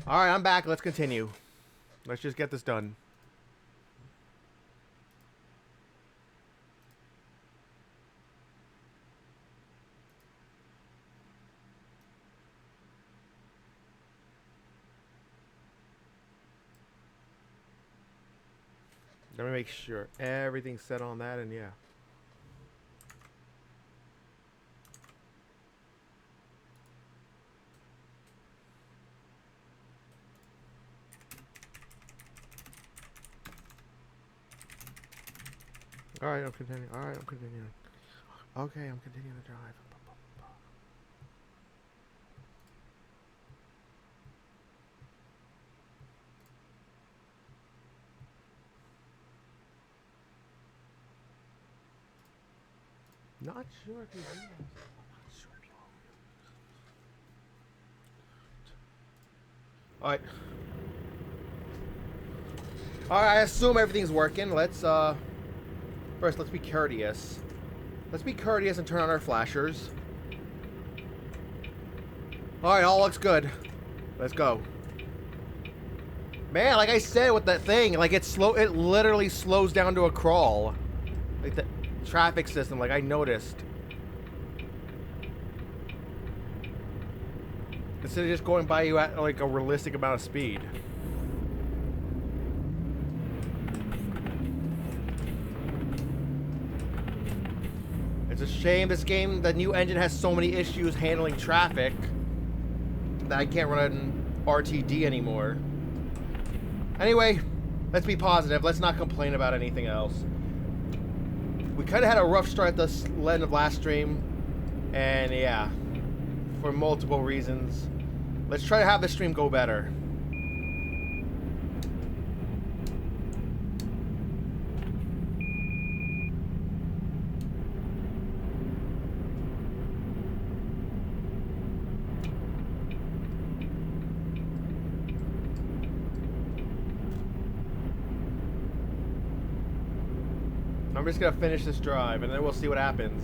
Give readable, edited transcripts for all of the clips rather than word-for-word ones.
Alright, I'm back. Let's continue. Let's just get this done. Let me make sure everything's set on that, and yeah. Alright, I'm continuing. Alright, I'm continuing. Okay, I'm continuing to drive. Not sure if you will. Not sure if you will. Alright. Alright, I assume everything's working. Let's, first, let's be courteous. Let's be courteous and turn on our flashers. Alright, all looks good. Let's go. Man, like I said with that thing, like it literally slows down to a crawl. Like the traffic system, like I noticed. Instead of just going by you at like a realistic amount of speed. It's a shame this game, the new engine has so many issues handling traffic that I can't run an RTD anymore. Anyway, let's be positive. Let's not complain about anything else. We kind of had a rough start at the end of last stream, and yeah, for multiple reasons. Let's try to have this stream go better. I'm just gonna finish this drive and then we'll see what happens.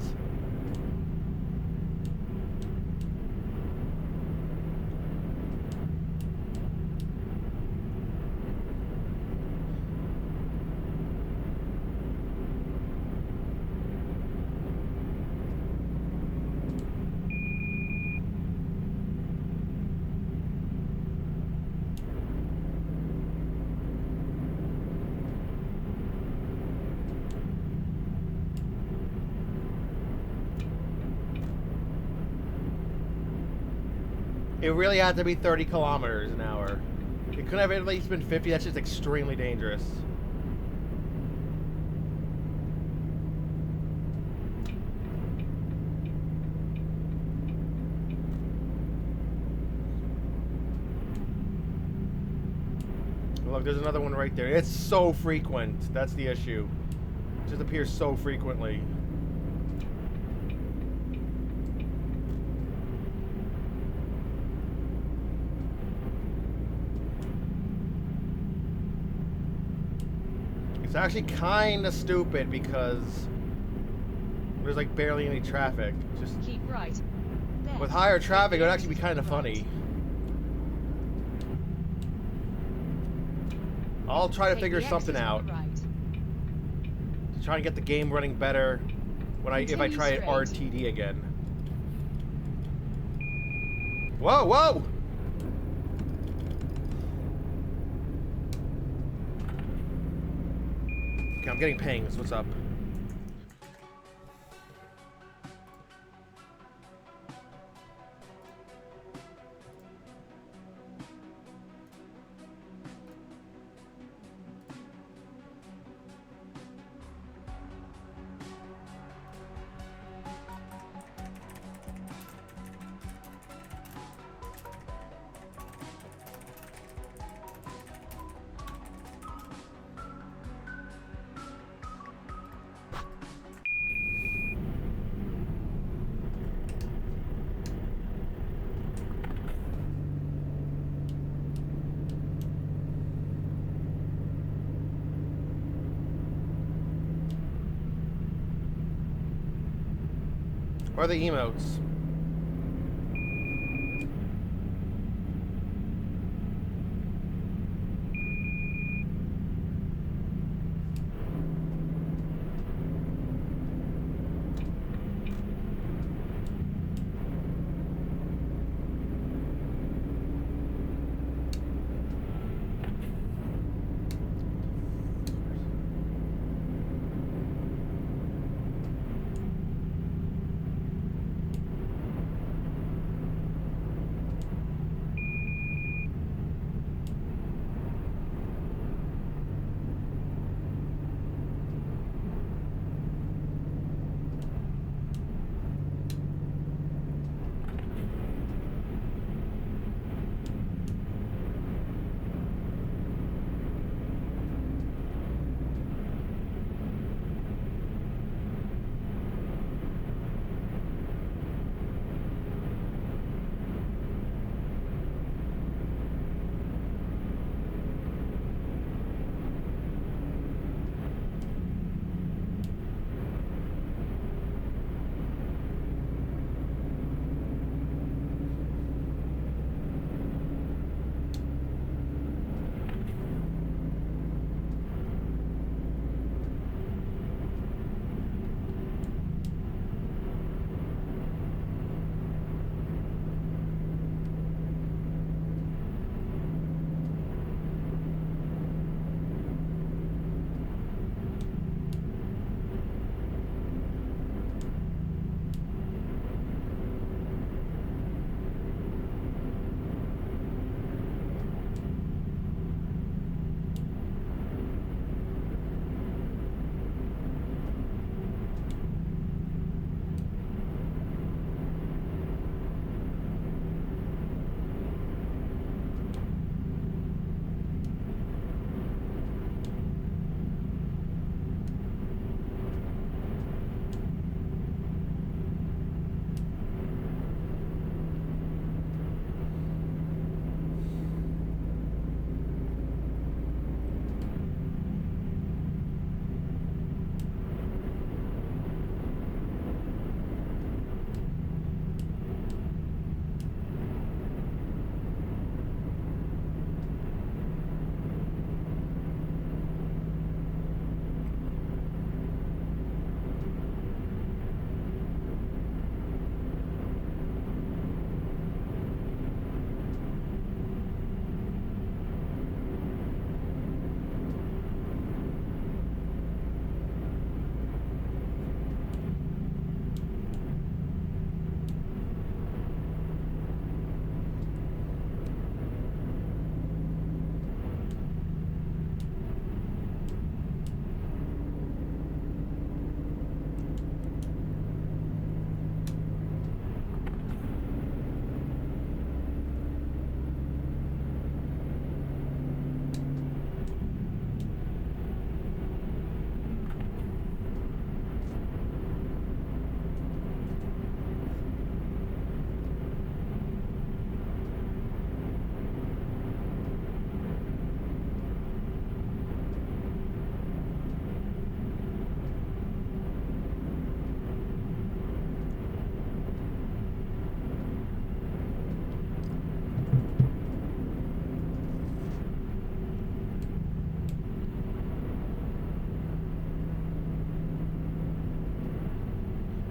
It really had to be 30 kilometers an hour. It couldn't have at least been 50. That's just extremely dangerous. Look, there's another one right there. It's so frequent. That's the issue. It just appears so frequently. It's actually kind of stupid because there's like barely any traffic. Just keep right. There. With higher traffic, it would actually be kind of funny. I'll try to figure something out. To try and get the game running better when if I try RTD again. Whoa, whoa! Okay, I'm getting pings. What's up? Or the emotes.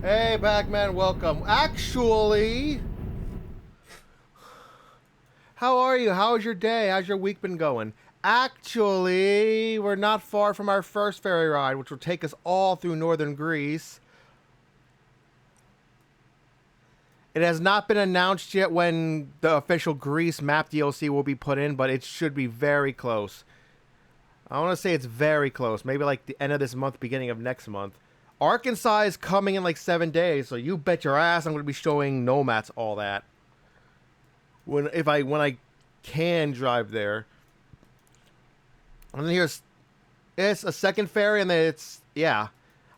Hey, Pac-Man, welcome. Actually, how are you? How's your day? How's your week been going? Actually, we're not far from our first ferry ride, which will take us all through northern Greece. It has not been announced yet when the official Greece map DLC will be put in, but it should be very close. I want to say it's very close. Maybe like the end of this month, beginning of next month. Arkansas is coming in like 7 days, so you bet your ass I'm going to be showing Nomads all that. When I can drive there. And then here's it's a second ferry, and then it's yeah.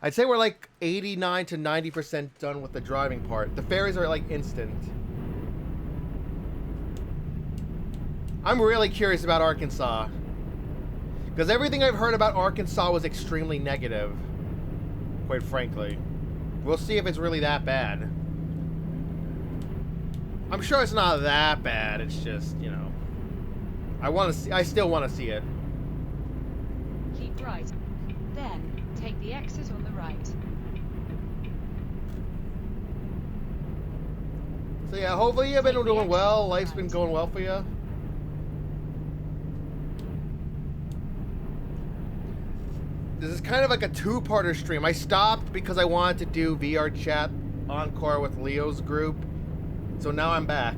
I'd say we're like 89 to 90% done with the driving part. The ferries are like instant. I'm really curious about Arkansas. Because everything I've heard about Arkansas was extremely negative. Quite frankly. We'll see if it's really that bad. I'm sure it's not that bad. It's just, you know. I still want to see it. Keep right. Then, take the exit on the right. So yeah, hopefully you've been doing well. Life's been going well for you. This is kind of like a two-parter stream. I stopped because I wanted to do VR chat encore with Leo's group. So now I'm back.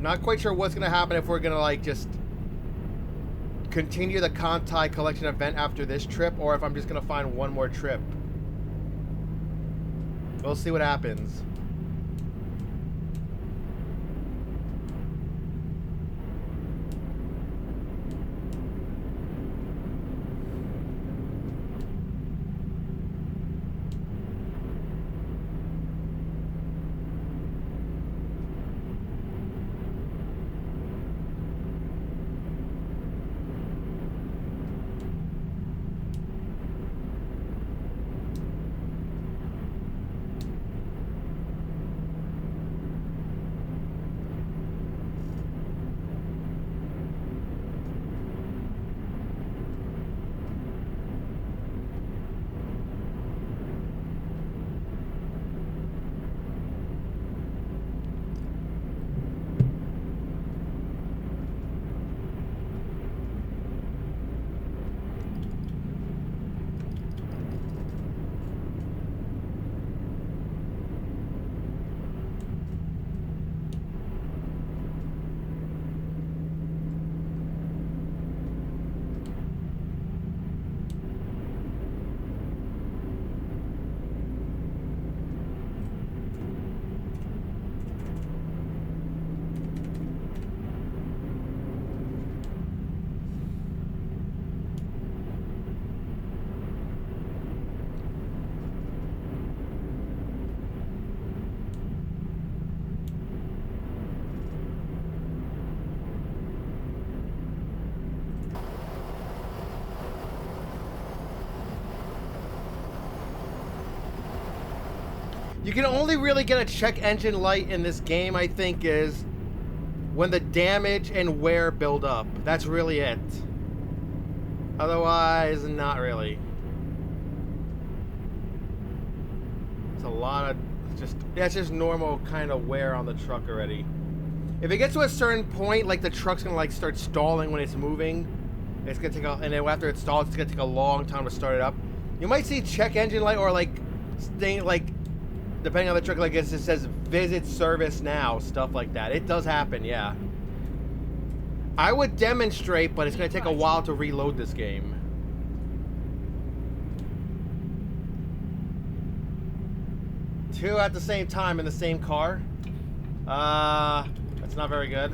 Not quite sure what's going to happen if we're going to like just continue the Kantai collection event after this trip, or if I'm just going to find one more trip. We'll see what happens. You can only really get a check engine light in this game, I think, is when the damage and wear build up. That's really it. Otherwise, not really. It's a lot of that's just normal kind of wear on the truck already. If it gets to a certain point, like the truck's gonna like start stalling when it's moving, it's gonna take a, and then after it stalls, it's gonna take a long time to start it up. You might see check engine light or like staying like, depending on the truck, like it says visit service now, stuff like that. It does happen, yeah. I would demonstrate, but it's gonna take a while to reload this game. Two at the same time in the same car. That's not very good.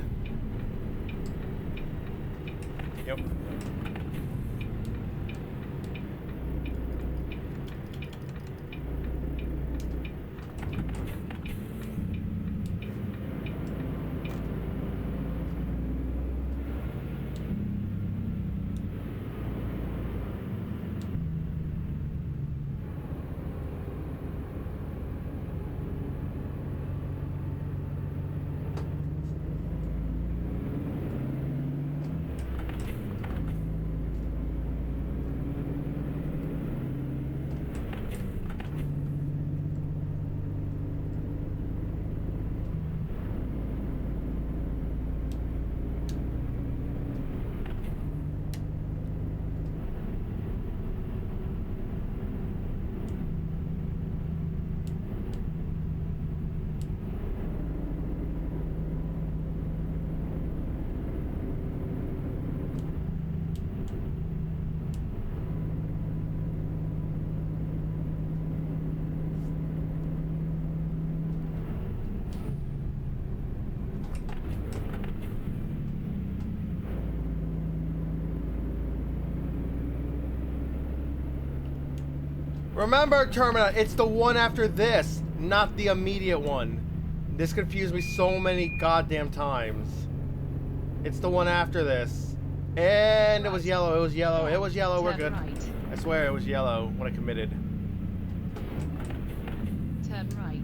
Yep. Remember, Terminal, it's the one after this, not the immediate one. This confused me so many goddamn times. It's the one after this. And it was yellow, it was yellow, it was yellow, we're good. Right. I swear it was yellow when I committed. Turn right.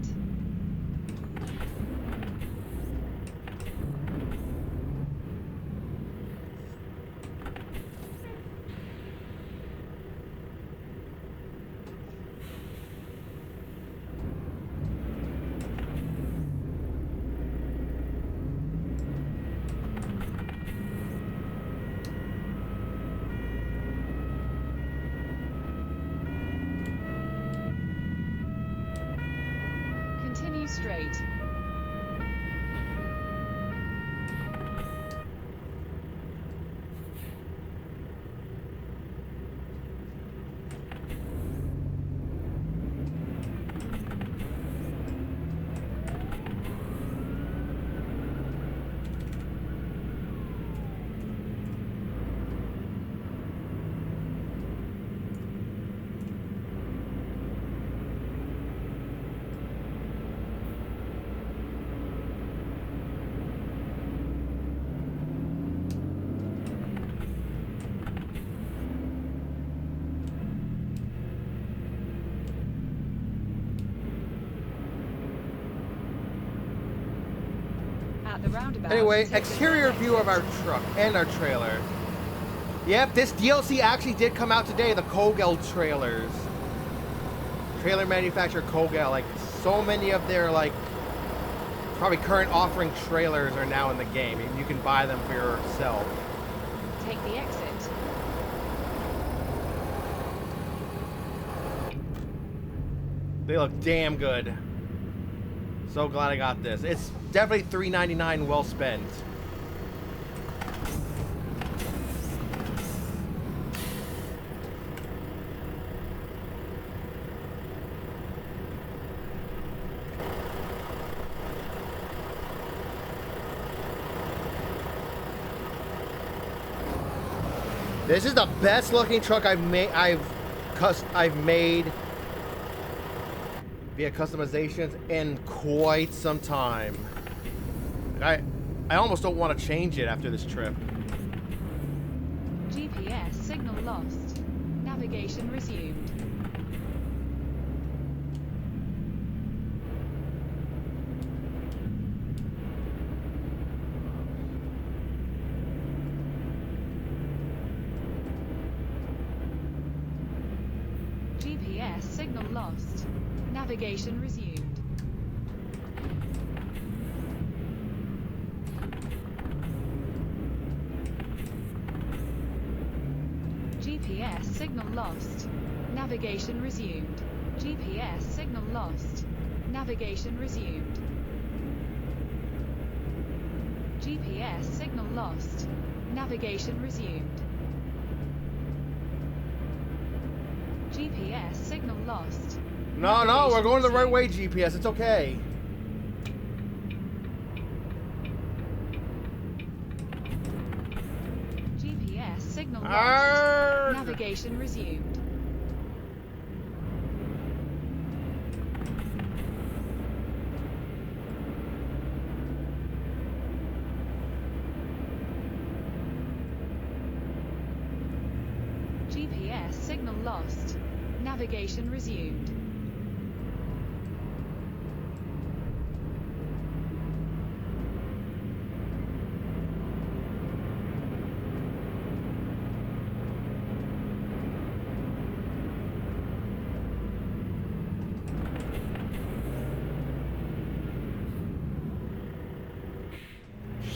Continue straight. At the roundabout. Anyway, take the exterior right view of our exit. truck and our trailer. Yep, this DLC actually did come out today, the Kogel trailers. Trailer manufacturer Kogel, like so many of their like probably current offering trailers are now in the game, and you can buy them for yourself. Take the exit. They look damn good. So glad I got this. It's definitely $3.99 well spent. This is the best looking truck I've made. I've made via customizations in quite some time. I almost don't want to change it after this trip. GPS signal lost. Navigation resumed. GPS signal lost. Navigation resumed. GPS signal lost. Navigation resumed. GPS signal lost. Navigation resumed. GPS signal lost. Navigation resumed. GPS signal lost. No, we're going the right way, GPS. It's okay. GPS signal lost. Arrgh. Navigation resumed. GPS signal lost. Navigation resumed.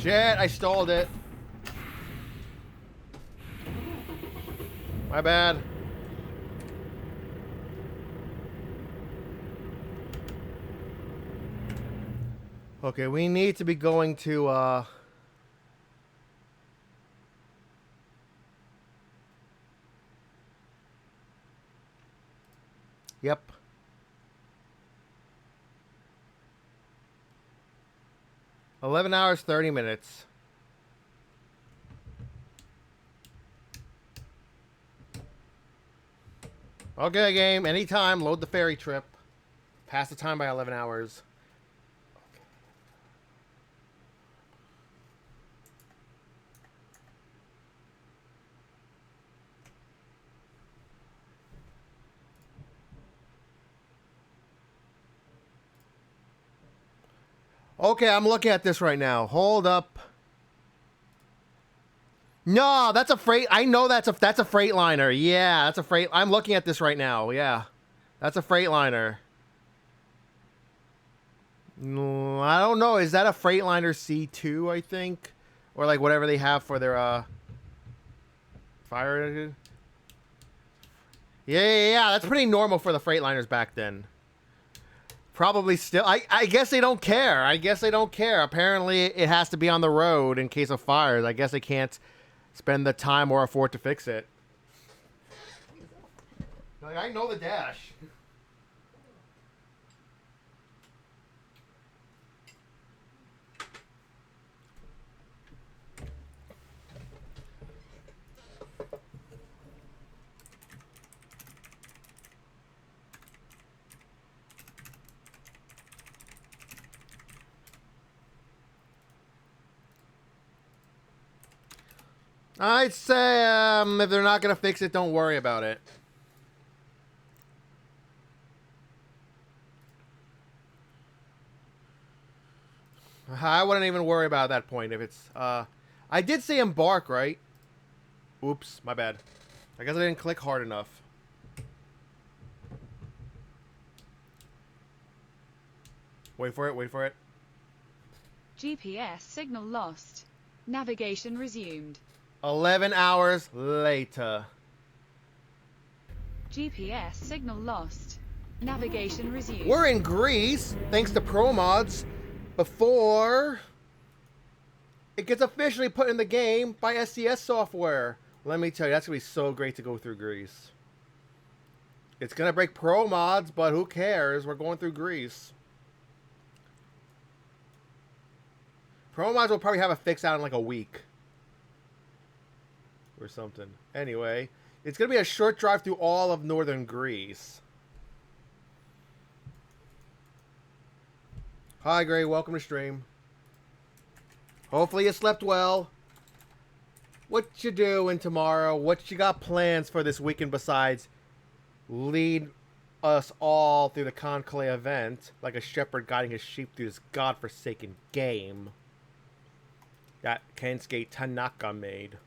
Shit, I stalled it. My bad. Okay, we need to be going to, Yep. $11 30 minutes. Okay, game. Anytime. Load the ferry trip. Pass the time by 11 hours. Okay, I'm looking at this right now. Hold up. No, that's a freight. I know that's a Freightliner. Yeah, that's a freight. I'm looking at this right now. Yeah, that's a Freightliner. No, I don't know. Is that a Freightliner C2? I think, or like whatever they have for their fire. Yeah. That's pretty normal for the Freightliners back then. Probably still. I guess they don't care. Apparently, it has to be on the road in case of fires. I guess they can't spend the time or afford to fix it. Like, I know the dash. I'd say if they're not going to fix it, don't worry about it. I wouldn't even worry about that point if it's... I did say embark, right? Oops, my bad. I guess I didn't click hard enough. Wait for it. GPS signal lost. Navigation resumed. 11 hours later. GPS signal lost. Navigation resumed. We're in Greece, thanks to Pro Mods, before it gets officially put in the game by SCS software. Let me tell you, that's going to be so great to go through Greece. It's going to break Pro Mods, but who cares? We're going through Greece. Pro Mods will probably have a fix out in like a week. Or something. Anyway, it's going to be a short drive through all of northern Greece. Hi, Gray. Welcome to stream. Hopefully you slept well. What you doing tomorrow? What you got plans for this weekend besides lead us all through the Conclave event like a shepherd guiding his sheep through this godforsaken game that Kensuke Tanaka made?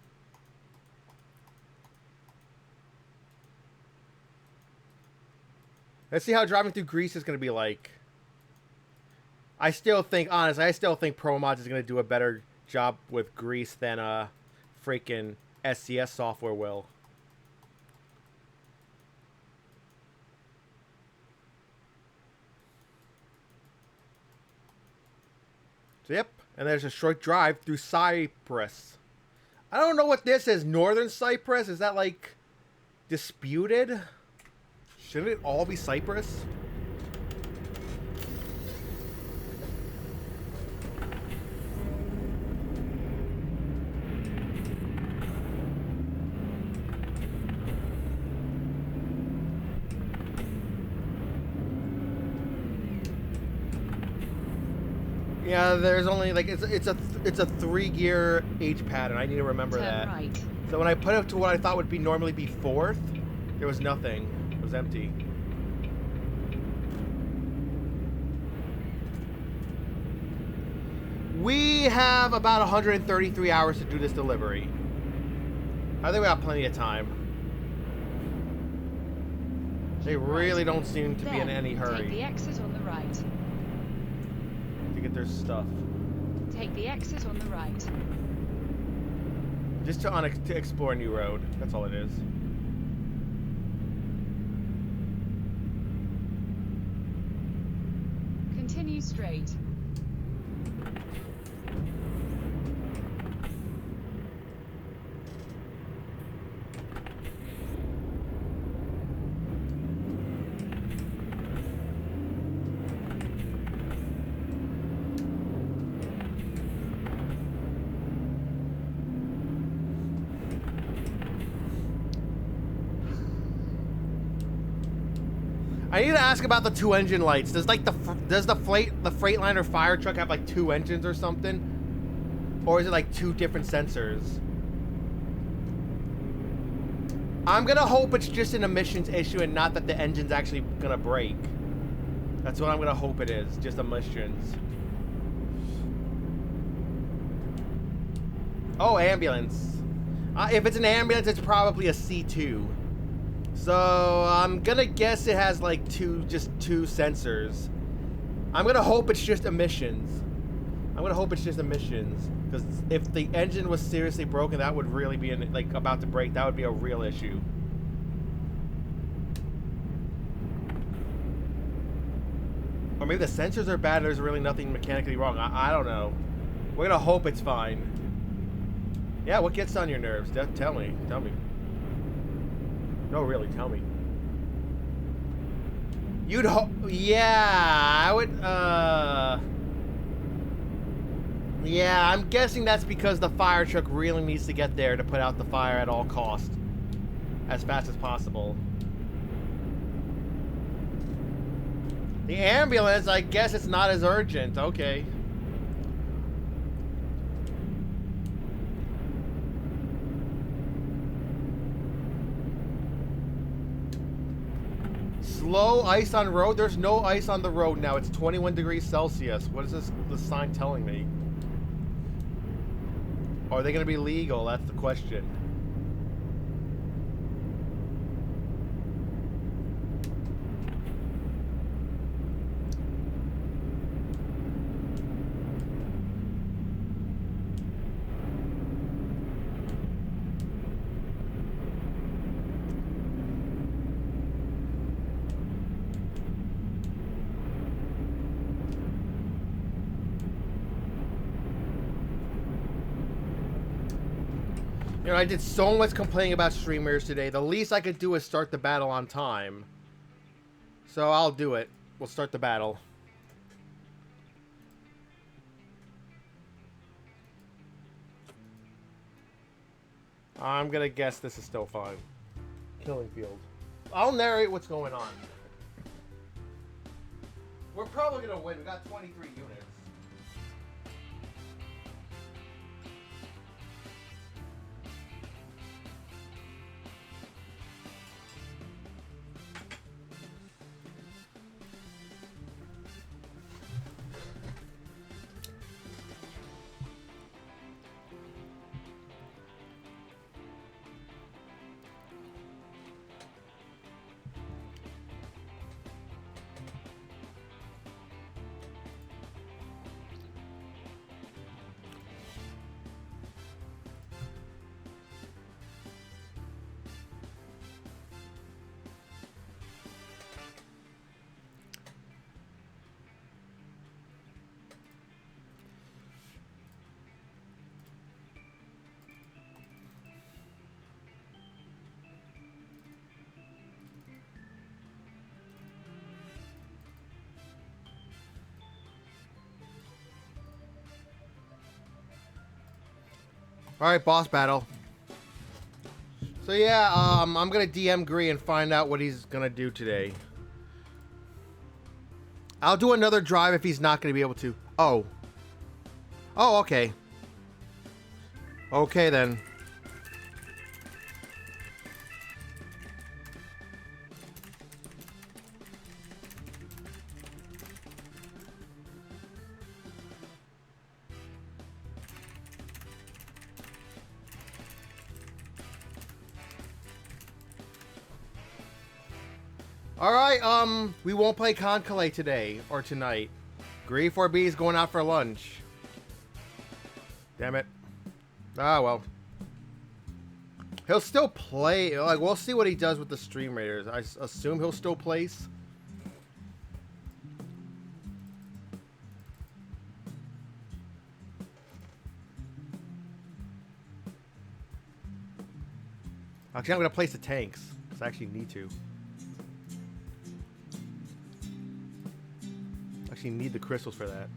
Let's see how driving through Greece is going to be like. I still think Pro Mods is going to do a better job with Greece than freaking SCS software will. So, yep, and there's a short drive through Cyprus. I don't know what this is. Northern Cyprus? Is that like disputed? Shouldn't it all be Cyprus? Yeah, there's only like it's a 3-gear H pattern. I need to remember that. Right. So when I put it to what I thought would be normally be 4th, there was nothing. It was empty. We have about 133 hours to do this delivery. I think we have plenty of time. They really don't seem to be in any hurry. Take the exit on the right. To get their stuff. Take the exit on the right. Just to explore a new road. That's all it is. Continue straight. I need to ask about the 2 engine lights. Does like the Freightliner fire truck have like 2 engines or something? Or is it like 2 different sensors? I'm gonna hope it's just an emissions issue and not that the engine's actually gonna break. That's what I'm gonna hope it is, just emissions. Oh, ambulance. If it's an ambulance, it's probably a C2. So I'm gonna guess it has like just two sensors. I'm gonna hope it's just emissions. Because if the engine was seriously broken, that would really be like about to break. That would be a real issue. Or maybe the sensors are bad. There's really nothing mechanically wrong. I don't know. We're gonna hope it's fine. Yeah, what gets on your nerves? Tell me. No, really, tell me. You'd hope. Yeah, I would. Yeah, I'm guessing that's because the fire truck really needs to get there to put out the fire at all costs, as fast as possible. The ambulance, I guess it's not as urgent. Okay. Slow ice on road? There's no ice on the road now. It's 21 degrees Celsius. What is this sign telling me? Are they going to be legal? That's the question. You know, I did so much complaining about streamers today. The least I could do is start the battle on time. So I'll do it. We'll start the battle. I'm gonna guess this is still fine. Killing field. I'll narrate what's going on. We're probably gonna win. We got 23 units. Alright, boss battle. So yeah, I'm gonna DM Gree and find out what he's gonna do today. I'll do another drive if he's not gonna be able to. Oh. Oh, okay. Okay then. Alright, we won't play Conclave today, or tonight. Gree 4B is going out for lunch. Damn it. Ah, well. He'll still play, like, we'll see what he does with the Stream Raiders. I assume he'll still place. Actually, I'm gonna place the tanks, because I actually need to. Actually need the crystals for that.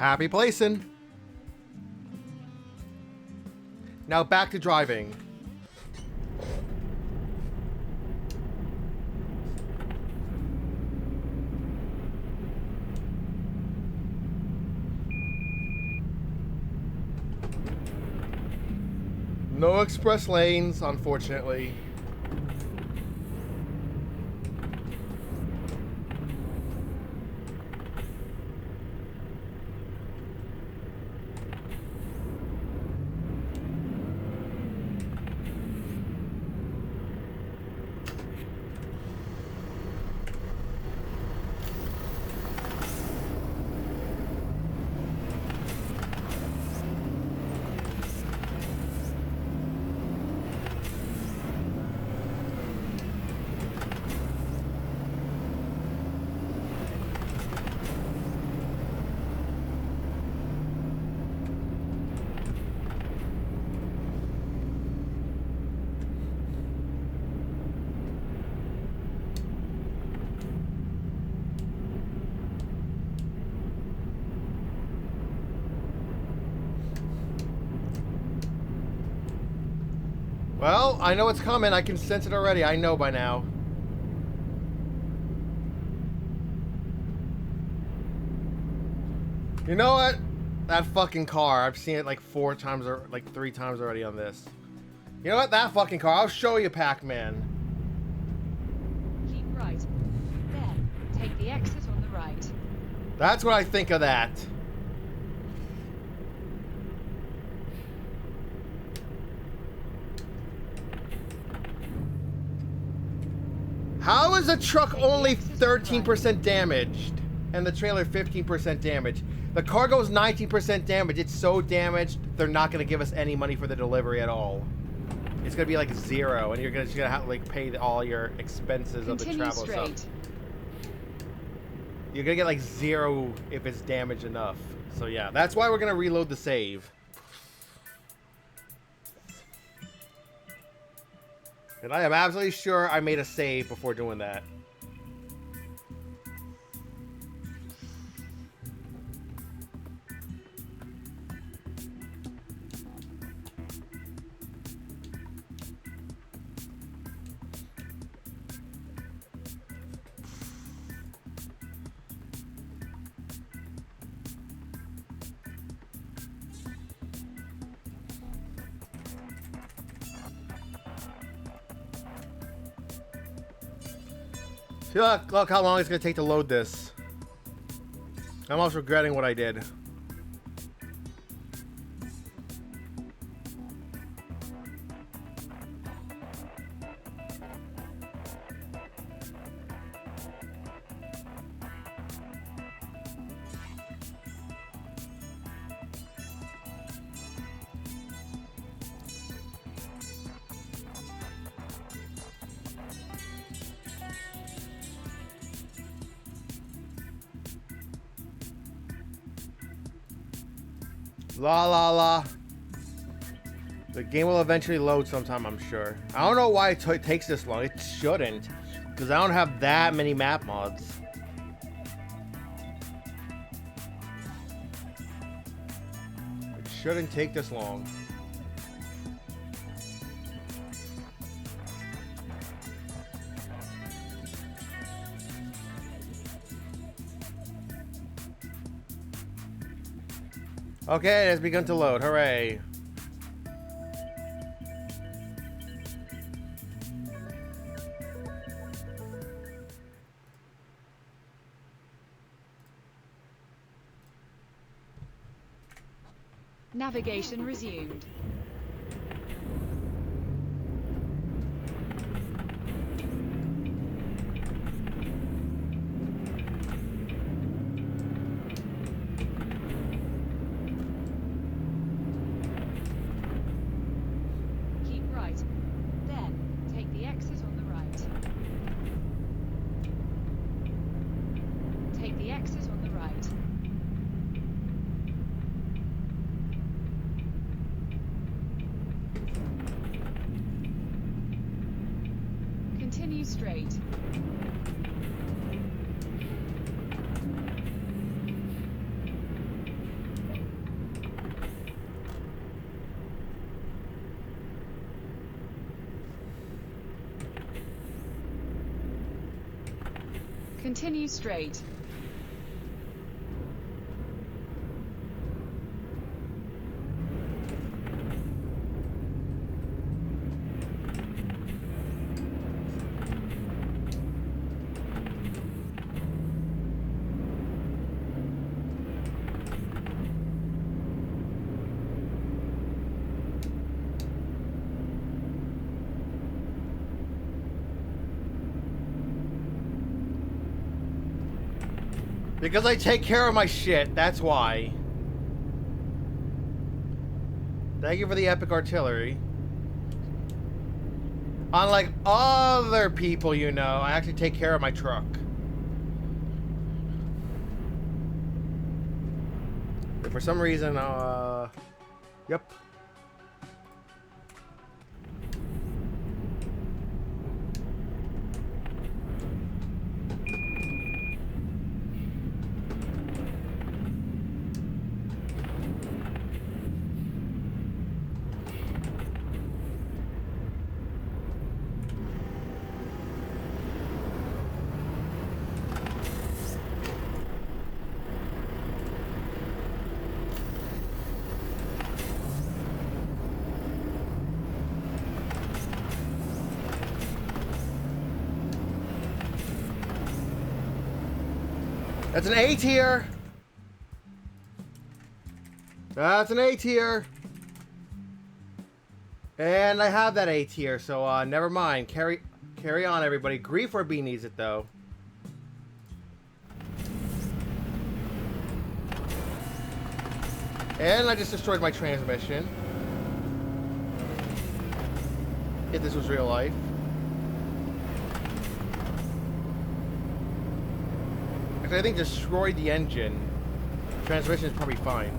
Happy placing. Now back to driving. No express lanes, unfortunately. Well, I know it's coming. I can sense it already. I know by now. You know what? That fucking car. I've seen it like 4 times or like 3 times already on this. You know what? That fucking car. I'll show you, Pac-Man. Keep right. Then, take the exit on the right. That's what I think of that. How is the truck only 13% damaged and the trailer 15% damaged? The cargo's 19% damaged. It's so damaged, they're not going to give us any money for the delivery at all. It's going to be like 0, and you're just going to have to like pay all your expenses of the travel straight. stuff. You're going to get like 0 if it's damaged enough. So yeah, that's why we're going to reload the save. And I am absolutely sure I made a save before doing that. See, look how long it's going to take to load this. I'm almost regretting what I did. La la la. The game will eventually load sometime, I'm sure. I don't know why it takes this long. It shouldn't, because I don't have that many map mods. It shouldn't take this long. Okay, it has begun to load. Hooray. Navigation resumed. Continue straight. Continue straight. Because I take care of my shit, that's why. Thank you for the epic artillery. Unlike other people you know, I actually take care of my truck. But for some reason, yep. That's an A tier. That's an A tier. And I have that A tier, so never mind. Carry on, everybody. Grief or B needs it though. And I just destroyed my transmission. If this was real life. I think destroyed the engine. Transmission is probably fine.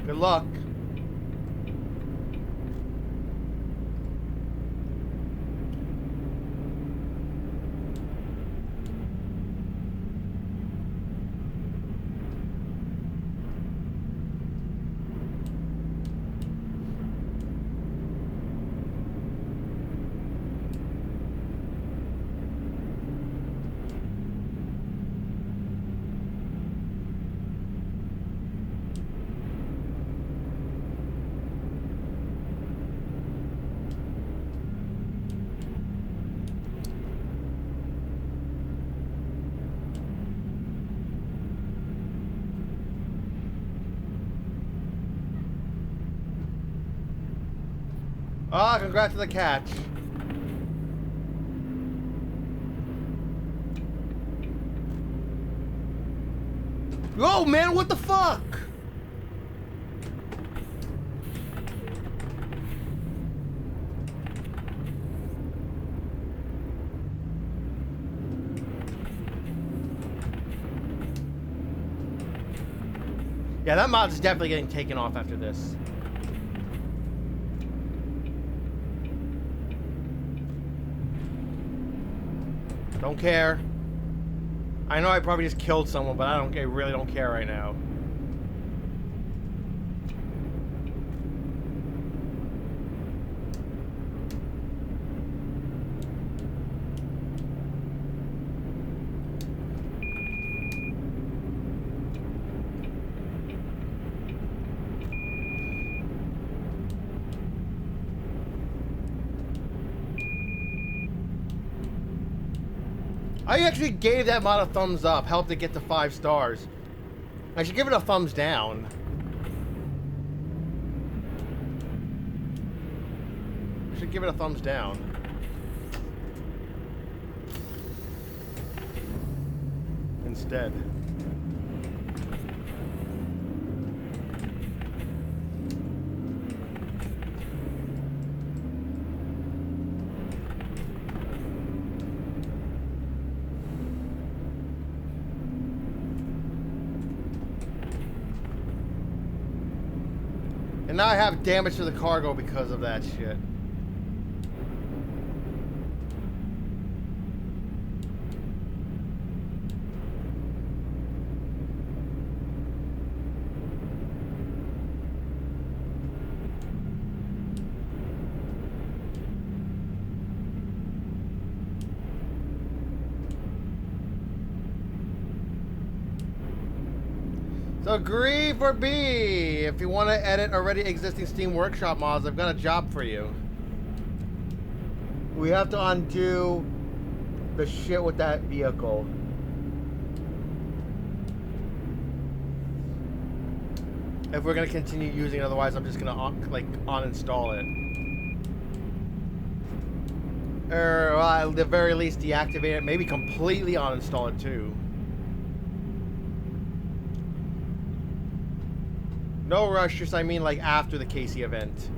Good luck. Ah, congrats to the catch. Oh man, what the fuck? Yeah, that mod is definitely getting taken off after this. Don't care. I know I probably just killed someone, but I really don't care right now. I actually gave that mod a thumbs up, helped it get to 5 stars. I should give it a thumbs down. I should give it a thumbs down. Instead. And now I have damage to the cargo because of that shit. Agree for B. If you want to edit already existing Steam Workshop mods, I've got a job for you. We have to undo the shit with that vehicle. If we're gonna continue using it, otherwise I'm just gonna uninstall it. Or well, at the very least deactivate it, maybe completely uninstall it too. No rush, just I mean like after the Casey event.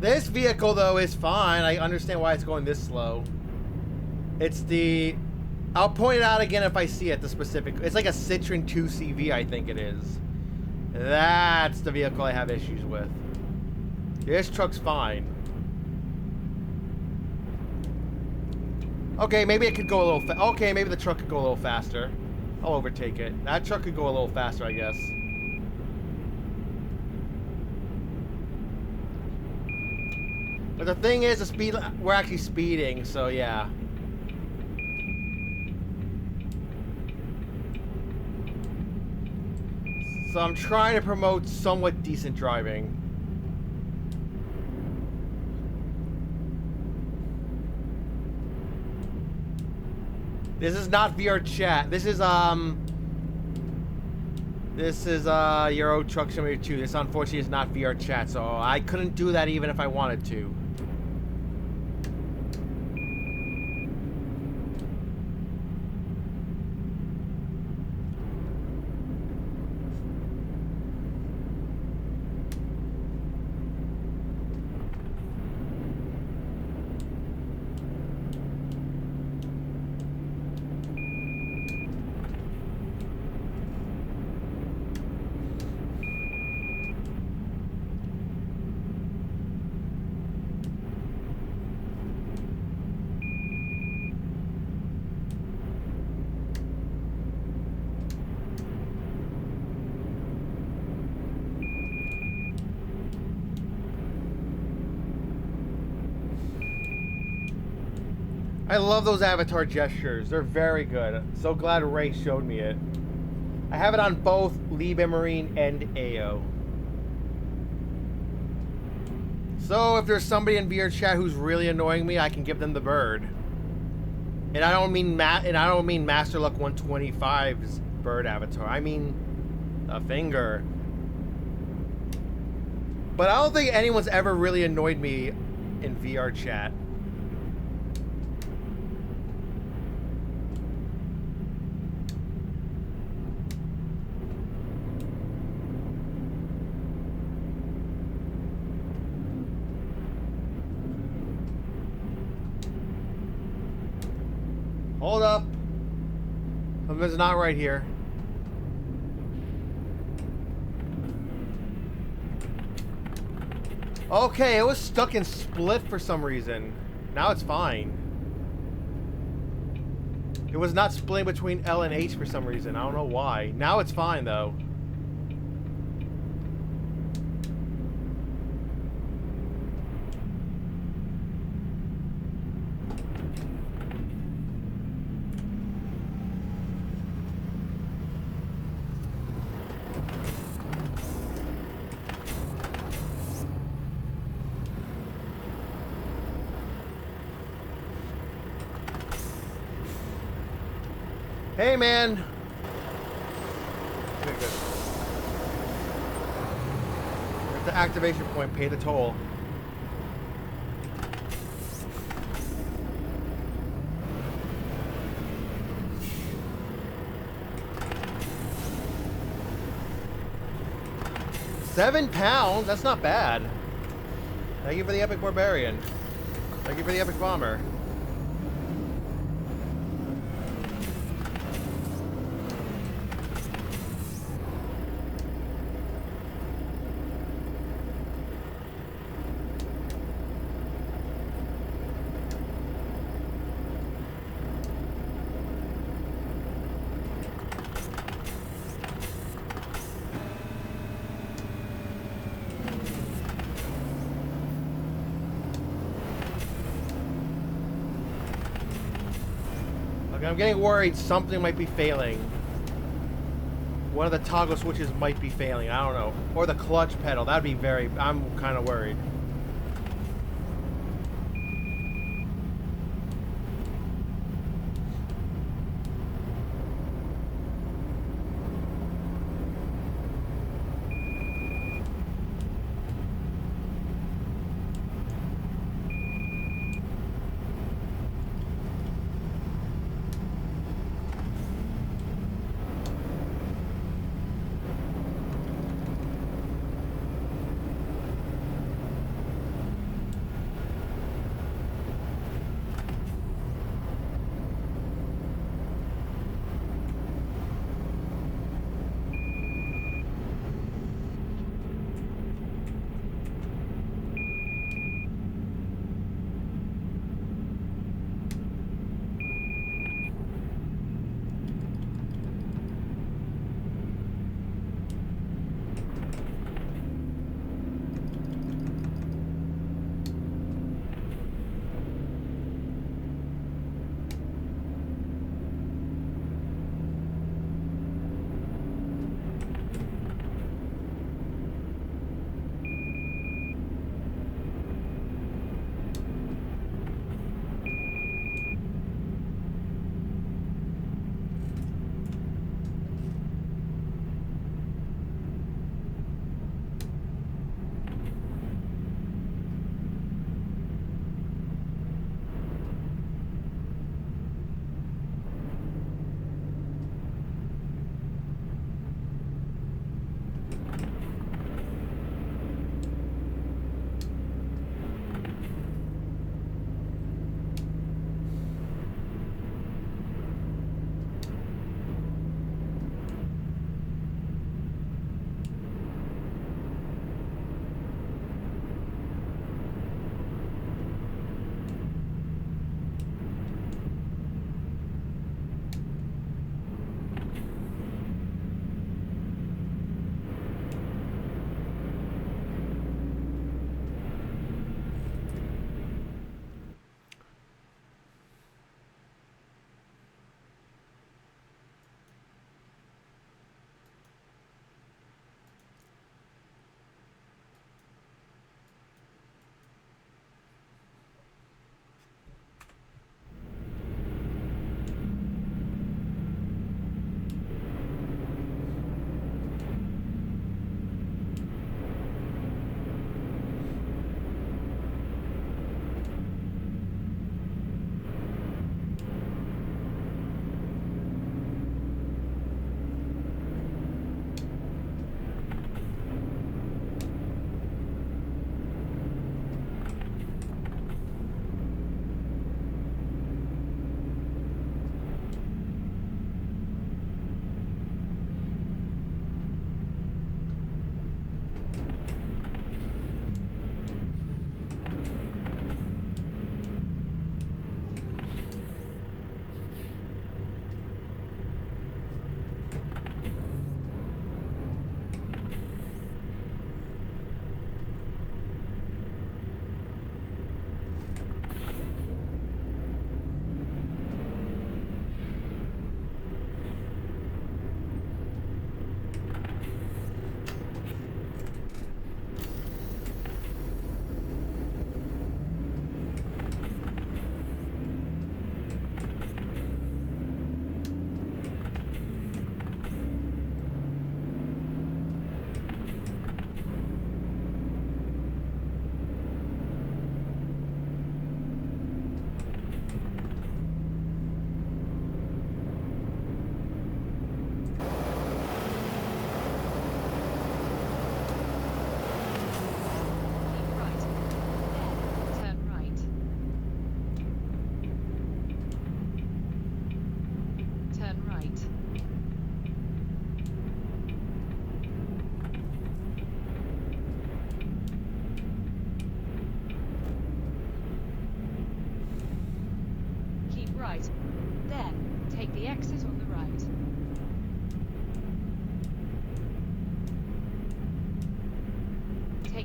This vehicle, though, is fine. I understand why it's going this slow. It's the... I'll point it out again if I see it, the specific... It's like a Citroen 2CV, I think it is. That's the vehicle I have issues with. This truck's fine. Okay, maybe it could go a little... Okay, maybe the truck could go a little faster. I'll overtake it. That truck could go a little faster, I guess. But the thing is, the speed, we're actually speeding, so yeah. So I'm trying to promote somewhat decent driving. This is not VR chat. This is Euro Truck Simulator 2. This unfortunately is not VR chat, so I couldn't do that even if I wanted to. I love those avatar gestures. They're very good. So glad Ray showed me it. I have it on both Liebe Marine and AO. So if there's somebody in VR chat who's really annoying me, I can give them the bird. And I don't mean Master Luck 125's bird avatar. I mean a finger. But I don't think anyone's ever really annoyed me in VR chat. Hold up. Something's not right here. Okay, it was stuck in split for some reason. Now it's fine. It was not splitting between L and H for some reason. I don't know why. Now it's fine though. Hey, man. Okay, good. At the activation point, pay the toll. £7? That's not bad. Thank you for the Epic Barbarian. Thank you for the Epic Bomber. Okay, I'm getting worried something might be failing. One of the toggle switches might be failing. I don't know. Or the clutch pedal. That'd be very... I'm kind of worried.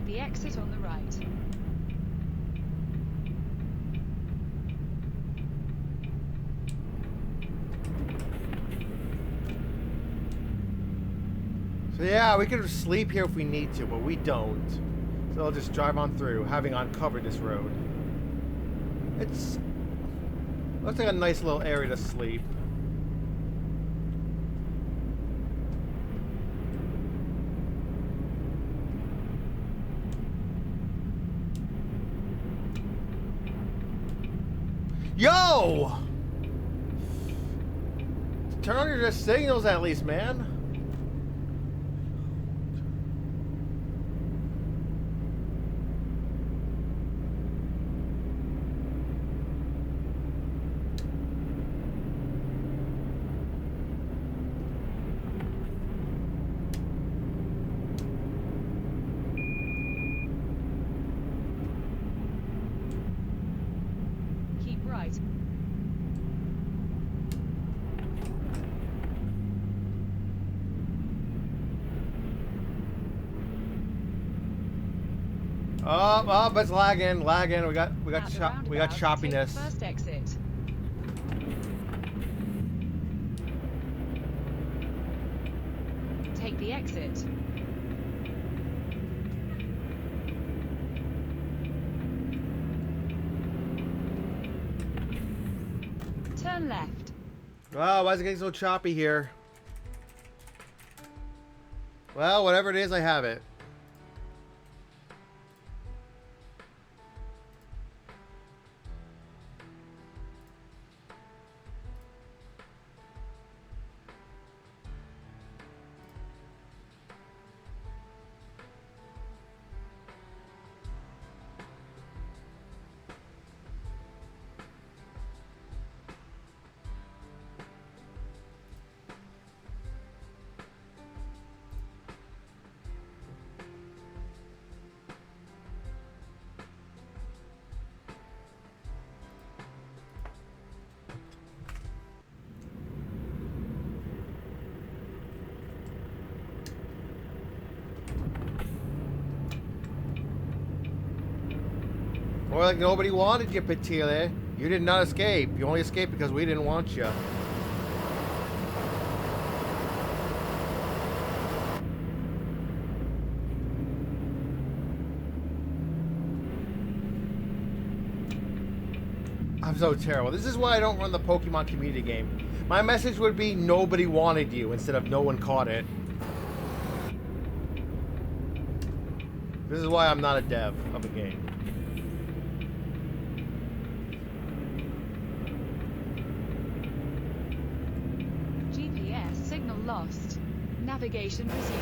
the exit on the right. So yeah, we could sleep here if we need to, but we don't. So I'll just drive on through, having uncovered this road. It's... looks like a nice little area to sleep. Yo! Turn on your signals at least, man. Keep right. Oh, it's lagging. We got At the roundabout, take the choppiness. first exit. Take the exit. Turn left. Oh, why is it getting so choppy here? Well, whatever it is, I have it. Or like nobody wanted you, Petile. You did not escape. You only escaped because we didn't want you. I'm so terrible. This is why I don't run the Pokemon community game. My message would be nobody wanted you instead of no one caught it. This is why I'm not a dev of a game. GPS signal lost. Navigation resumed.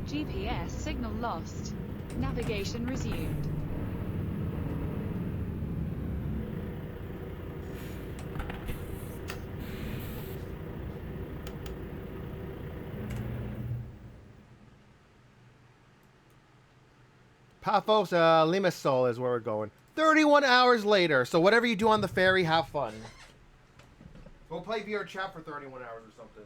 GPS signal lost. Navigation resumed. Paphos Limassol is where we're going. 31 hours later. So whatever you do on the ferry, have fun. Go play VR chat for 31 hours or something.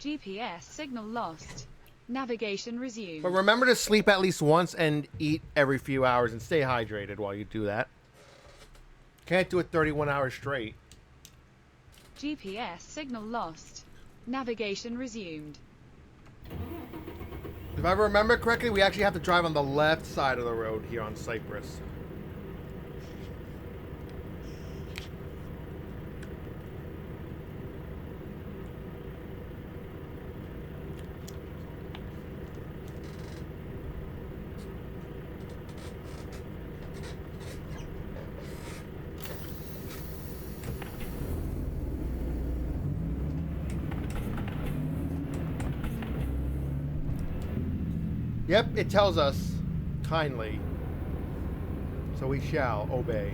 GPS signal lost. Navigation resumed. But remember to sleep at least once and eat every few hours and stay hydrated while you do that. Can't do it 31 hours straight. GPS signal lost. Navigation resumed. If I remember correctly, we actually have to drive on the left side of the road here on Cyprus. Yep, it tells us kindly. So we shall obey.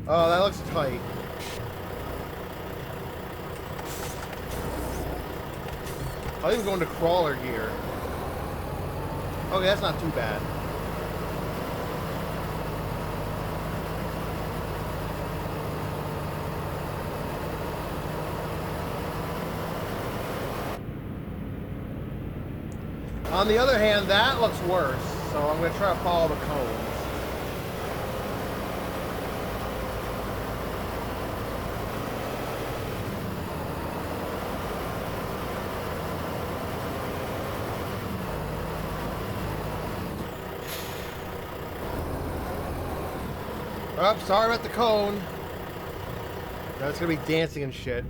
Oh, that looks tight. I think we're going to crawler gear. Okay, that's not too bad. On the other hand, that looks worse, so I'm going to try to follow the cones. Oh, sorry about the cone. Now it's going to be dancing and shit.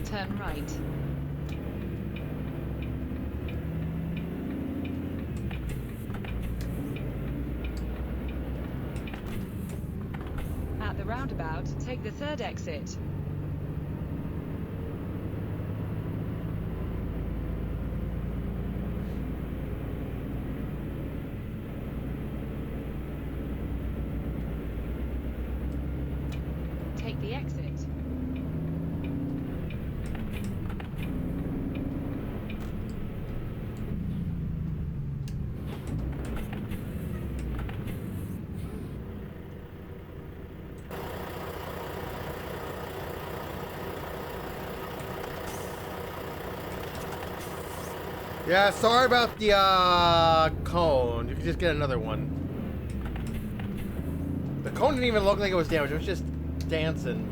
Turn right. At the roundabout, take the third exit. Take the exit. Yeah, sorry about the cone. You can just get another one. The cone didn't even look like it was damaged. It was just dancing,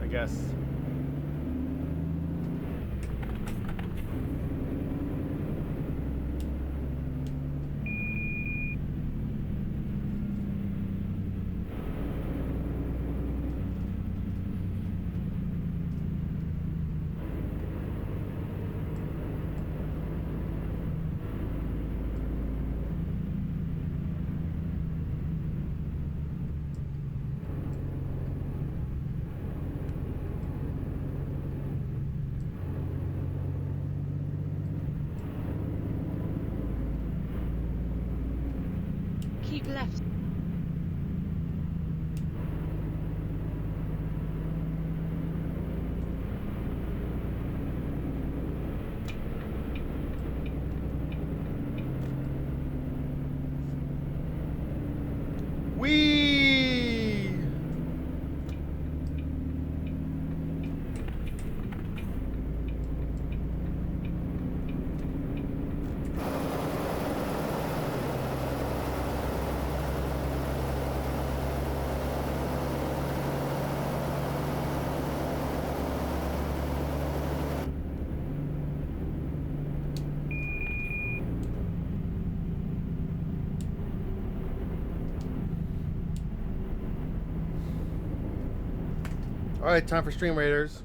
I guess. Keep left. Whee! Alright, time for Stream Raiders.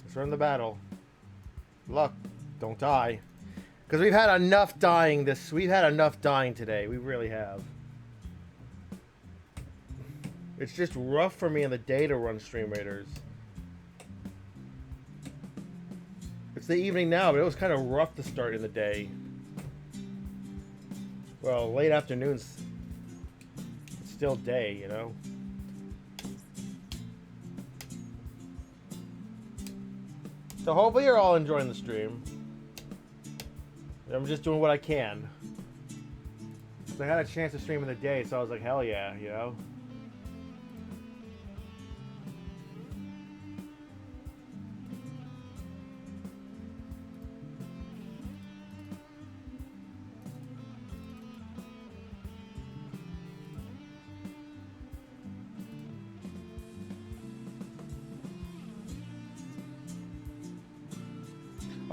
Let's run the battle. Luck, don't die. Because we've had enough dying we've had enough dying today. We really have. It's just rough for me in the day to run Stream Raiders. It's the evening now, but it was kind of rough to start in the day. Well, late afternoons. Still day, you know. So hopefully you're all enjoying the stream. I'm just doing what I can. I had a chance to stream in the day, so I was like, hell yeah, you know.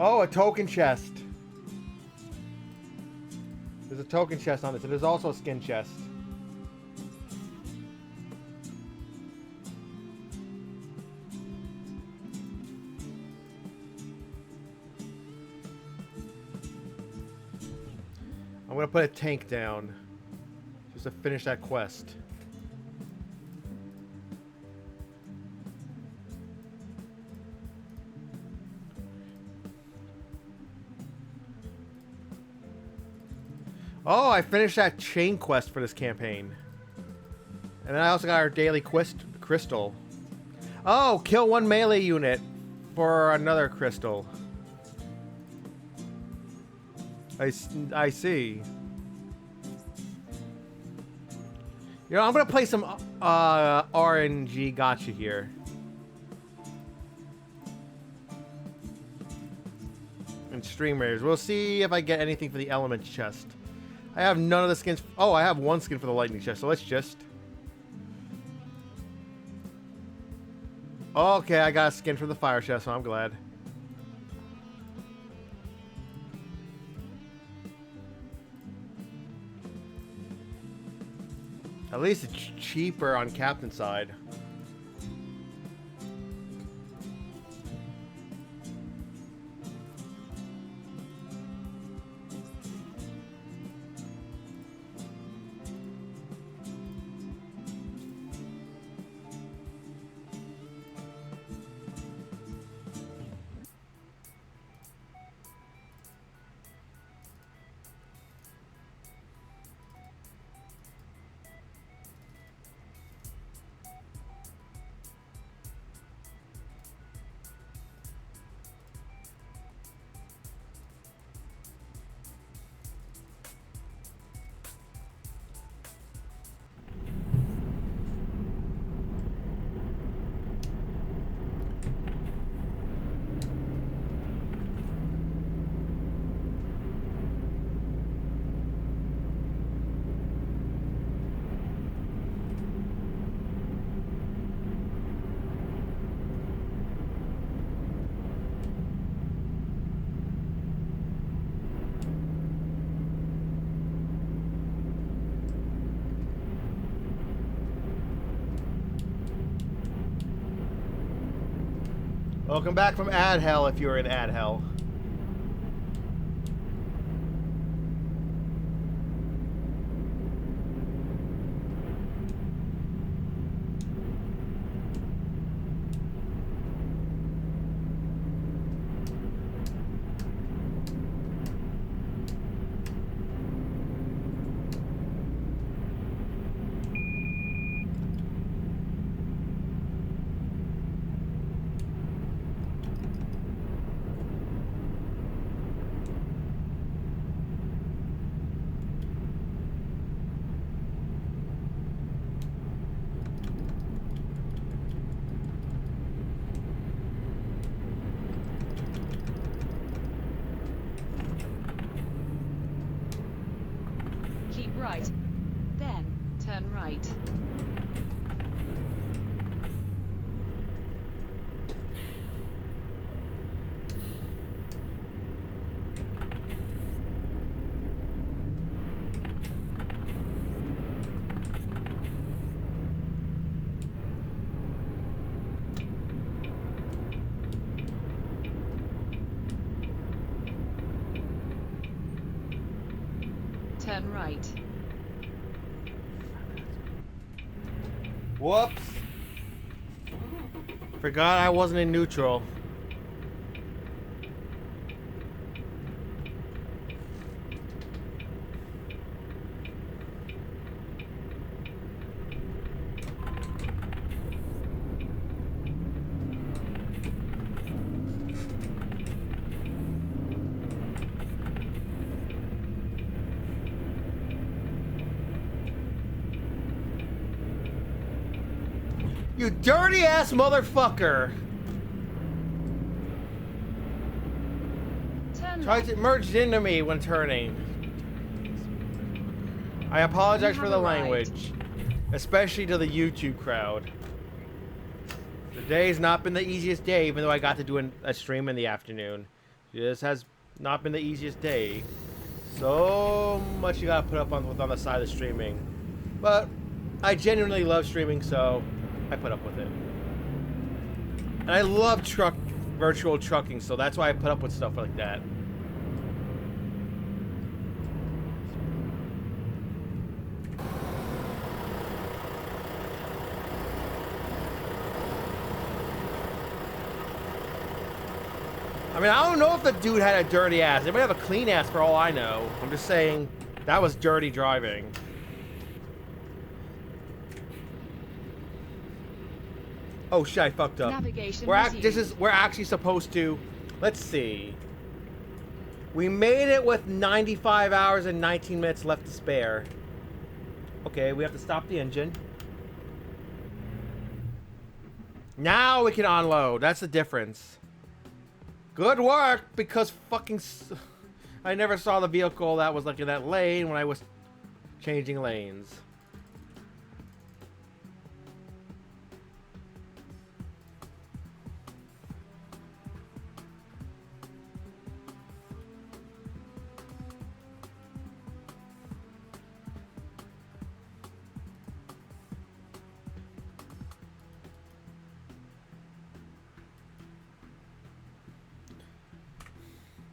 Oh, a token chest. There's a token chest on this, and there's also a skin chest. I'm gonna put a tank down just to finish that quest. Oh, I finished that chain quest for this campaign. And then I also got our daily crystal. Oh, kill one melee unit for another crystal. I see. You know, I'm gonna play some RNG gotcha here. And streamers. We'll see if I get anything for the elements chest. I have none of the skins. Oh, I have one skin for the lightning chest, so let's just... Okay, I got a skin for the fire chest, so I'm glad. At least it's cheaper on Captain's side. Welcome back from ad hell if you're in ad hell. Keep right. Then, turn right. Turn right. Whoops. Forgot I wasn't in neutral. You dirty ass motherfucker! Turn Tried to merge into me when turning. I apologize for the language, especially to the YouTube crowd. Today's not been the easiest day, even though I got to do a stream in the afternoon. This has not been the easiest day. So much you gotta put up on the side of streaming. But I genuinely love streaming, so I put up with it. And I love virtual trucking, so that's why I put up with stuff like that. I mean, I don't know if the dude had a dirty ass. They might have a clean ass for all I know. I'm just saying, that was dirty driving. Oh shit, I fucked up. Navigation We're actually supposed to... Let's see. We made it with 95 hours and 19 minutes left to spare. Okay, we have to stop the engine. Now we can unload. That's the difference. Good work, because fucking... I never saw the vehicle that was like in that lane when I was changing lanes.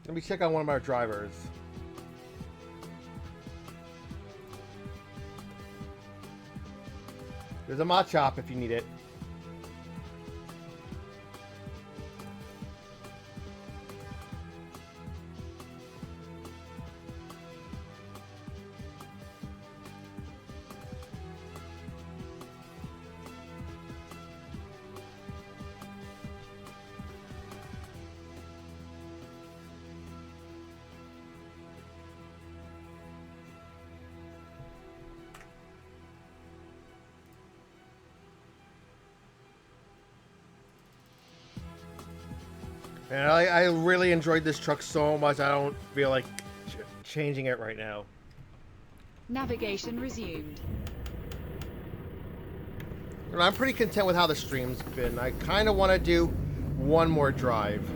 Let me check on one of our drivers. There's a mod shop if you need it. And I really enjoyed this truck so much, I don't feel like changing it right now. Navigation resumed. And I'm pretty content with how the stream's been. I kind of want to do one more drive.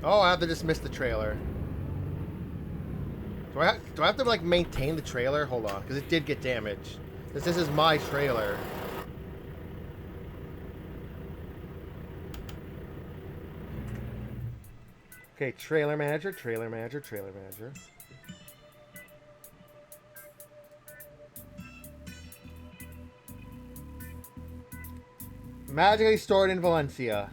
Oh, I have to dismiss the trailer. Do I have to like maintain the trailer? Hold on, because it did get damaged. This is my trailer. Okay, trailer manager, trailer manager, trailer manager. Magically stored in Valencia.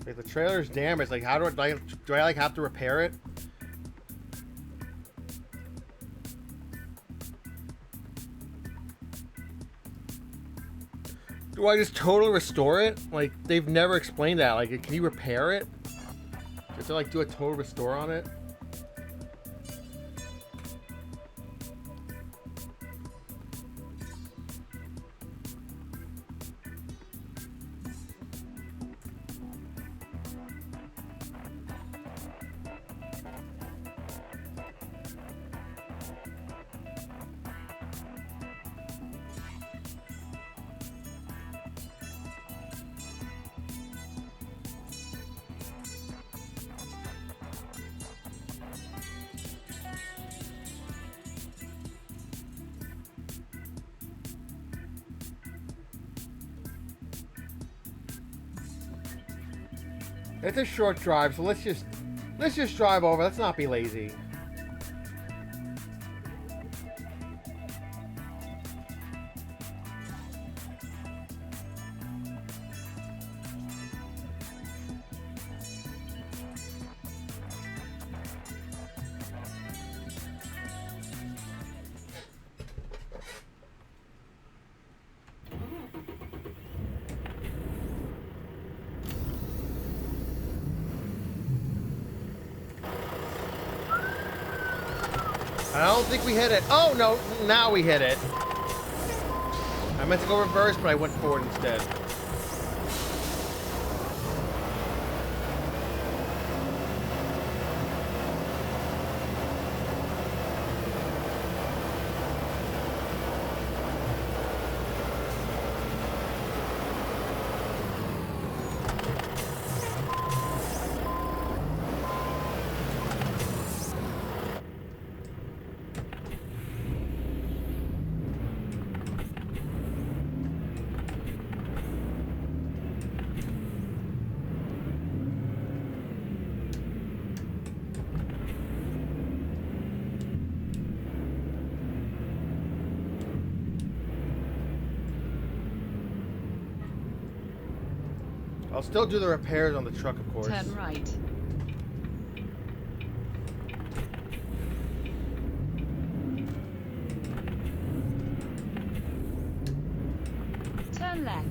If the trailer's damaged, like how do I like have to repair it? Do I just totally restore it? Like they've never explained that. Like, can you repair it? Just to like do a total restore on it? It's a short drive, so let's just drive over. Let's not be lazy. I don't think we hit it. Oh, no. Now we hit it. I meant to go reverse, but I went forward instead. I'll still do the repairs on the truck, of course. Turn right. Turn left.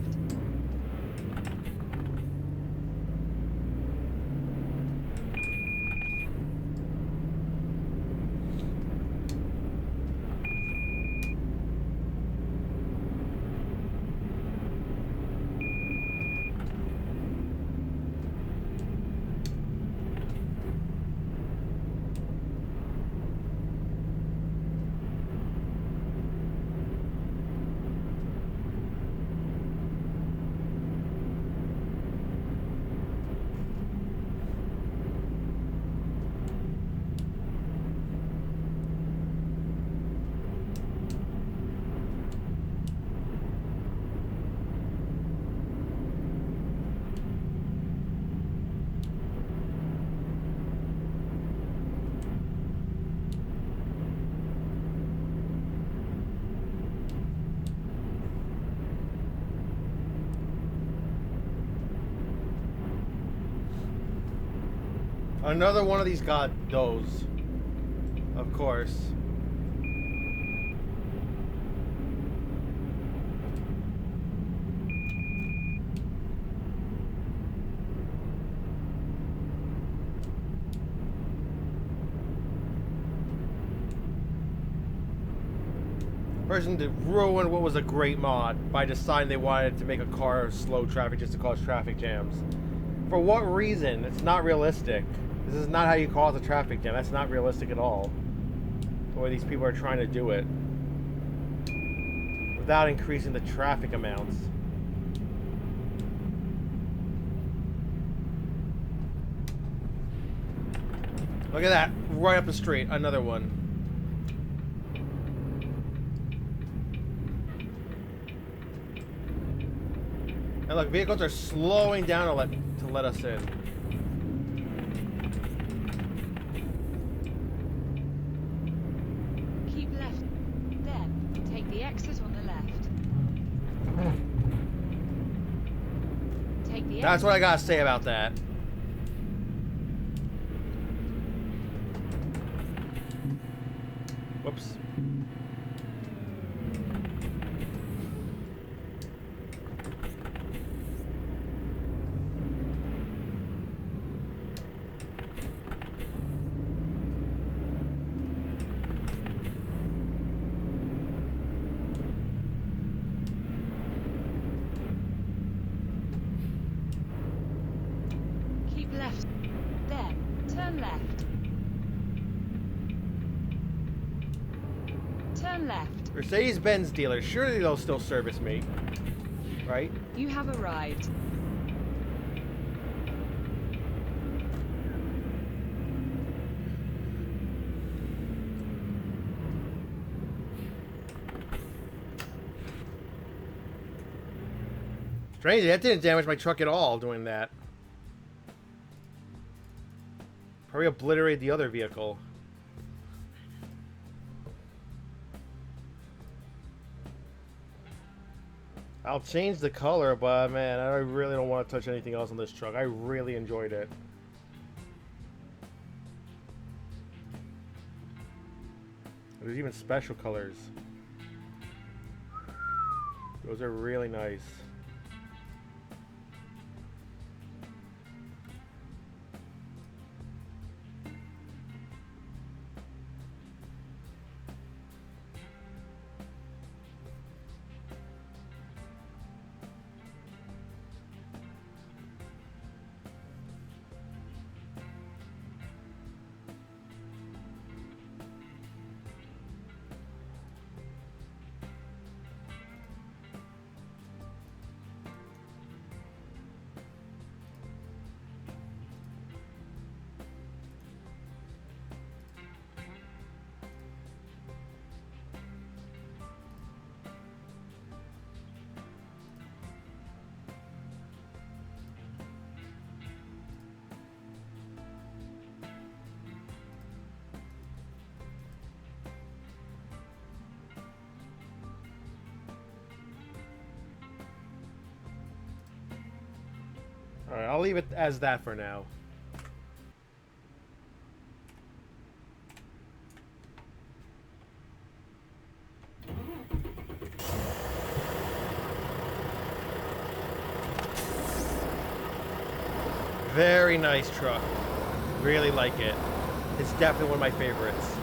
Another one of these got those. Of course. Person to ruin what was a great mod by deciding they wanted to make a car slow traffic just to cause traffic jams. For what reason? It's not realistic. This is not how you cause a traffic jam. That's not realistic at all. The way these people are trying to do it. Without increasing the traffic amounts. Look at that. Right up the street. Another one. And look, vehicles are slowing down to let us in. Keep left. Then, take the exit on the left. Take the That's exit. what I gotta say about that. Whoops. Keep left. Then, turn left. Turn left. Mercedes-Benz dealer. Surely they'll still service me. Right? You have arrived. Strange, that didn't damage my truck at all doing that. Probably obliterate the other vehicle. I'll change the color, but man, I really don't want to touch anything else on this truck. I really enjoyed it. There's even special colors. Those are really nice. Alright, I'll leave it as that for now. Very nice truck. Really like it. It's definitely one of my favorites.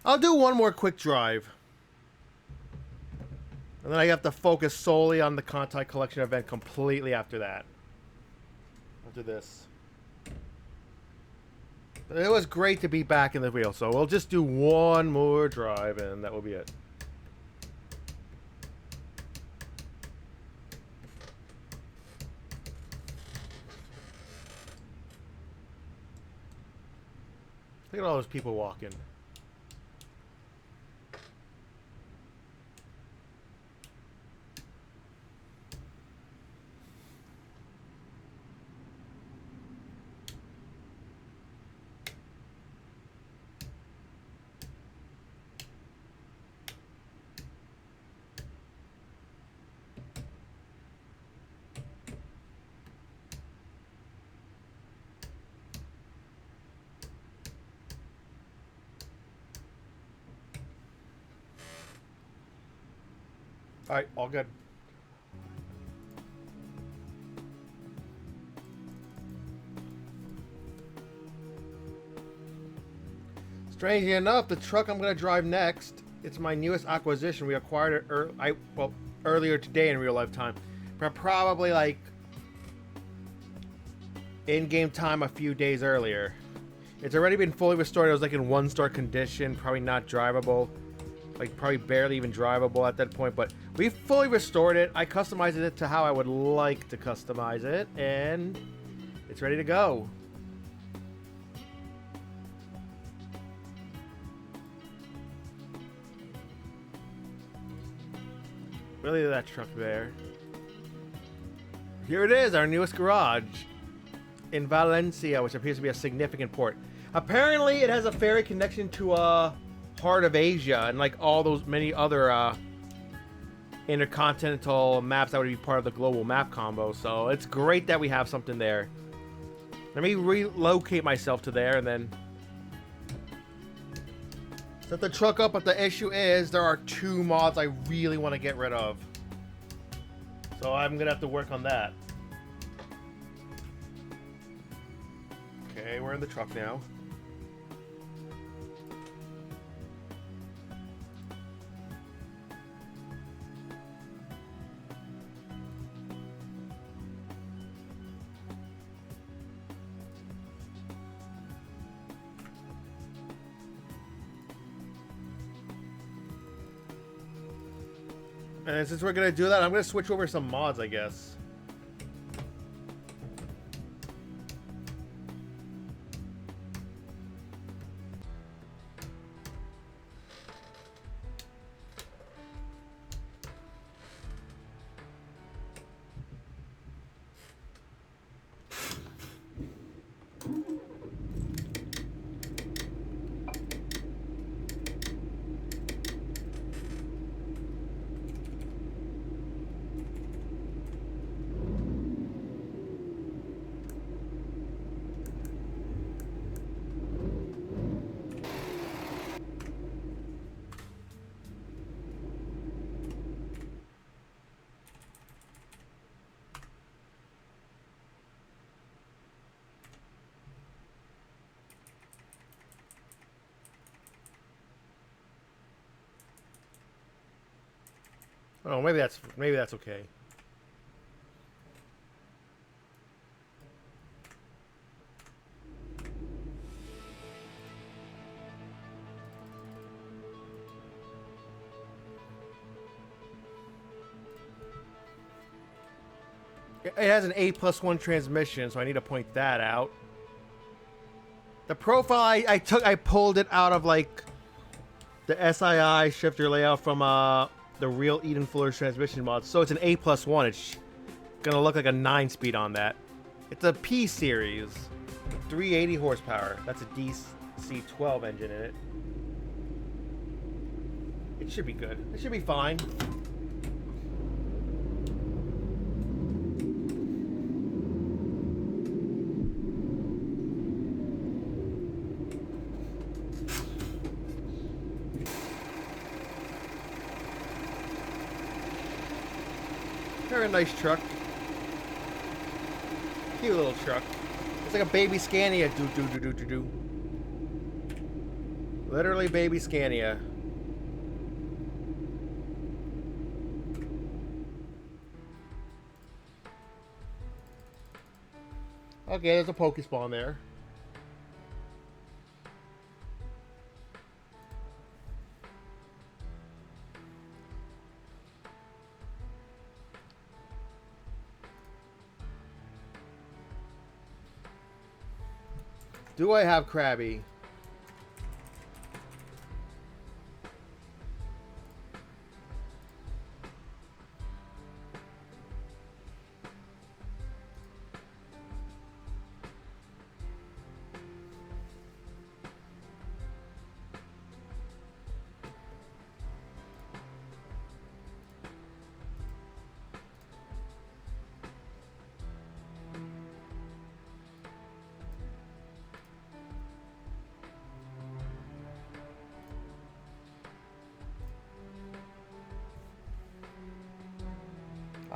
I'll do one more quick drive. And then I have to focus solely on the contact collection event completely after that. After this. But it was great to be back in the wheel, so we'll just do one more drive and that will be it. Look at all those people walking. Alright, all good. Strangely enough, the truck I'm going to drive next, it's my newest acquisition. We acquired it earlier today in real life time. But probably like in-game time a few days earlier. It's already been fully restored. It was like in one-star condition, probably not drivable. Like probably barely even drivable at that point, but we fully restored it. I customized it to how I would like to customize it, and it's ready to go. Really, that truck there. Here it is, our newest garage in Valencia, which appears to be a significant port. Apparently, it has a ferry connection to Heart of Asia and like all those many other intercontinental maps that would be part of the global map combo. So it's great that we have something there. Let me relocate myself to there and then set the truck up. But the issue is there are 2 mods I really want to get rid of, so I'm gonna have to work on that. Okay, we're in the truck now. And since we're going to do that, I'm going to switch over some mods, I guess. Oh, maybe that's okay. It has an 8+1 transmission, so I need to point that out. The profile I pulled it out of like the SII shifter layout from the real Eden Fuller's transmission mod. So it's an 8+1. It's gonna look like a 9-speed on that. It's a P series, 380 horsepower. That's a DC-12 engine in it. It should be good. It should be fine. Very nice truck. Cute little truck. It's like a baby Scania. Do. Literally baby Scania. Okay, there's a Pokespawn there. Do I have Krabby?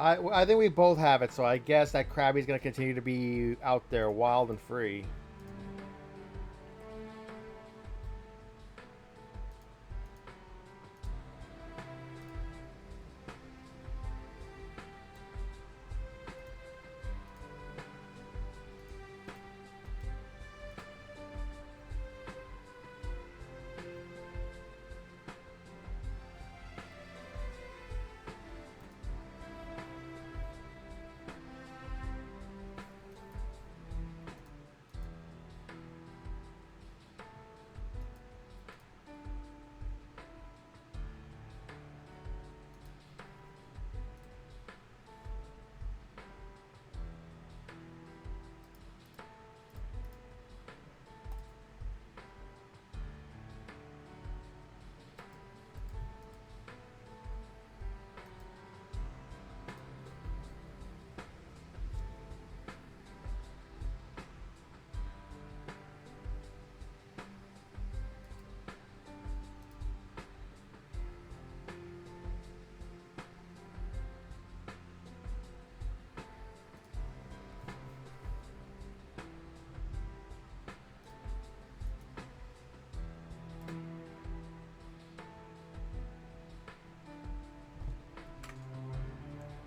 I think we both have it, so I guess that Krabby's going to continue to be out there wild and free.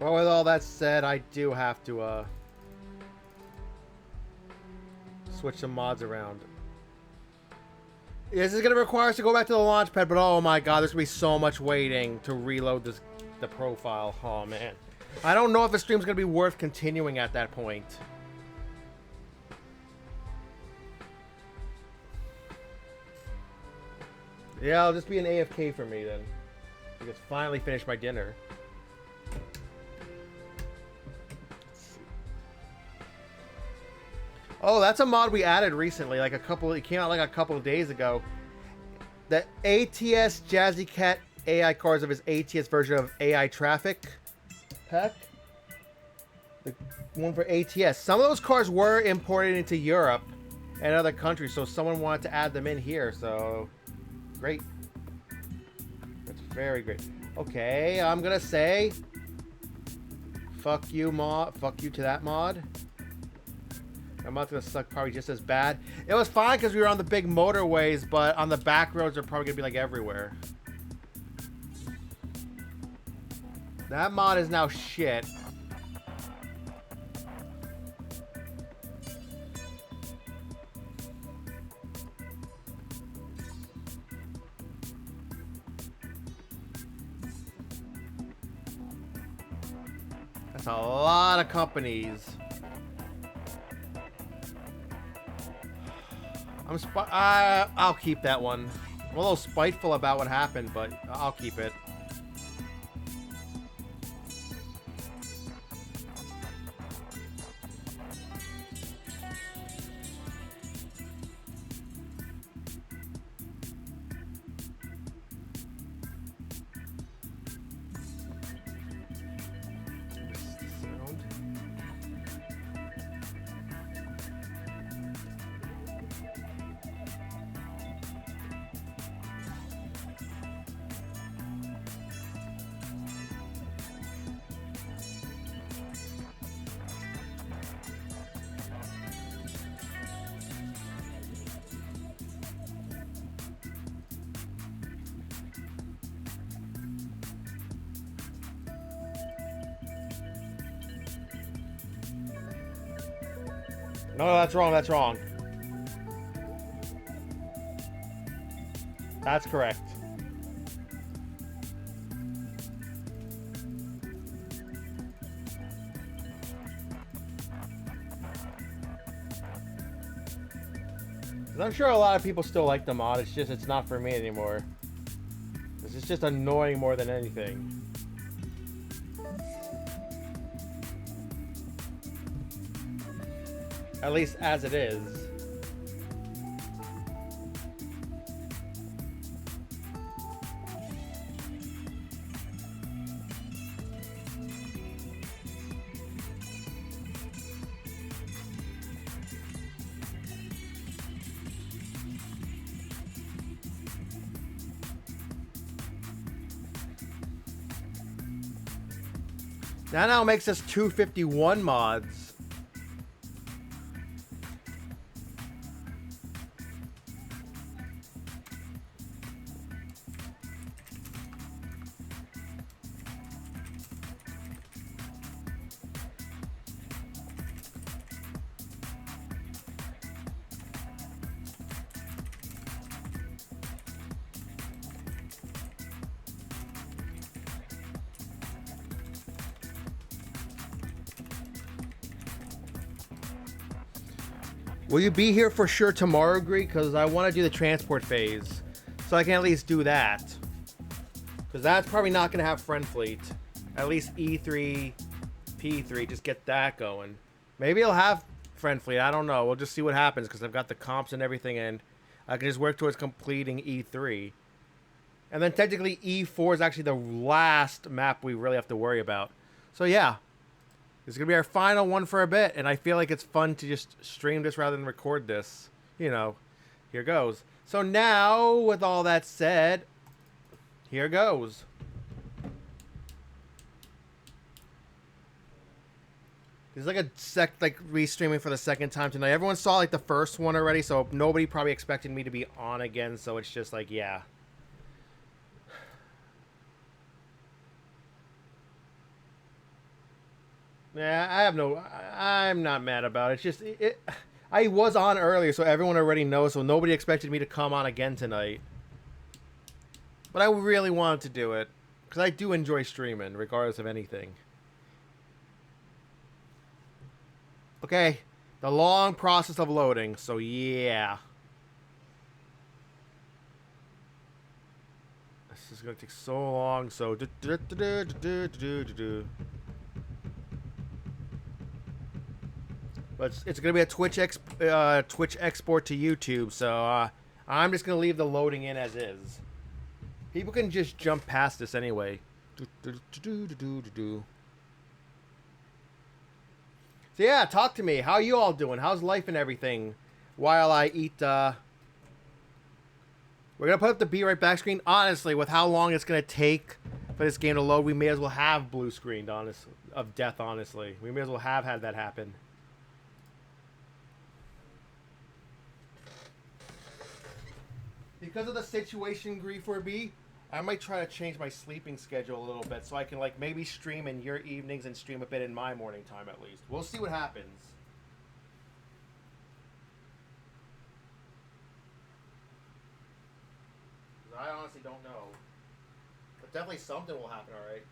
Well, with all that said, I do have to switch some mods around. This is going to require us to go back to the launch pad, but oh my god, there's going to be so much waiting to reload the profile. Oh man. I don't know if the stream's going to be worth continuing at that point. Yeah, I'll just be an AFK for me then. I just finally finished my dinner. Oh, that's a mod we added recently. It came out like a couple of days ago. The ATS Jazzy Cat AI cars of his ATS version of AI Traffic pack. The one for ATS. Some of those cars were imported into Europe and other countries, so someone wanted to add them in here. So, great. That's very great. Okay, I'm gonna say, fuck you, mod. Fuck you to that mod. I'm not gonna suck probably just as bad. It was fine because we were on the big motorways, but on the back roads they're probably gonna be like everywhere. That mod is now shit. That's a lot of companies. I'll keep that one. I'm a little spiteful about what happened, but I'll keep it. No, that's wrong. That's wrong. That's correct. I'm sure a lot of people still like the mod. It's just it's not for me anymore. It's just annoying more than anything. At least as it is. That now makes us 251 mods. Will you be here for sure tomorrow, Greek? Because I want to do the transport phase. So I can at least do that. Because that's probably not going to have friend fleet. At least E3, P3, just get that going. Maybe it'll have friend fleet. I don't know. We'll just see what happens because I've got the comps and everything and I can just work towards completing E3. And then technically E4 is actually the last map we really have to worry about. So yeah. This is going to be our final one for a bit, and I feel like it's fun to just stream this rather than record this. You know, here goes. So now, with all that said, here goes. This is like restreaming for the second time tonight. Everyone saw like the first one already, so nobody probably expected me to be on again, so it's just like, yeah. Yeah, I'm not mad about it. It's just, I was on earlier, so everyone already knows, so nobody expected me to come on again tonight. But I really wanted to do it, because I do enjoy streaming, regardless of anything. Okay, the long process of loading, so yeah. This is going to take so long, so... But it's going to be a Twitch export to YouTube, so I'm just going to leave the loading in as is. People can just jump past this anyway. So yeah, talk to me. How are you all doing? How's life and everything? While I eat, we're going to put up the Be Right Back screen. Honestly, with how long it's going to take for this game to load, we may as well have blue screened, of death, honestly. We may as well have had that happen. Because of the situation, Grief or B, I might try to change my sleeping schedule a little bit so I can like maybe stream in your evenings and stream a bit in my morning time at least. We'll see what happens. I honestly don't know. But definitely something will happen, alright?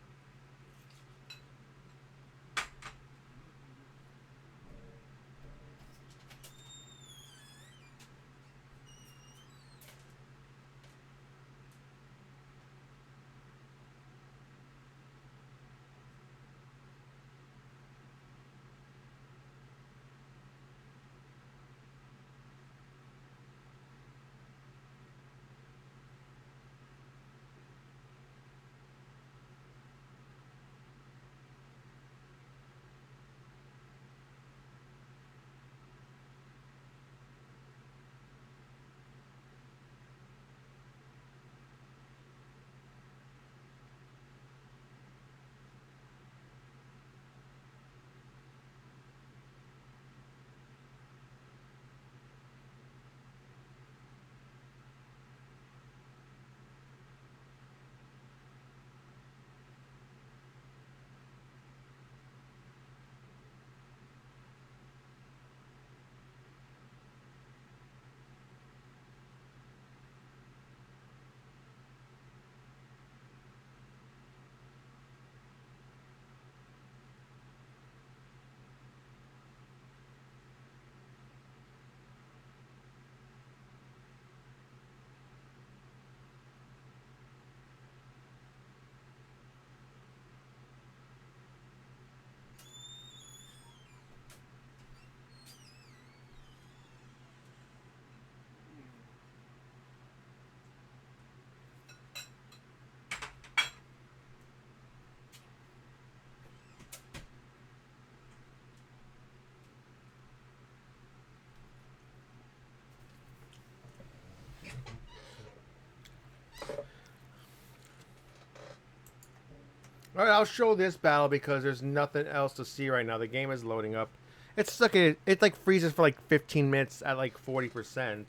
All right, I'll show this battle because there's nothing else to see right now. The game is loading up. It's like it like freezes for like 15 minutes at like 40%,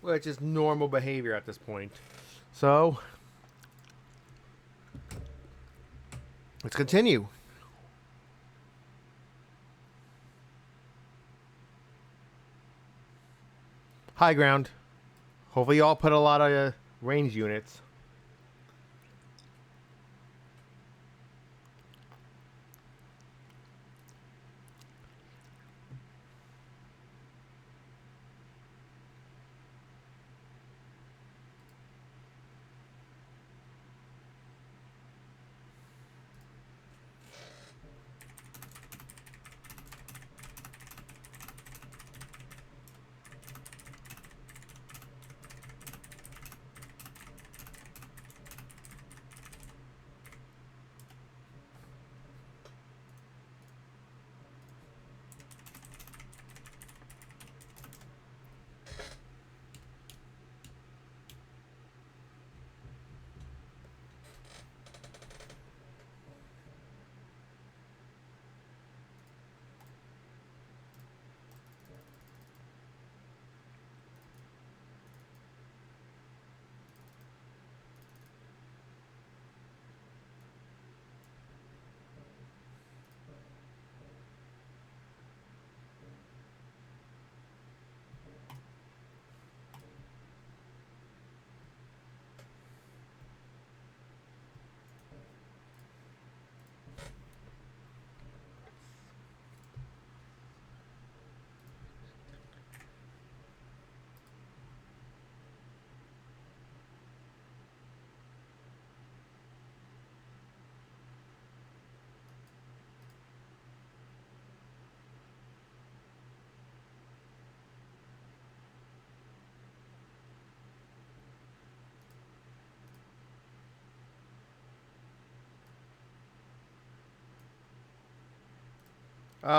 which is normal behavior at this point. So let's continue. High ground. Hopefully, y'all put a lot of range units.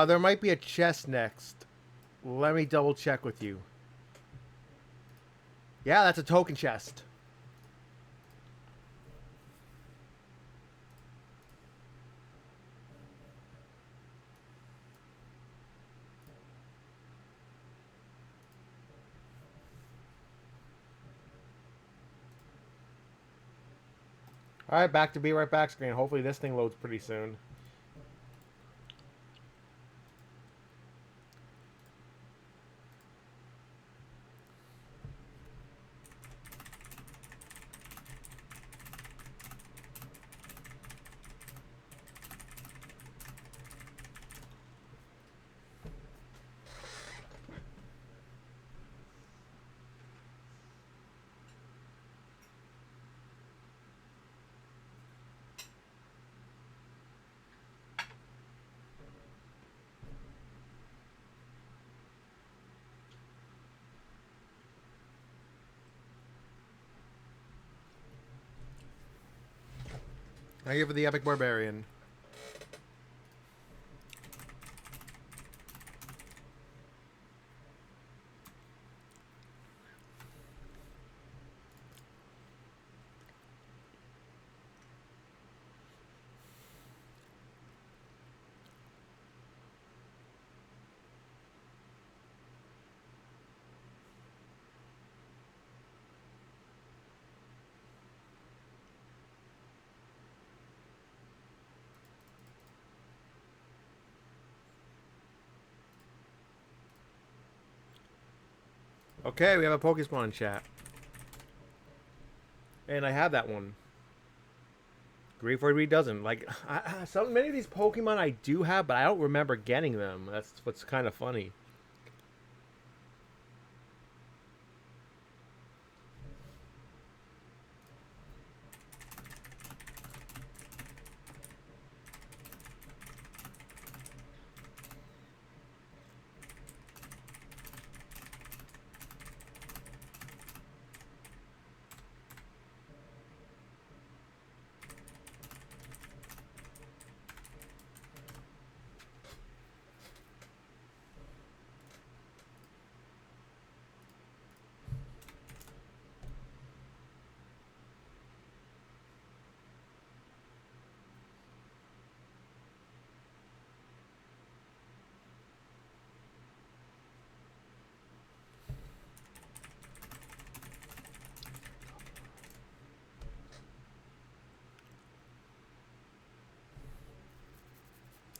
There might be a chest next. Let me double check with you. Yeah, that's a token chest. All right, back to be right back screen. Hopefully this thing loads pretty soon. Now here for the Epic Barbarian. Okay, we have a Pokespawn chat. And I have that one. Greedford doesn't. Like, so many of these Pokemon I do have, but I don't remember getting them. That's what's kind of funny.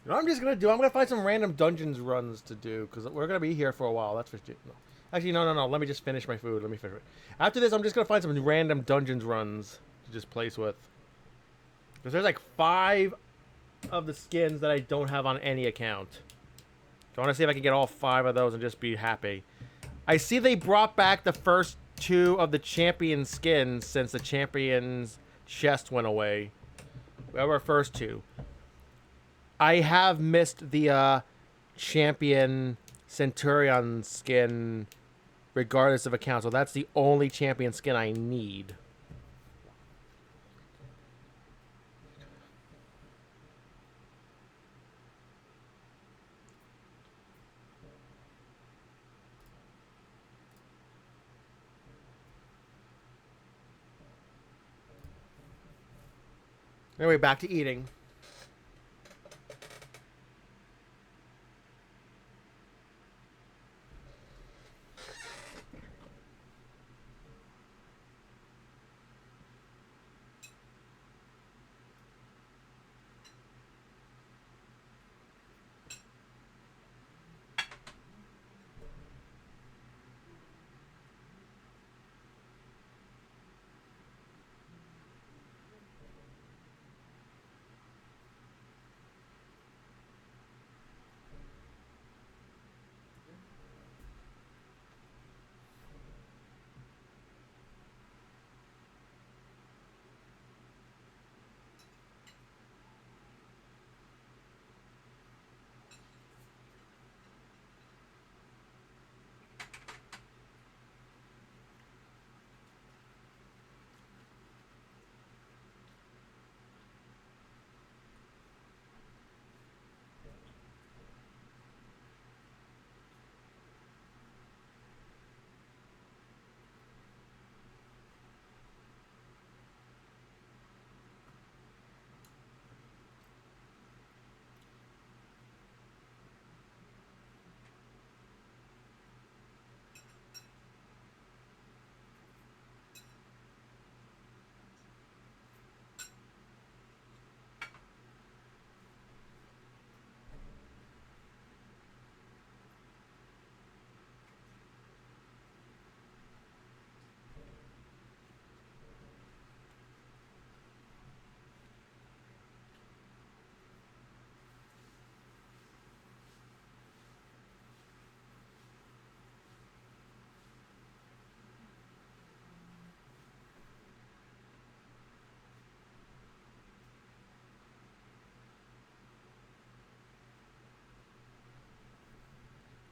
You know what I'm just gonna do? I'm gonna find some random dungeons runs to do because we're gonna be here for a while. That's for no. Actually, no. Let me just finish my food. Let me finish it. After this, I'm just gonna find some random dungeons runs to just place with. Because there's like 5 of the skins that I don't have on any account. So I want to see if I can get all 5 of those and just be happy. I see they brought back the first 2 of the champion skins since the champion's chest went away. We have our first 2. I have missed the champion Centurion skin regardless of account. So that's the only champion skin I need. Anyway, back to eating.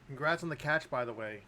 Congrats on the catch, by the way.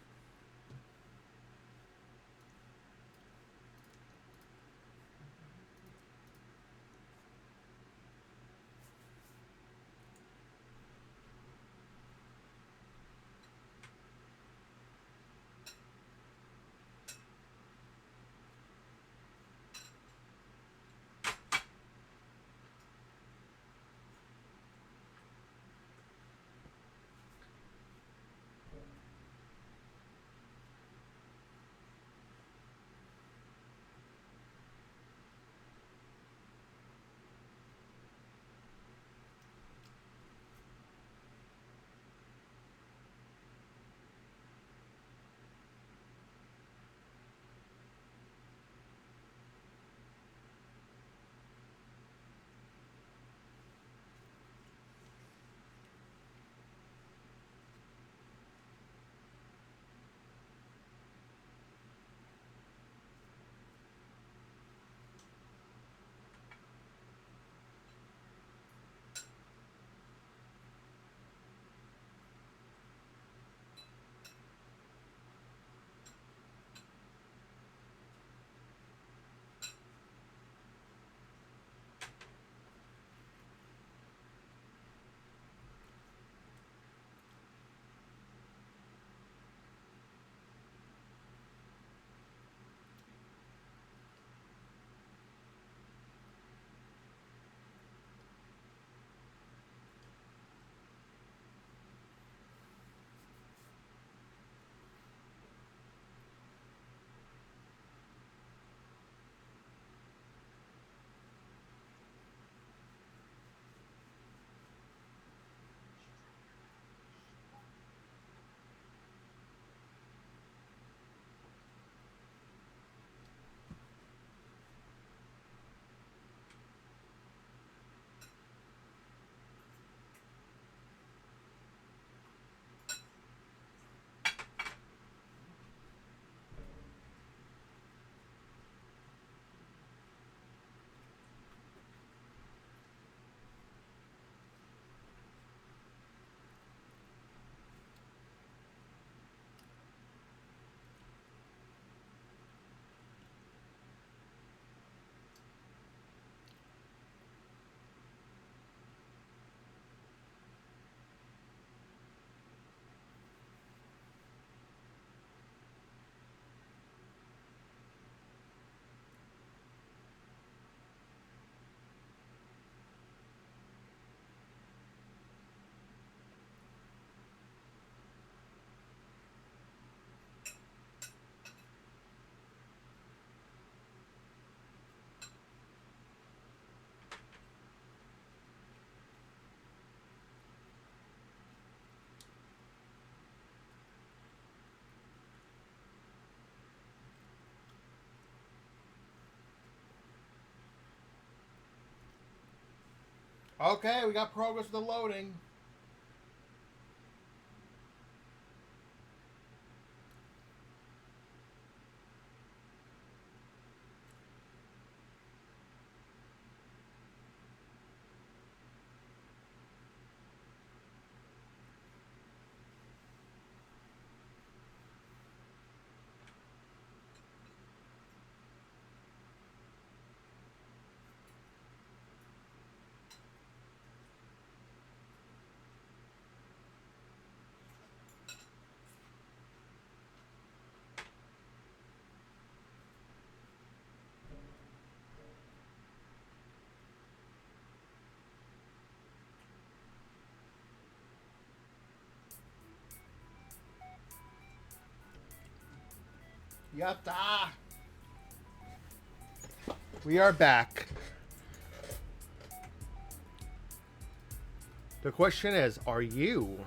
Okay, we got progress with the loading. Yatta! We are back. The question is, are you?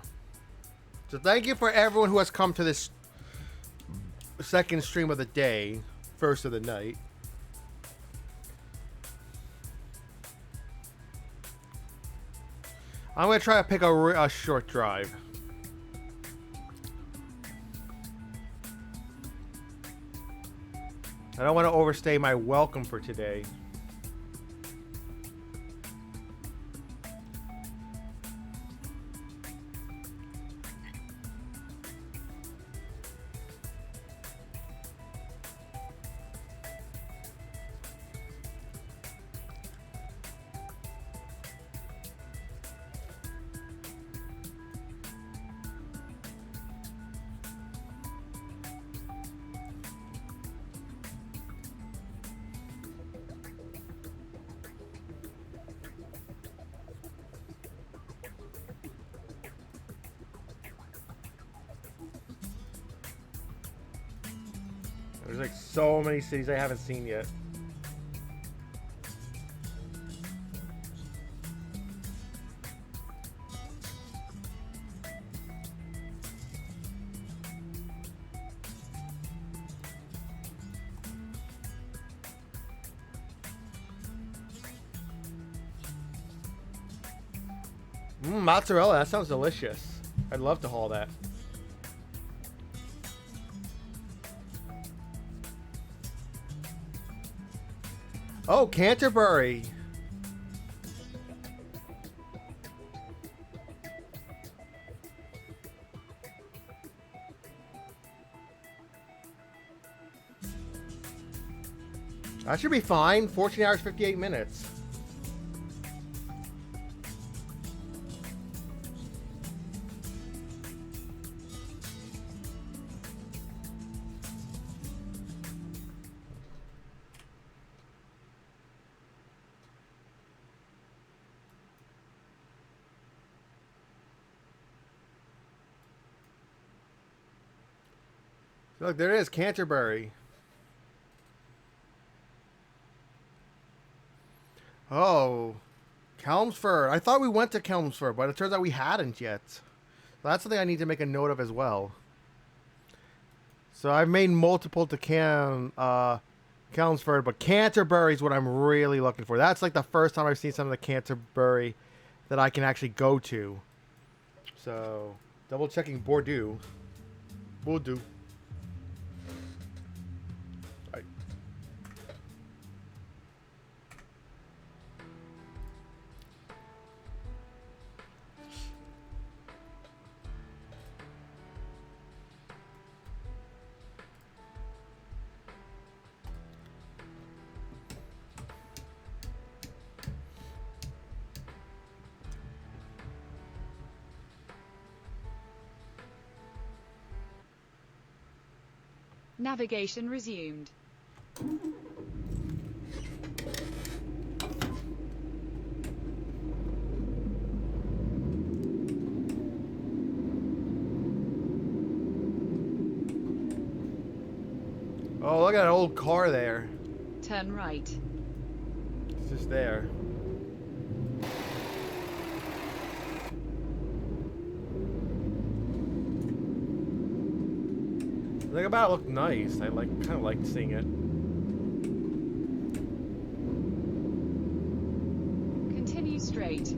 So thank you for everyone who has come to this second stream of the day, first of the night. I'm going to try to pick a short drive. I don't want to overstay my welcome for today. There's like so many cities I haven't seen yet. Mozzarella, that sounds delicious. I'd love to haul that. Oh, Canterbury. That should be fine. 14 hours, 58 minutes. Look, there it is, Canterbury. Oh, Chelmsford. I thought we went to Chelmsford, but it turns out we hadn't yet. So that's something I need to make a note of as well. So I've made multiple to Chelmsford, but Canterbury is what I'm really looking for. That's like the first time I've seen some of the Canterbury that I can actually go to. So, double checking Bordeaux. Bordeaux. Right. Navigation resumed. Oh, look at that old car there. Turn right. It's just there. The thing about it looked nice. I kind of liked seeing it. Continue straight.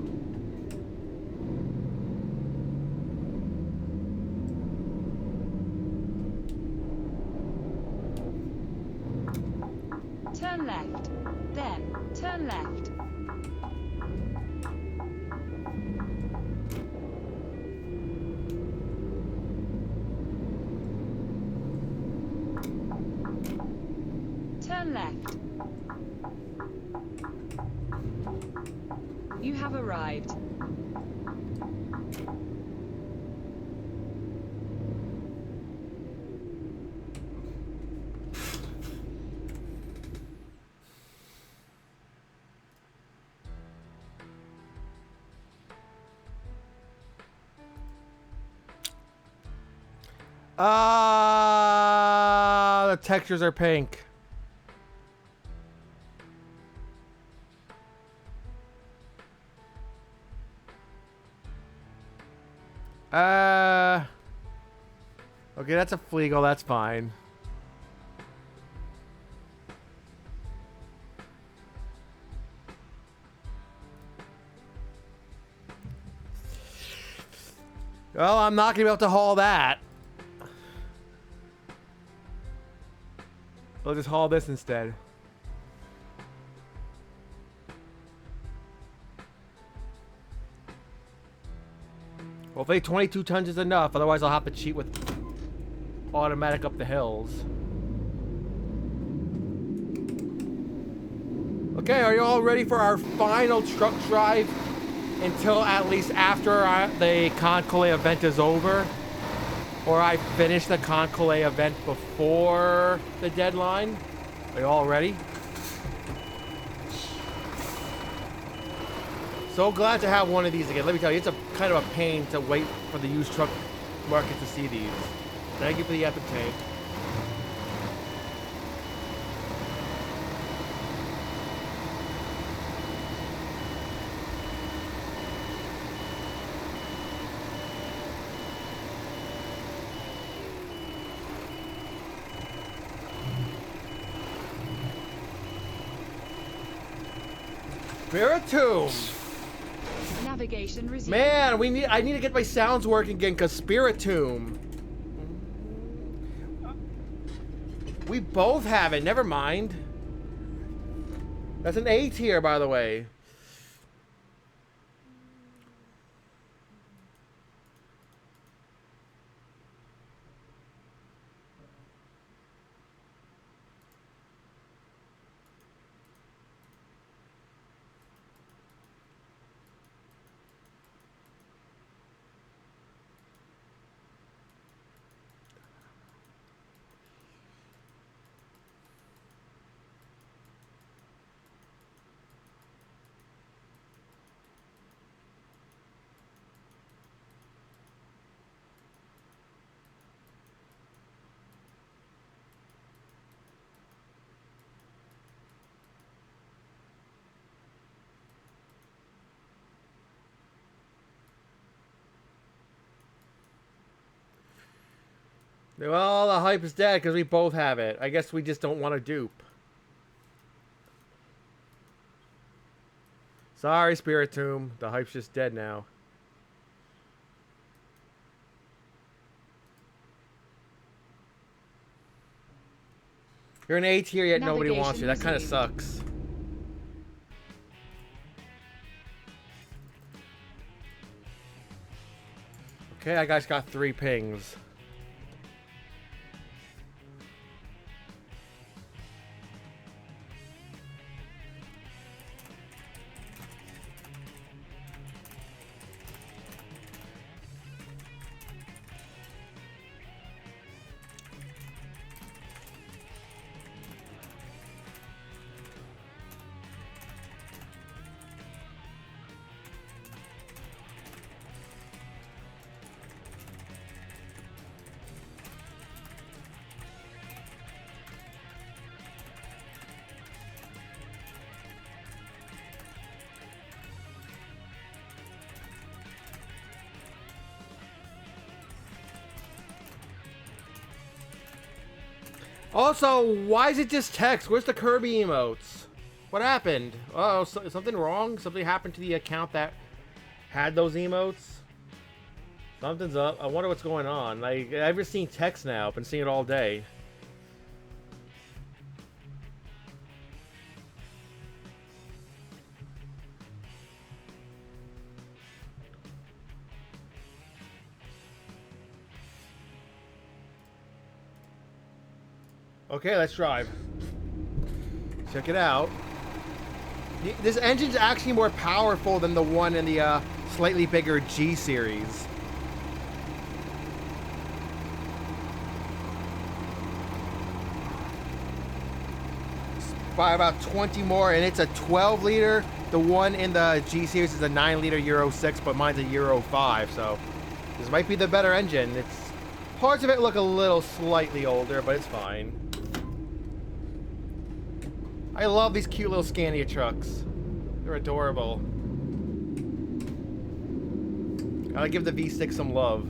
Turn left. Then, turn left. Turn left. You have arrived. The textures are pink. Okay, that's a Fleagle, that's fine. Well, I'm not gonna be able to haul that. I'll just haul this instead. Hopefully 22 tons is enough, otherwise I'll have to cheat with automatic up the hills. Okay, are you all ready for our final truck drive until at least after the Kogel event is over? Or I finish the Kogel event before the deadline? Are you all ready? So glad to have one of these again. Let me tell you, it's a kind of a pain to wait for the used truck market to see these. Thank you for the epic tank. Spiritomb! Navigation resumed. Man, I need to get my sounds working again, cause Spiritomb. We both have it, never mind. That's an A tier, by the way. Well, the hype is dead because we both have it. I guess we just don't want to dupe. Sorry, Spiritomb. The hype's just dead now. You're an A tier, yet nobody wants you. That kind of sucks. Okay, I guys got 3 pings. Also, why is it just text? Where's the Kirby emotes? What happened? Oh, something wrong? Something happened to the account that had those emotes? Something's up. I wonder what's going on. Like, I've just seen text now. I've been seeing it all day. Okay, let's drive. Check it out. This engine's actually more powerful than the one in the slightly bigger G series. By about 20 more, and it's a 12 liter. The one in the G series is a 9 liter Euro 6, but mine's a Euro 5, so this might be the better engine. It's parts of it look a little slightly older, but it's fine. I love these cute little Scania trucks. They're adorable. Gotta give the V6 some love.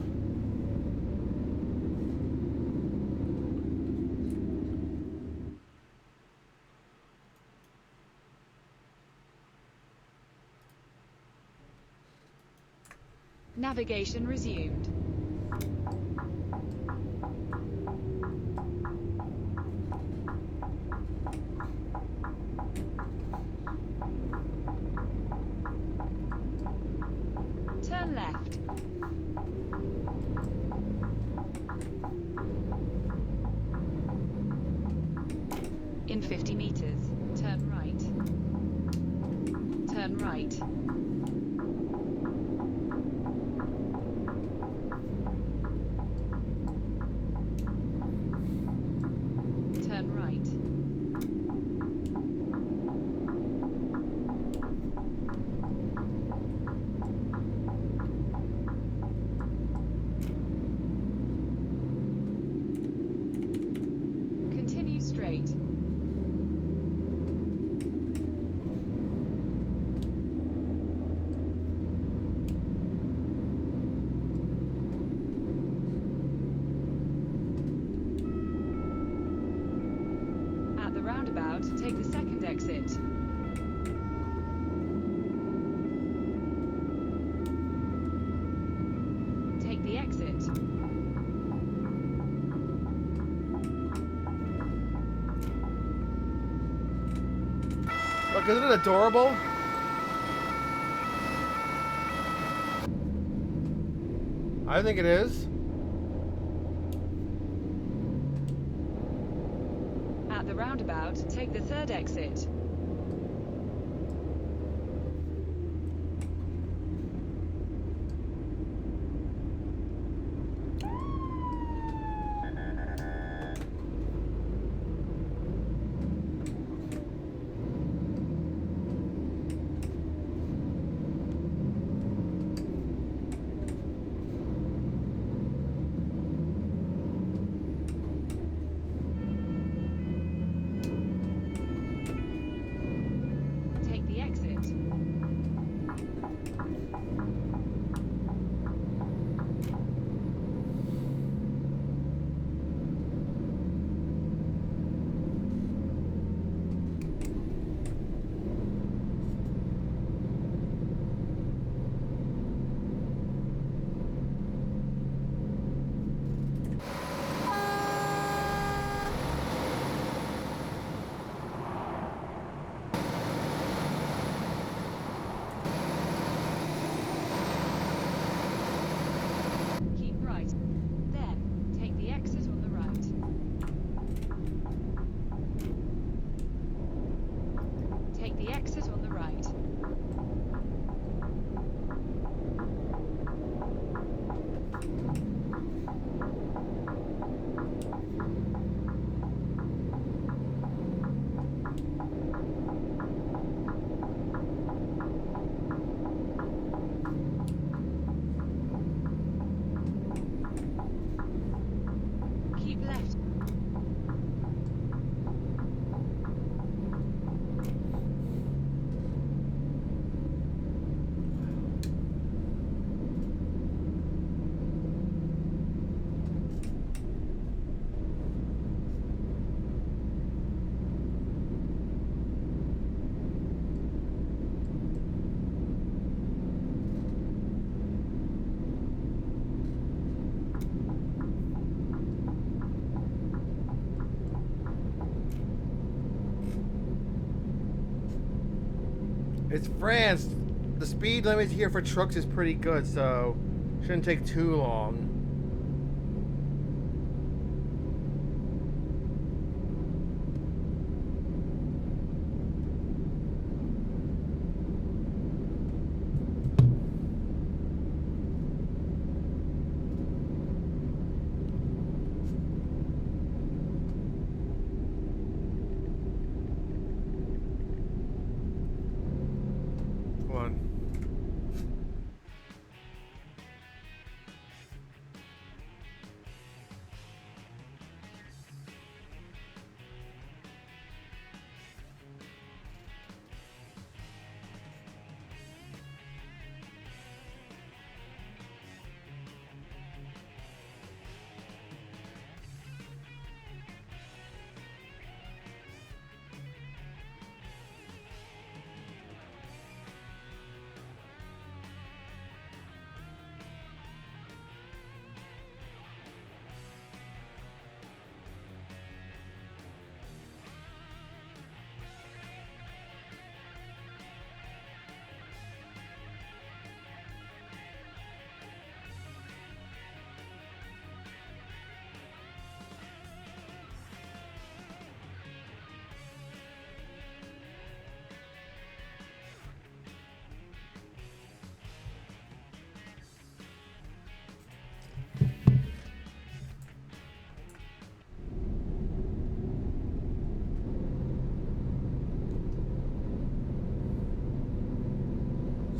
Navigation resumed. Turn left. In 50 meters, turn right. Turn right. Turn right. Continue straight. At the roundabout, take the second exit. Take the exit. Look, isn't it adorable? I think it is. At the roundabout, take the third exit. Take the exit. It's France. The speed limit here for trucks is pretty good, so shouldn't take too long. Come on.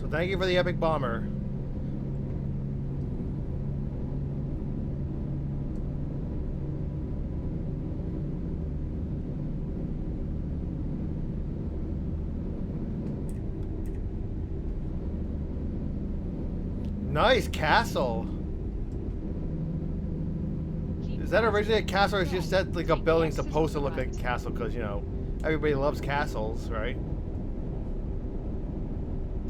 So thank you for the epic bomber. Nice castle. Is that originally a castle, or is just that like a building supposed to look like a castle? Because, you know, everybody loves castles, right?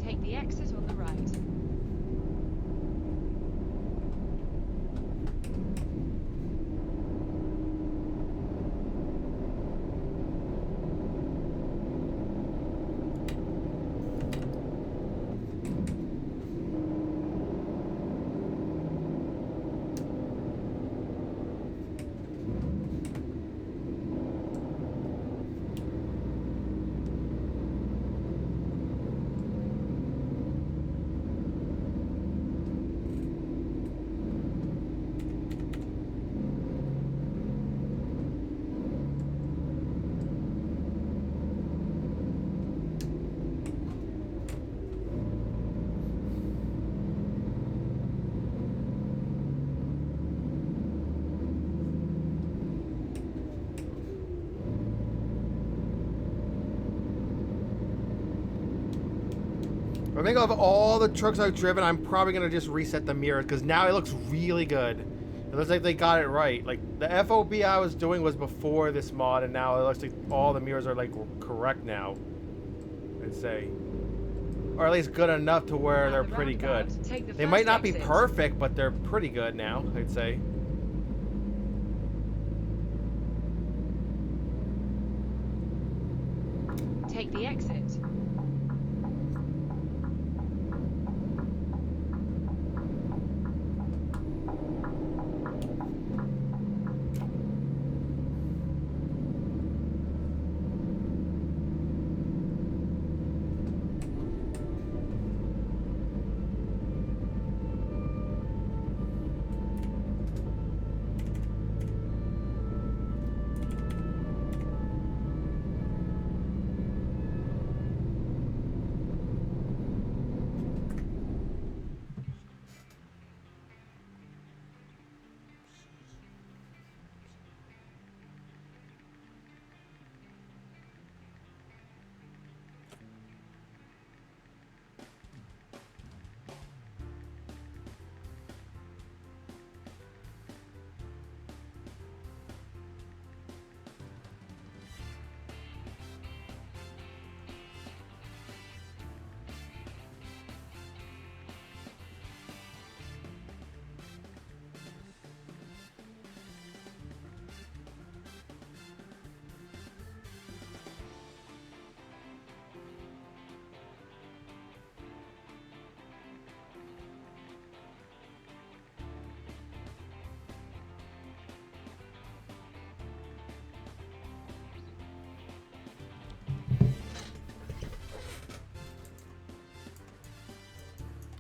Take the exit on the right. I think of all the trucks I've driven, I'm probably gonna just reset the mirrors because now it looks really good. It looks like they got it right. Like the FOB I was doing was before this mod, and now it looks like all the mirrors are like correct now. I'd say, or at least good enough to where they're pretty good. They might not be perfect, but they're pretty good now, I'd say. Take the exit.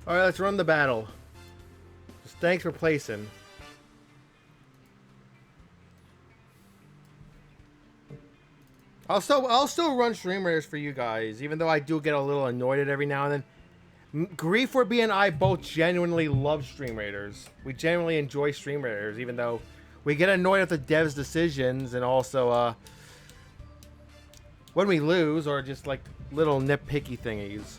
All right, let's run the battle. Just thanks for placing. I'll still run Stream Raiders for you guys, even though I do get a little annoyed at every now and then. Grief for B and I both genuinely love Stream Raiders. We genuinely enjoy Stream Raiders, even though we get annoyed at the devs' decisions and also when we lose or just like little nitpicky thingies.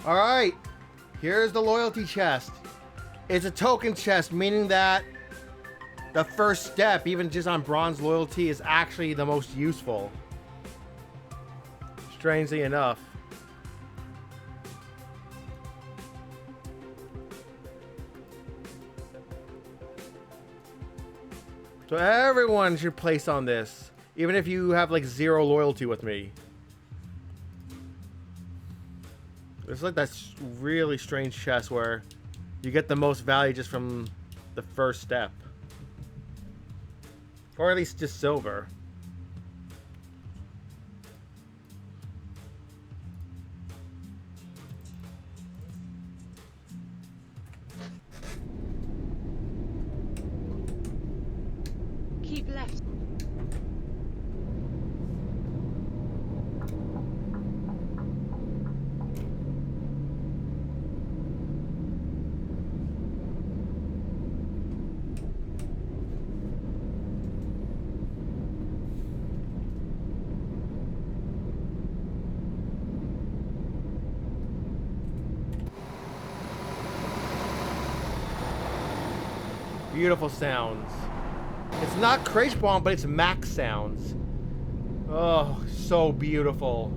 Alright, here's the loyalty chest. It's a token chest, meaning that the first step, even just on bronze loyalty, is actually the most useful. Strangely enough. So everyone should place on this, even if you have like 0 loyalty with me. It's like that really strange chest where you get the most value just from the first step. Or at least just silver. Keep left. Beautiful sounds. It's not Crash Bomb, but it's max sounds. Oh, so beautiful.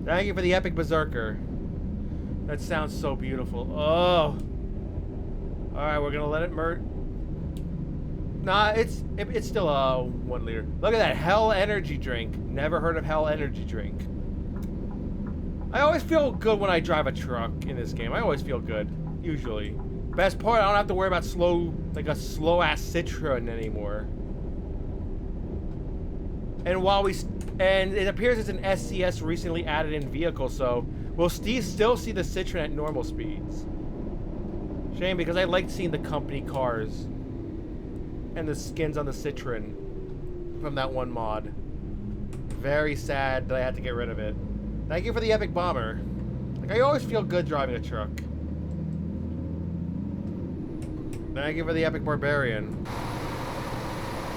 Thank you for the epic berserker. That sounds so beautiful. Oh. Alright, we're gonna let it merge. Nah, it's still a 1 liter. Look at that, Hell Energy drink. Never heard of Hell Energy drink. I always feel good when I drive a truck in this game. I always feel good, usually. Best part, I don't have to worry about a slow-ass Citroen anymore. And it appears it's an SCS recently added in vehicle, so we'll still see the Citroen at normal speeds. Shame, because I liked seeing the company cars and the skins on the Citroen from that one mod. Very sad that I had to get rid of it. Thank you for the epic bomber. Like, I always feel good driving a truck. Thank you for the epic barbarian.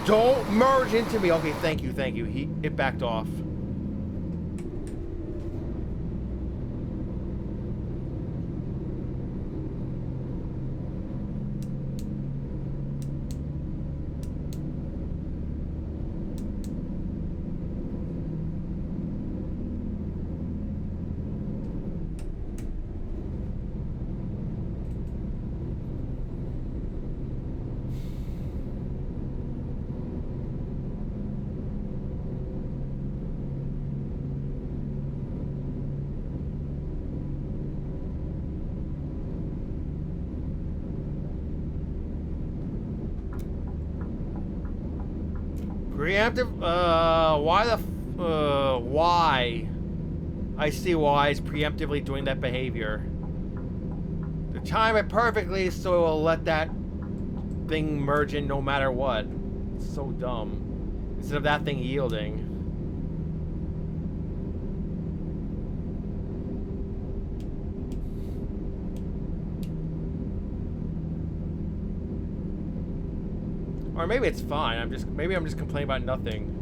Don't merge into me. Okay, thank you. It backed off. Preemptive, why? I see why it's preemptively doing that behavior. To time it perfectly so it will let that thing merge in no matter what. It's so dumb. Instead of that thing yielding. Or maybe it's fine. Maybe I'm just complaining about nothing.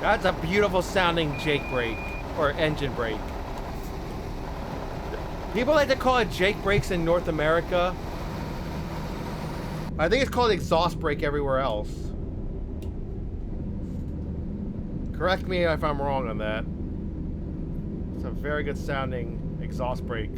That's a beautiful sounding Jake brake, or engine brake. People like to call it Jake brakes in North America. I think it's called exhaust brake everywhere else. Correct me if I'm wrong on that. It's a very good sounding exhaust brake.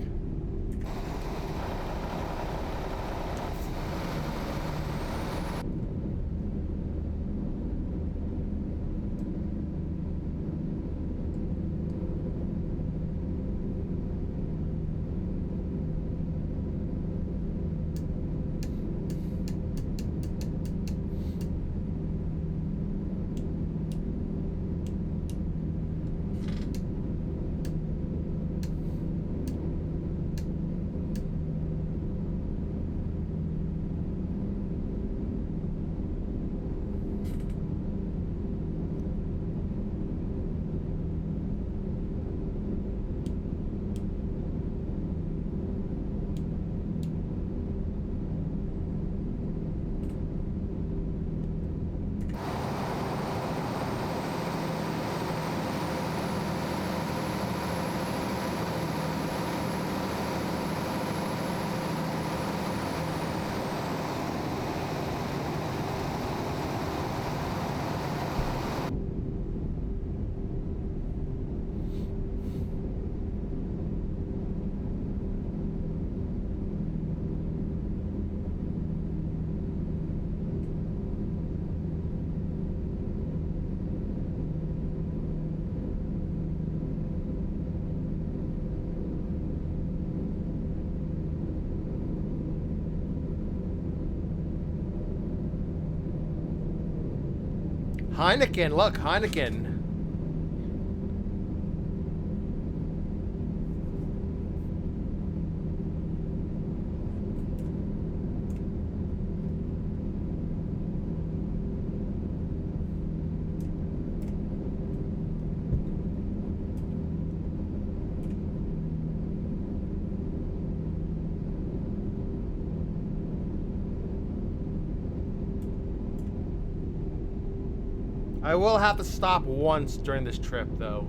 Heineken, look, Heineken. I will have to stop once during this trip, though.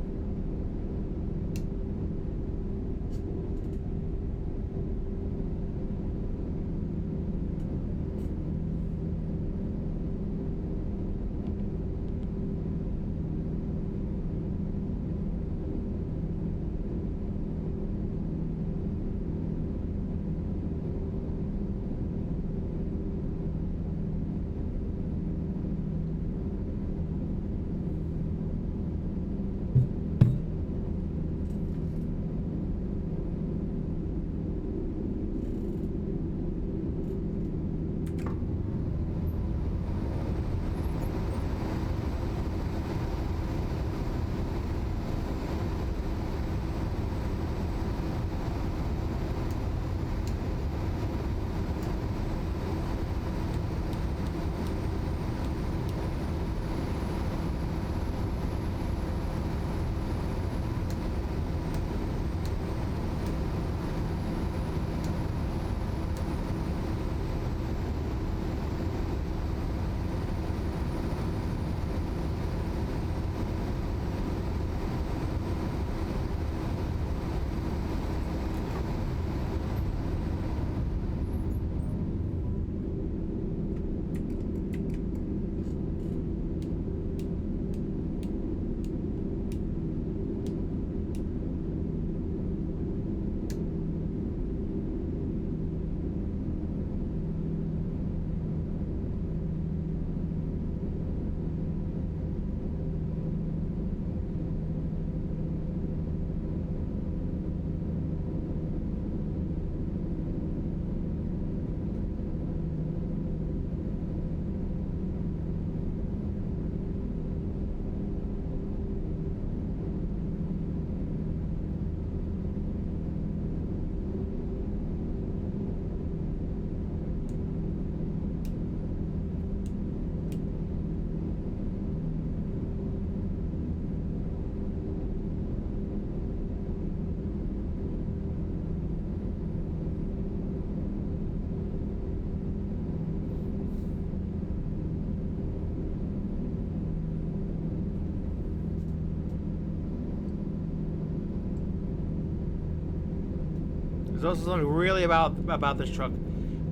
also something really about this truck.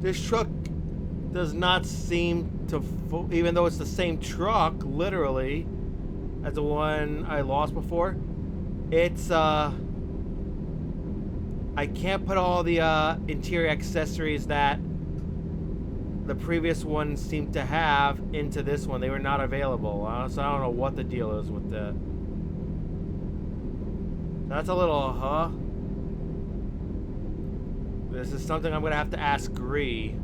This truck does not seem to, even though it's the same truck, literally, as the one I lost before. It's I can't put all the interior accessories that the previous one seemed to have into this one. They were not available. So I don't know what the deal is with that. That's a little, This is something I'm gonna have to ask Gree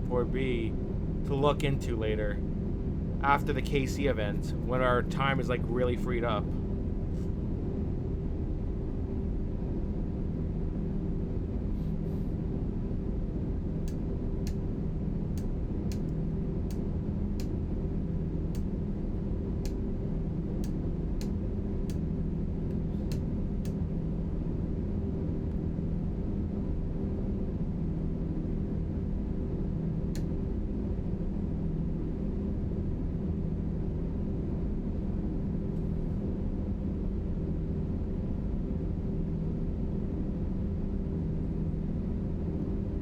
or B to look into later, after the KC event, when our time is like really freed up.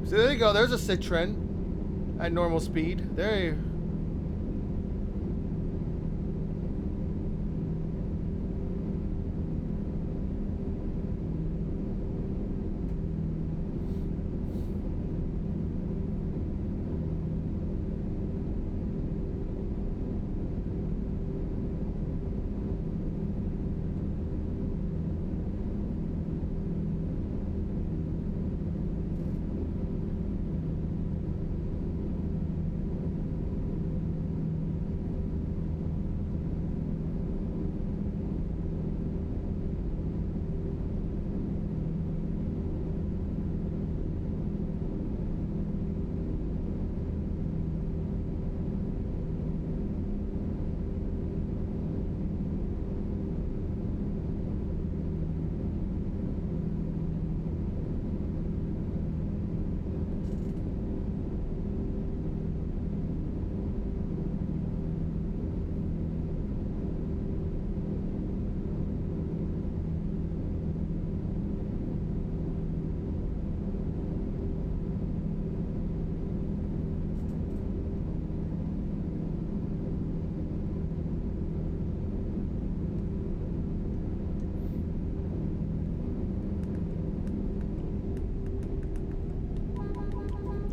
So there you go. There's a Citroen at normal speed. There you.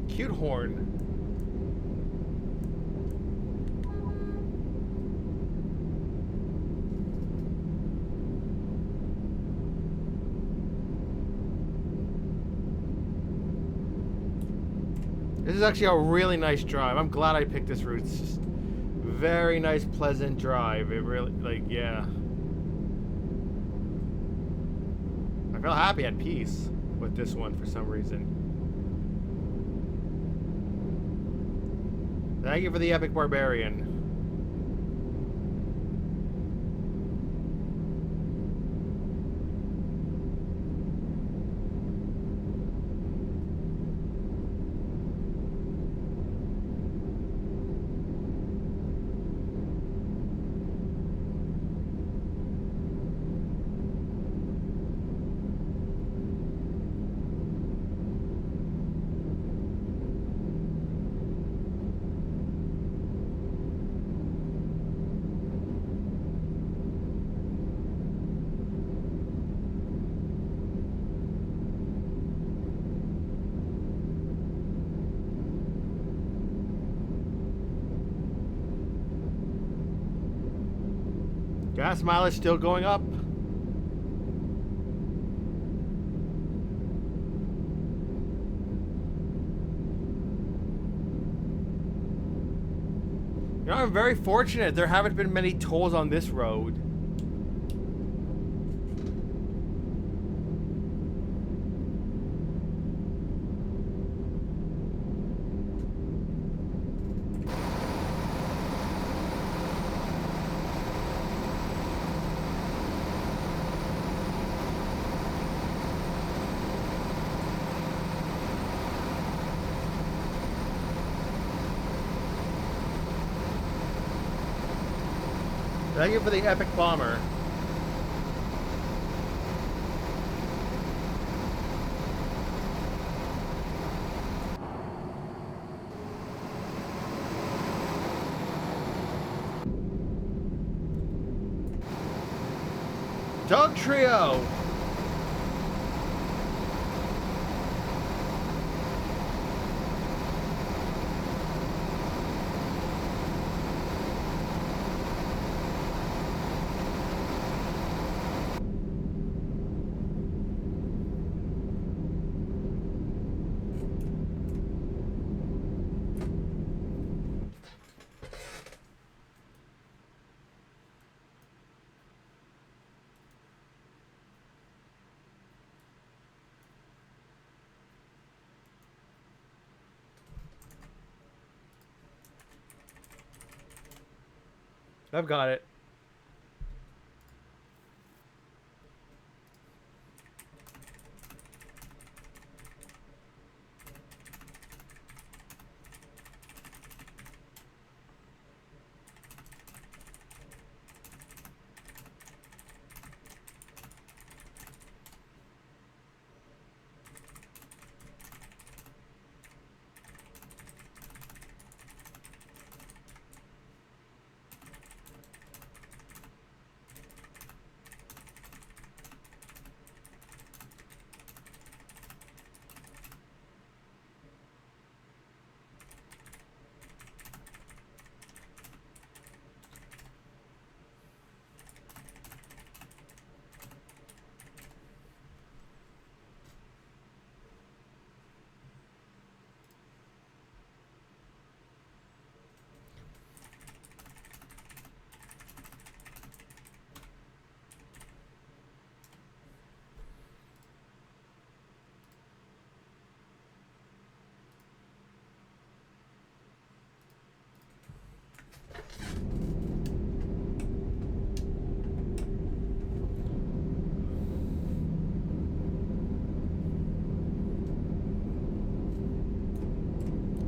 Cute horn. This is actually a really nice drive. I'm glad I picked this route. It's just very nice, pleasant drive. It really, like, yeah. I feel happy at peace with this one for some reason. Thank you for the epic barbarian. Gas mileage still going up. You know, I'm very fortunate. There haven't been many tolls on this road. Thank you for the epic bomber. Dog Trio! I've got it.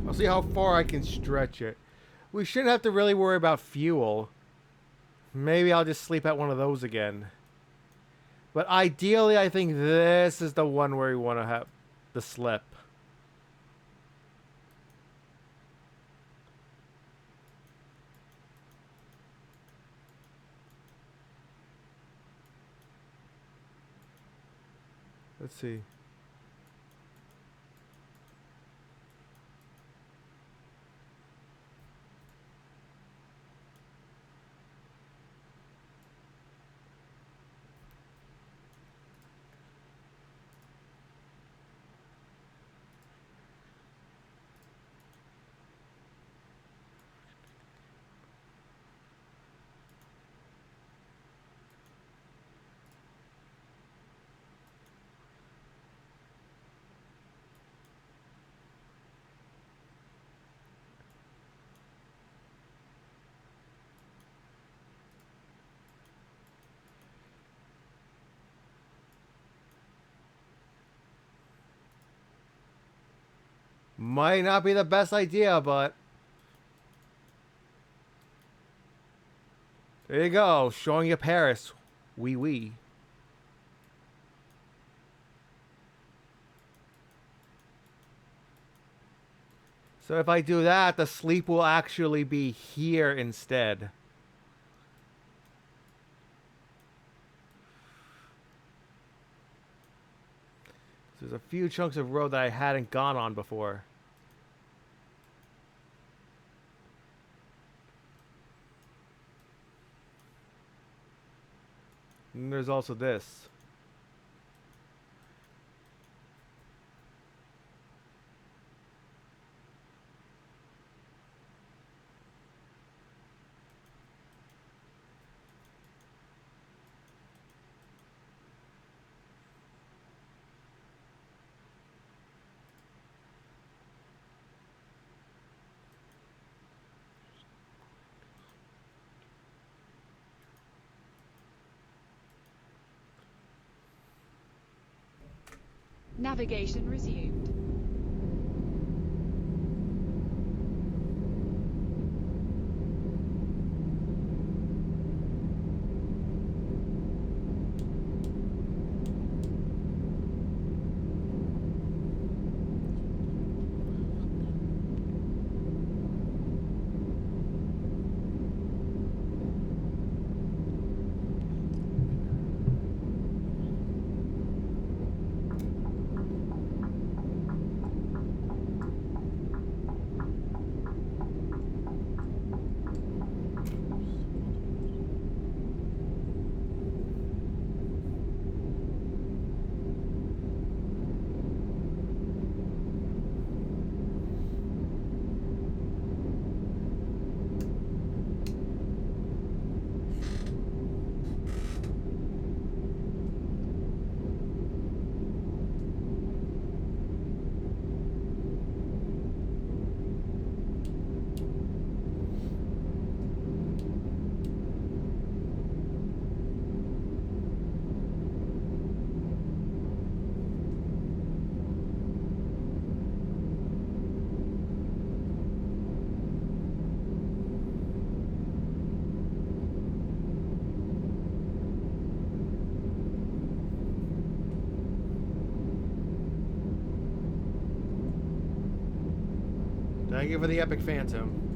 I'll see how far I can stretch it. We shouldn't have to really worry about fuel. Maybe I'll just sleep at one of those again. But ideally, I think this is the one where we want to have the slip. Let's see. Might not be the best idea, but there you go, showing you Paris. Wee wee. So if I do that, the sleep will actually be here instead. There's a few chunks of road that I hadn't gone on before. And there's also this. Navigation resumed. Thank you for the epic phantom.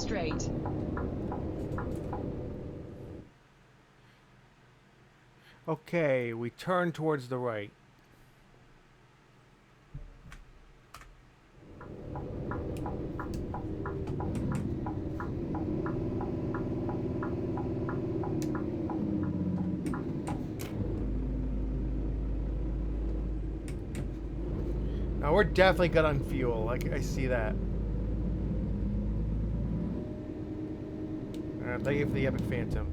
straight. Okay, we turn towards the right. Now we're definitely good on fuel. Like I see that. Thank you for the Epic Phantom.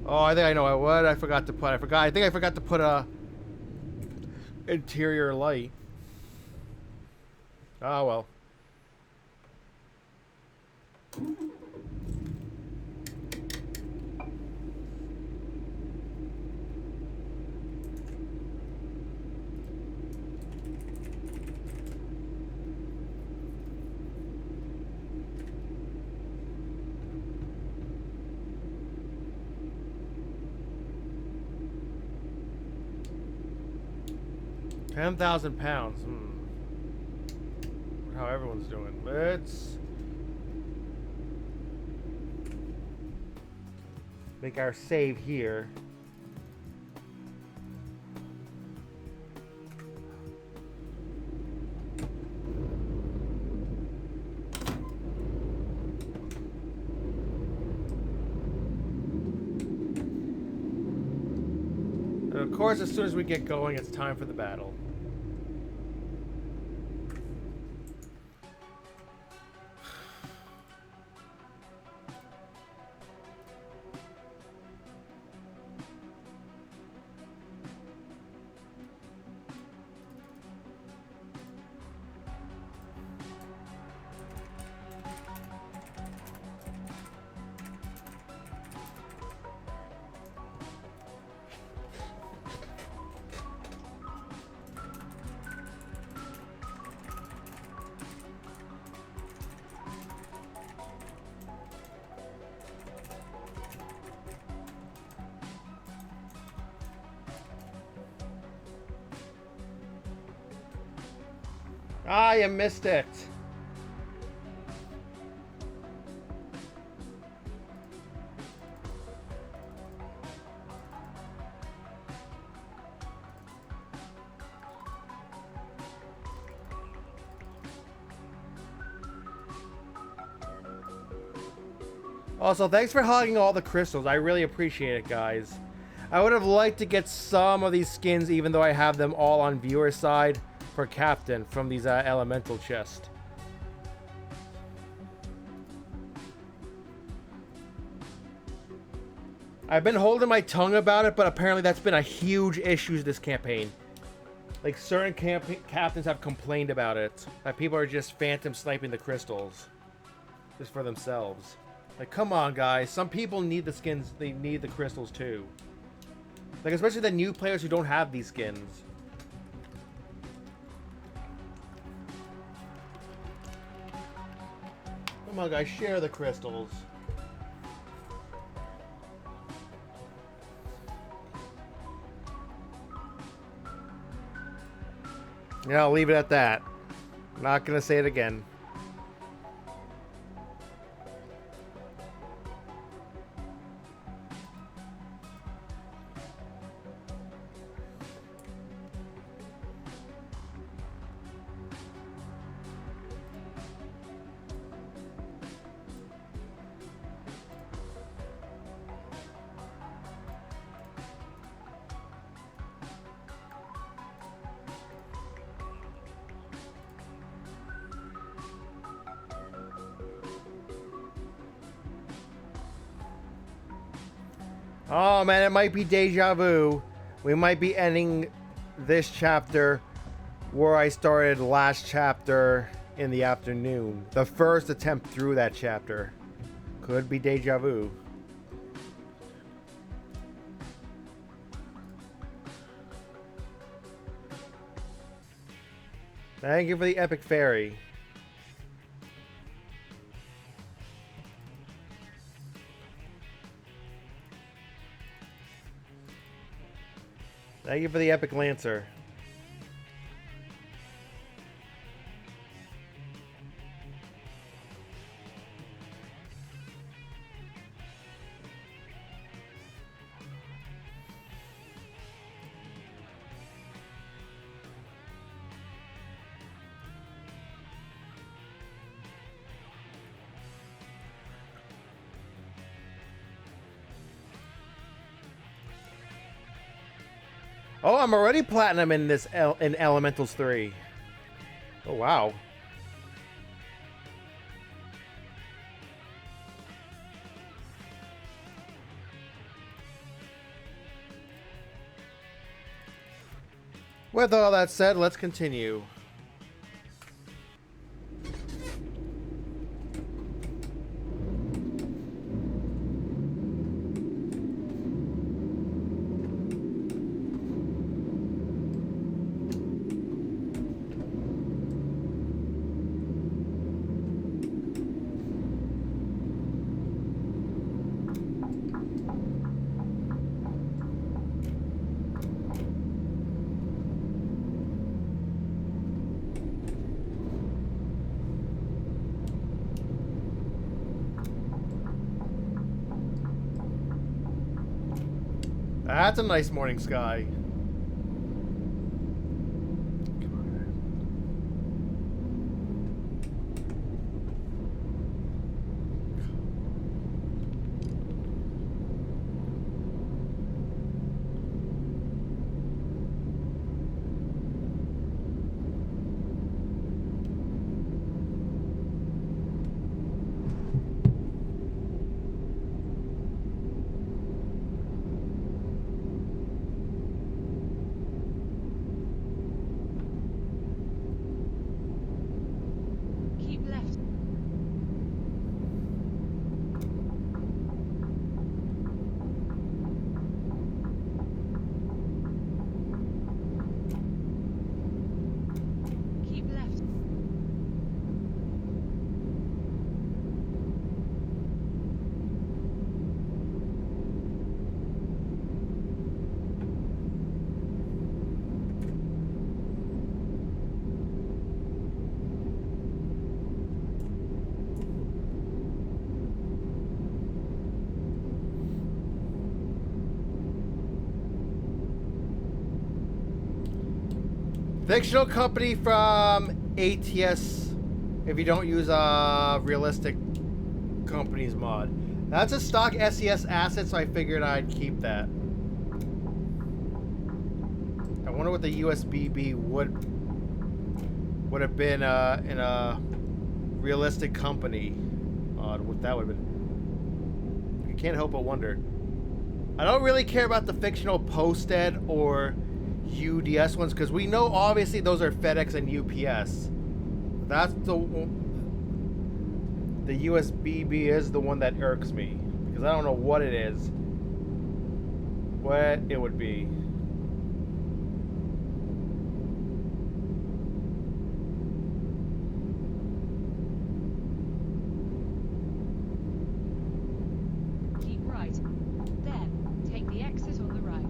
Oh, I think I know what I forgot to put. I think I forgot to put a interior light. Oh well. £10,000. How everyone's doing. Let's make our save here. And of course, as soon as we get going, it's time for the battle. Ah, you missed it. Also, thanks for hogging all the crystals. I really appreciate it, guys. I would have liked to get some of these skins, even though I have them all on viewer side for Captain from these elemental chests. I've been holding my tongue about it, but apparently that's been a huge issue this campaign. Like, certain captains have complained about it. That people are just phantom sniping the crystals. Just for themselves. Like, come on, guys. Some people need the skins. They need the crystals, too. Like, especially the new players who don't have these skins. Come on, guys. Share the crystals. Yeah, I'll leave it at that. Not gonna say it again. Oh man, it might be deja vu. We might be ending this chapter where I started last chapter in the afternoon. The first attempt through that chapter. Could be deja vu. Thank you for the epic ferry. Thank you for the epic lancer. Oh, I'm already platinum in this in Elementals 3. Oh, wow. With all that said, let's continue. That's a nice morning sky. Keep left. Keep left. Fictional company from ATS if you don't use a realistic companies mod. That's a stock SES asset, so I figured I'd keep that. I wonder what the USBB would have been in a realistic company mod. What that would have been. You can't help but wonder. I don't really care about the fictional Posted or UDS ones because we know obviously those are FedEx and UPS. That's the USBB is the one that irks me because I don't know what it is. What it would be. Keep right. Then, take the exit on the right.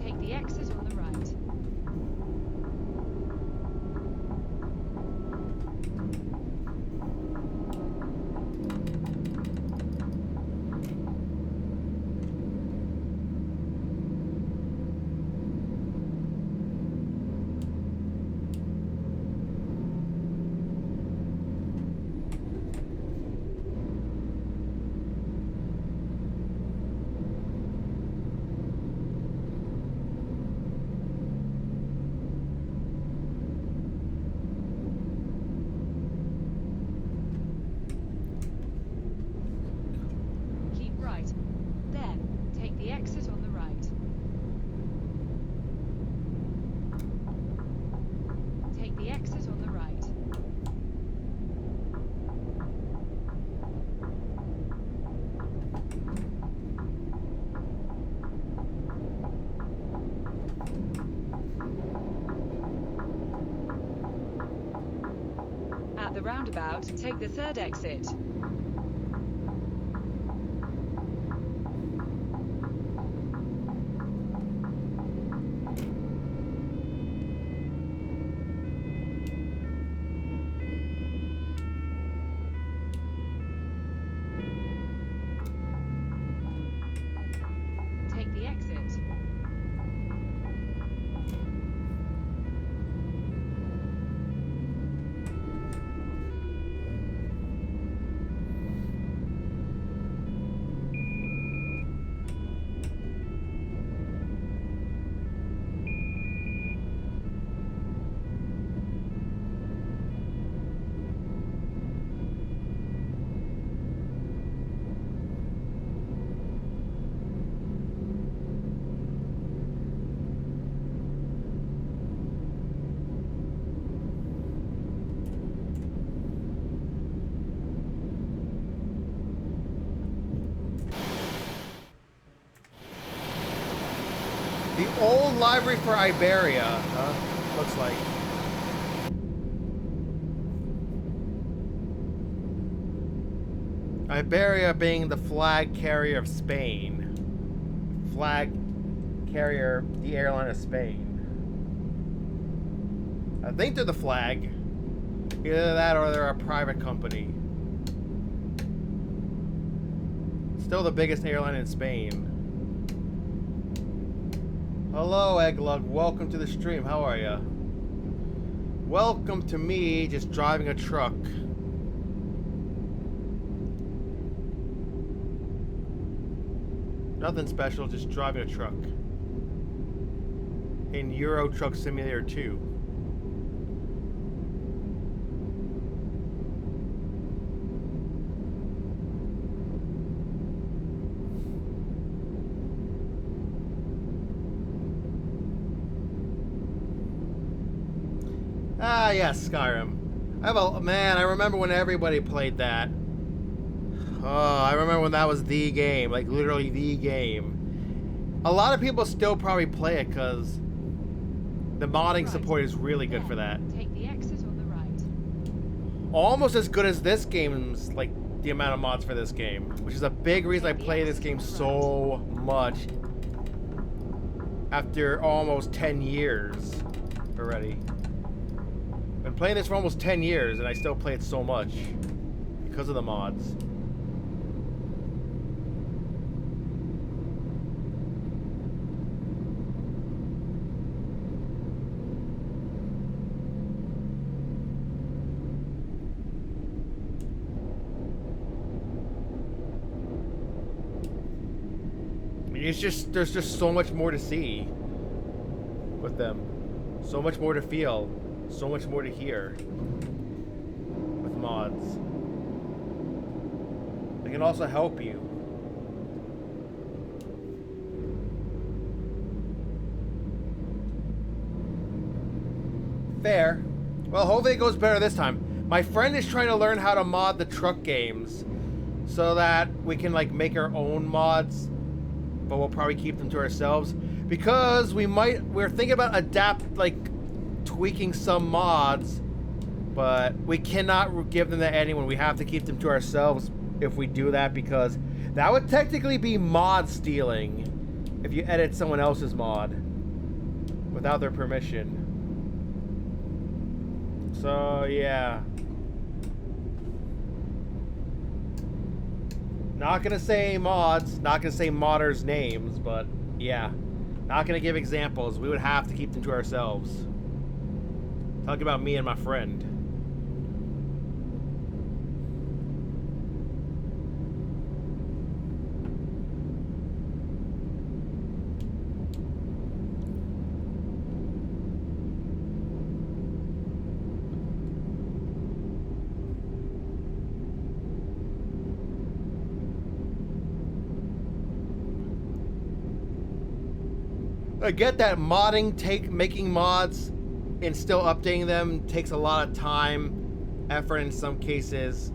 Take the exit on the right. roundabout, take the third exit. Take the exit. The old library for Iberia, looks like. Iberia being the flag carrier of Spain. Flag carrier, the airline of Spain. I think they're the flag. Either that or they're a private company. Still the biggest airline in Spain. Hello, Egglug. Welcome to the stream. How are ya? Welcome to me just driving a truck. Nothing special, just driving a truck. In Euro Truck Simulator 2. Ah, yes, Skyrim. Man, I remember when everybody played that. Oh, I remember when that was the game, like literally the game. A lot of people still probably play it because the modding support is really good for that. Take the exit on the right. Almost as good as this game's, like, the amount of mods for this game, which is a big reason I play this game so much after almost 10 years already. Been playing this for almost 10 years and I still play it so much because of the mods. It's just, there's just so much more to see with them. So much more to feel. So much more to hear with mods. They can also help you. Fair. Well, hopefully it goes better this time. My friend is trying to learn how to mod the truck games so that we can, like, make our own mods, but we'll probably keep them to ourselves because we're thinking about tweaking some mods, but we cannot give them to anyone. We have to keep them to ourselves if we do that, because that would technically be mod stealing if you edit someone else's mod without their permission. So yeah, not gonna say mods, not gonna say modders' names, but yeah, not gonna give examples. We would have to keep them to ourselves. Talk about me and my friend. I get that making mods and still updating them takes a lot of time, effort, in some cases,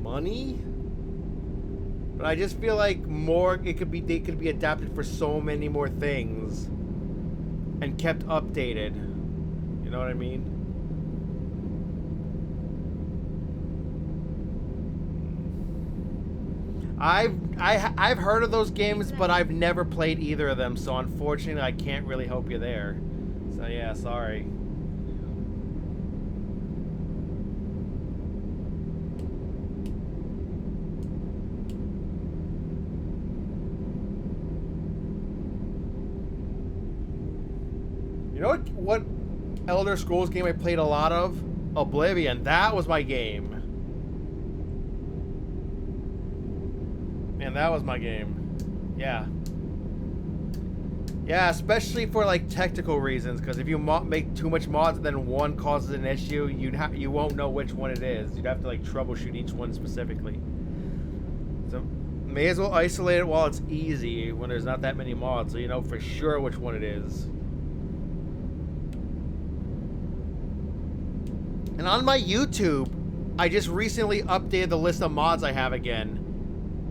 money. But I just feel like they could be adapted for so many more things and kept updated. You know what I mean? I've heard of those games, but I've never played either of them, so unfortunately I can't really help you there. So yeah, sorry. You know what Elder Scrolls game I played a lot of? Oblivion. That was my game. Man, that was my game. Yeah. Yeah, especially for like technical reasons, because if you make too much mods and then one causes an issue, you won't know which one it is. You'd have to like troubleshoot each one specifically. So may as well isolate it while it's easy when there's not that many mods, so you know for sure which one it is. And on my YouTube, I just recently updated the list of mods I have again.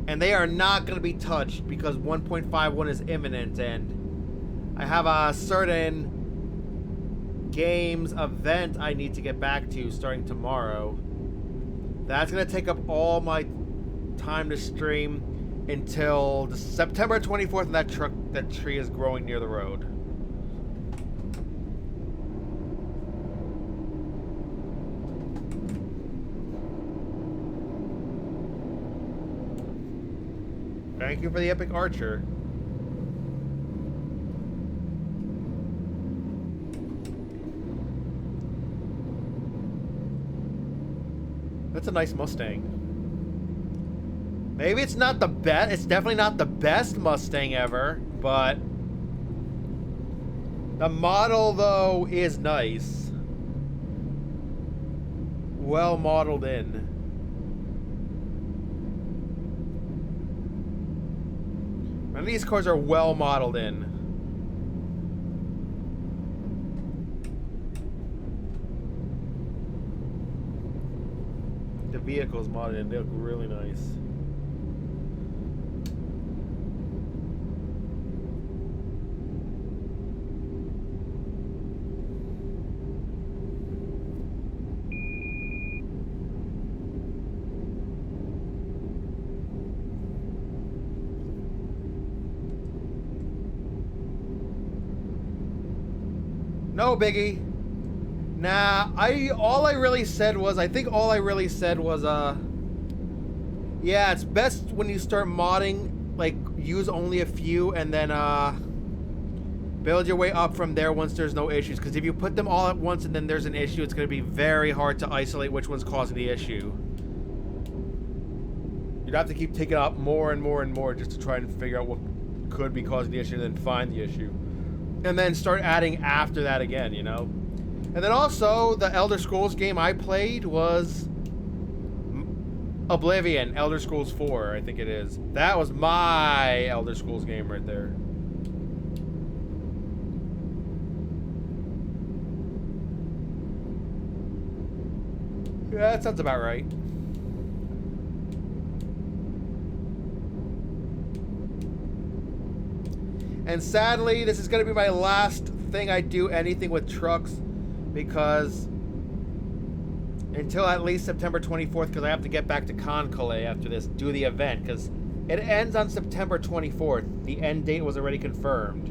And they are not going to be touched because 1.51 is imminent, and I have a certain games event I need to get back to starting tomorrow. That's going to take up all my time to stream until September 24th, and that tree is growing near the road. Thank you for the epic archer. That's a nice Mustang. Maybe it's not the best. It's definitely not the best Mustang ever, but the model though is nice. Well modeled in. None of these cars are well modeled in. The vehicles modeled in, they look really nice. No biggie. Nah, all I really said was yeah, it's best when you start modding, like use only a few and then build your way up from there once there's no issues, because if you put them all at once and then there's an issue, it's going to be very hard to isolate which one's causing the issue. You'd have to keep taking out more and more and more just to try and figure out what could be causing the issue and then find the issue. And then start adding after that again, you know? And then also, the Elder Scrolls game I played was Oblivion, Elder Scrolls 4, I think it is. That was my Elder Scrolls game right there. Yeah, that sounds about right. And sadly, this is going to be my last thing I do anything with trucks, because until at least September 24th, because I have to get back to Kogel after this, do the event, because it ends on September 24th. The end date was already confirmed.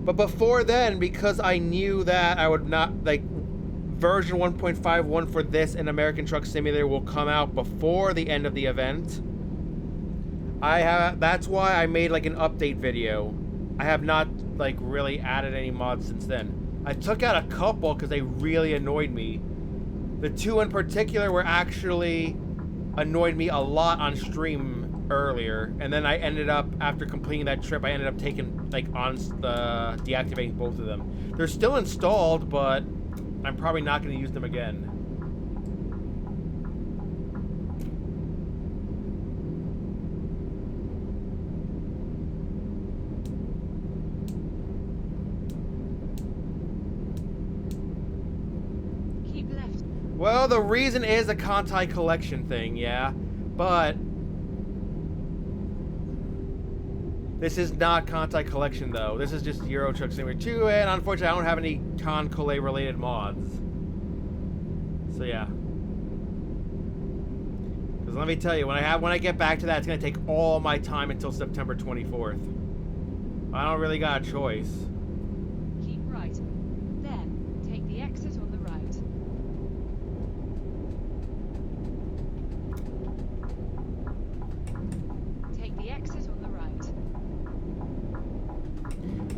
But before then, because I knew that I would not, like, version 1.51 for this and American Truck Simulator will come out before the end of the event, that's why I made like an update video. I have not like really added any mods since then. I took out a couple because they really annoyed me. The two in particular were actually annoyed me a lot on stream earlier, and then I ended up, after completing that trip, I ended up taking like deactivating both of them. They're still installed, but I'm probably not going to use them again. Well, the reason is a Conti collection thing, yeah, but this is not Conti collection though. This is just Euro Truck Simulator 2, and unfortunately I don't have any Kogel related mods. So yeah. Because Because let me tell you, when I get back to that, it's gonna take all my time until September 24th. I don't really got a choice. Keep right. Then, take the exit on the right. Take the exit on the right.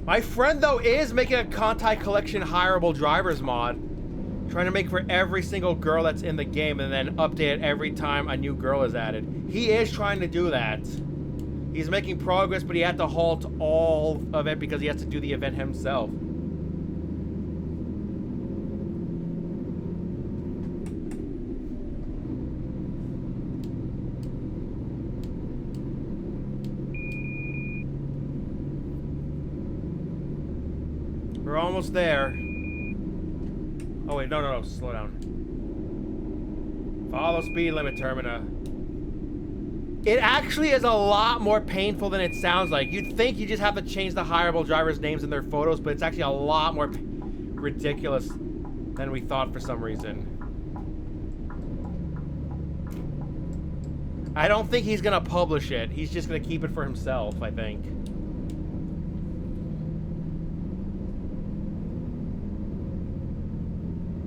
My friend, though, is making a Conti Collection hireable drivers mod. Trying to make for every single girl that's in the game and then update it every time a new girl is added. He is trying to do that. He's making progress, but he had to halt all of it because he has to do the event himself. We're almost there. Oh wait, no, slow down. Follow speed limit, Termina. It actually is a lot more painful than it sounds like. You'd think you just have to change the hireable drivers' names in their photos, but it's actually a lot more ridiculous than we thought for some reason. I don't think he's gonna publish it. He's just gonna keep it for himself, I think.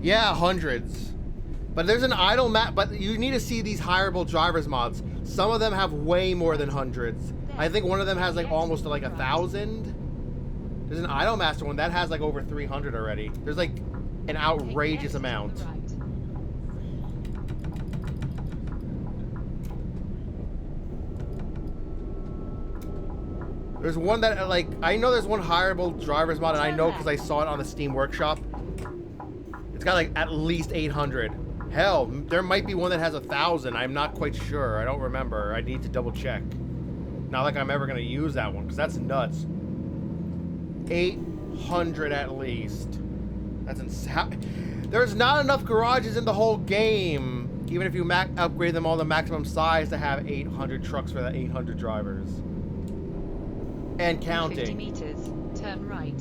Yeah, hundreds. But there's an idle map, but you need to see these hireable drivers mods. Some of them have way more than hundreds. I think one of them has like almost like 1,000. There's an idle master one that has like over 300 already. There's like an outrageous amount. There's one that like, I know there's one hireable drivers mod and I know because I saw it on the Steam Workshop. It's got like at least 800. Hell, there might be one that has 1,000. I'm not quite sure. I don't remember. I need to double check. Not like I'm ever gonna use that one because that's nuts. 800 at least. That's insane. There's not enough garages in the whole game, even if you upgrade them all to maximum size, to have 800 trucks for the 800 drivers. And counting. 50 meters, turn right.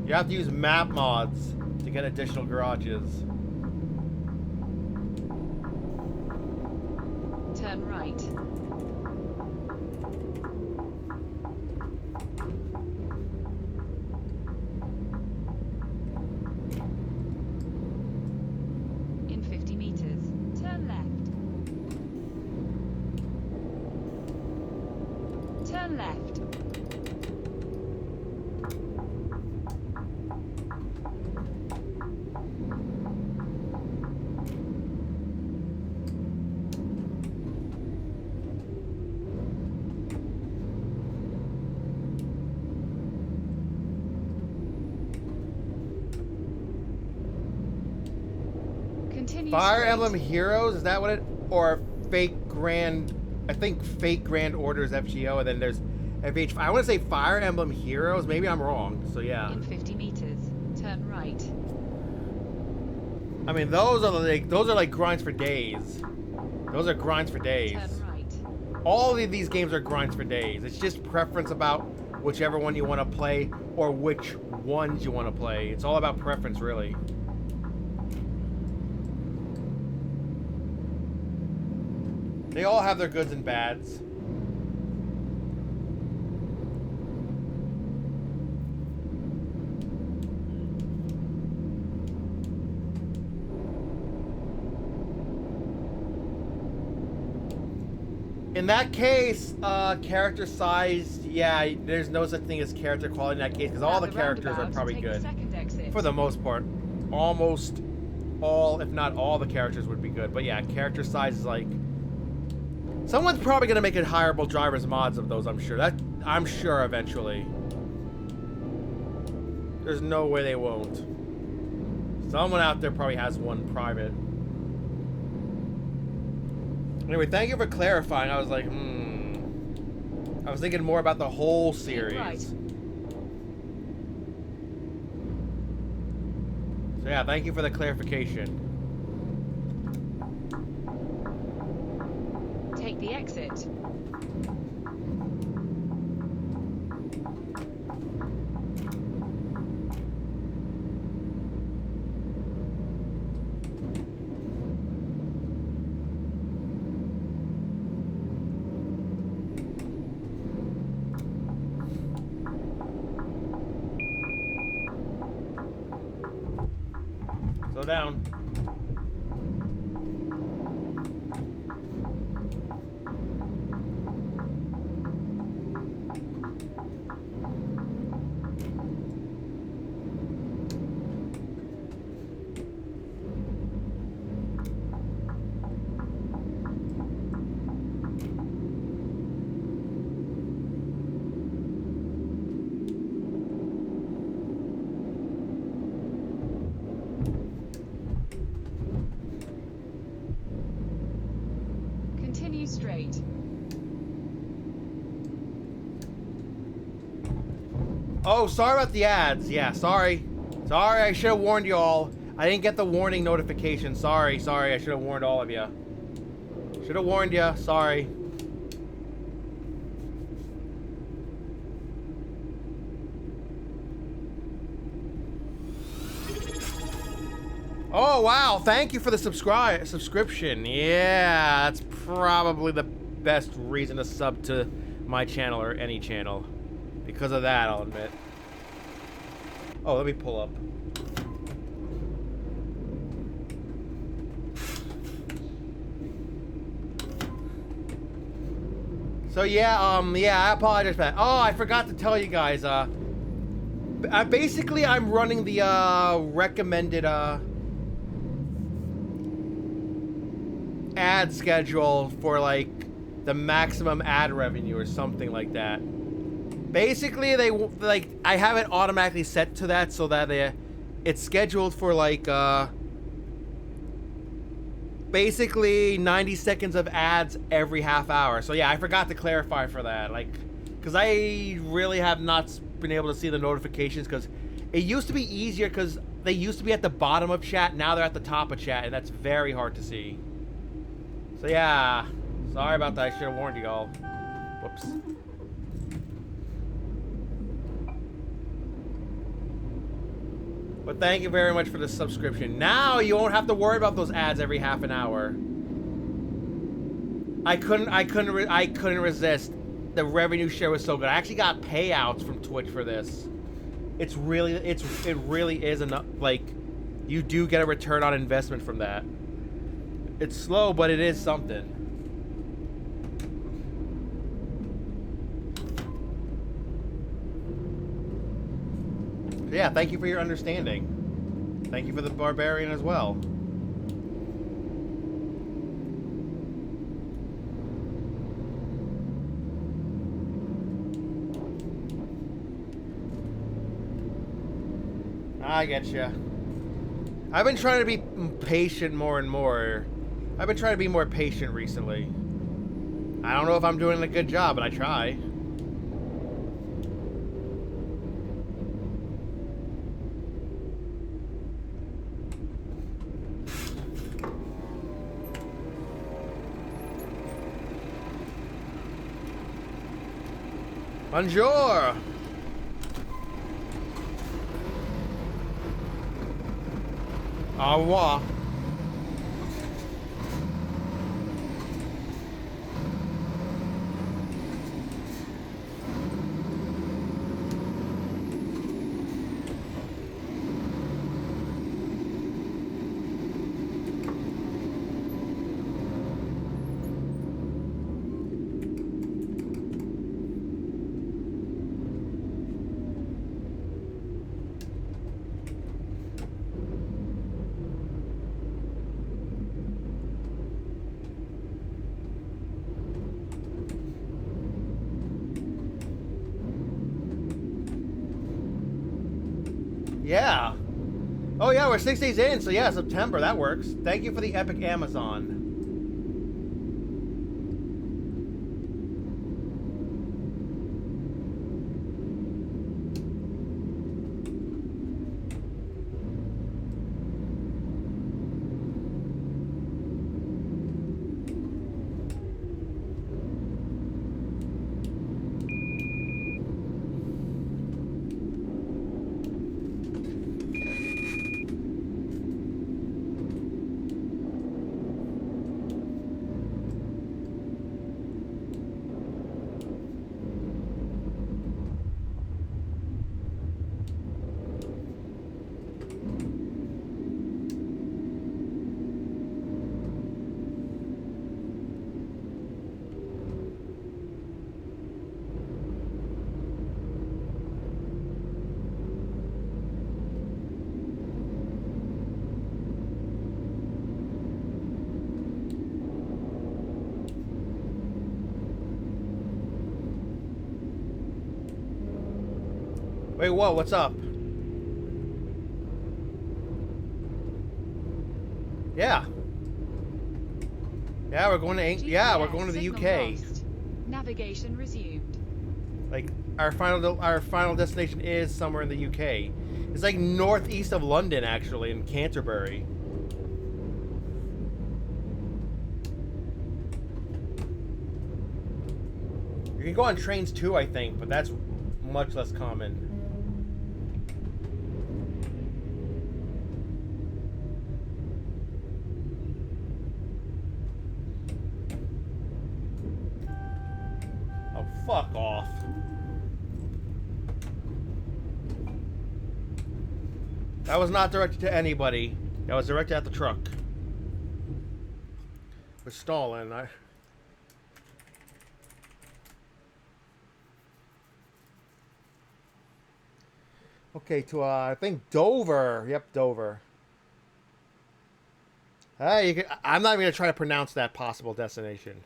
You have to use map mods to get additional garages. Turn right. In 50 meters, turn left. Turn left. Fire Emblem Heroes, is that what it? Or Fake Grand, I think Fake Grand Orders FGO, and then there's FH. I want to say Fire Emblem Heroes. Maybe I'm wrong. So yeah. In 50 meters, turn right. I mean, those are like grinds for days. Those are grinds for days. Turn right. All of these games are grinds for days. It's just preference about whichever one you want to play or which ones you want to play. It's all about preference, really. They all have their goods and bads. In that case, character size, yeah, there's no such thing as character quality in that case because all the characters are probably good. For the most part. Almost all, if not all, the characters would be good. But yeah, character size is like... Someone's probably gonna make it hireable drivers mods of those, I'm sure. I'm sure eventually. There's no way they won't. Someone out there probably has one private. Anyway, thank you for clarifying. I was like, I was thinking more about the whole series. Right. So yeah, thank you for the clarification. Take the exit. Slow down. Continue straight. Oh, sorry about the ads. Yeah, sorry. Sorry, I should have warned you all. I didn't get the warning notification. Sorry, I should have warned all of you. Should have warned you. Sorry. Oh, wow. Thank you for the subscription. Yeah, that's probably the best reason to sub to my channel or any channel. Because of that, I'll admit. Oh, let me pull up. So yeah, yeah, I apologize for that. Oh, I forgot to tell you guys, basically I'm running the, recommended, ad schedule for, like, the maximum ad revenue or something like that. Basically, they, like, I have it automatically set to that so that it's scheduled for, like, basically 90 seconds of ads every half hour. So yeah, I forgot to clarify for that, like, because I really have not been able to see the notifications, because it used to be easier because they used to be at the bottom of chat, now they're at the top of chat, and that's very hard to see. So yeah, sorry about that, I should have warned you all. Whoops. But thank you very much for the subscription. Now you won't have to worry about those ads every half an hour. I couldn't resist. The revenue share was so good. I actually got payouts from Twitch for this. It really is enough. Like, you do get a return on investment from that. It's slow, but it is something. Yeah, thank you for your understanding. Thank you for the barbarian as well. I get you. I've been trying to be patient more and more. I've been trying to be more patient recently. I don't know if I'm doing a good job, but I try. Bonjour! Au revoir. Yeah. Oh yeah, we're 6 days in, so yeah, September, that works. Thank you for the epic Amazon. Wait, whoa, what's up? Yeah. Yeah, we're going to we're going to the UK. Lost. Navigation resumed. Like our final destination is somewhere in the UK. It's like northeast of London, actually, in Canterbury. You can go on trains too, I think, but that's much less common. Oh, fuck off. That was not directed to anybody. That was directed at the truck. We're stalling. Okay, to I think Dover. Yep, Dover. Hey, I'm not even gonna try to pronounce that possible destination.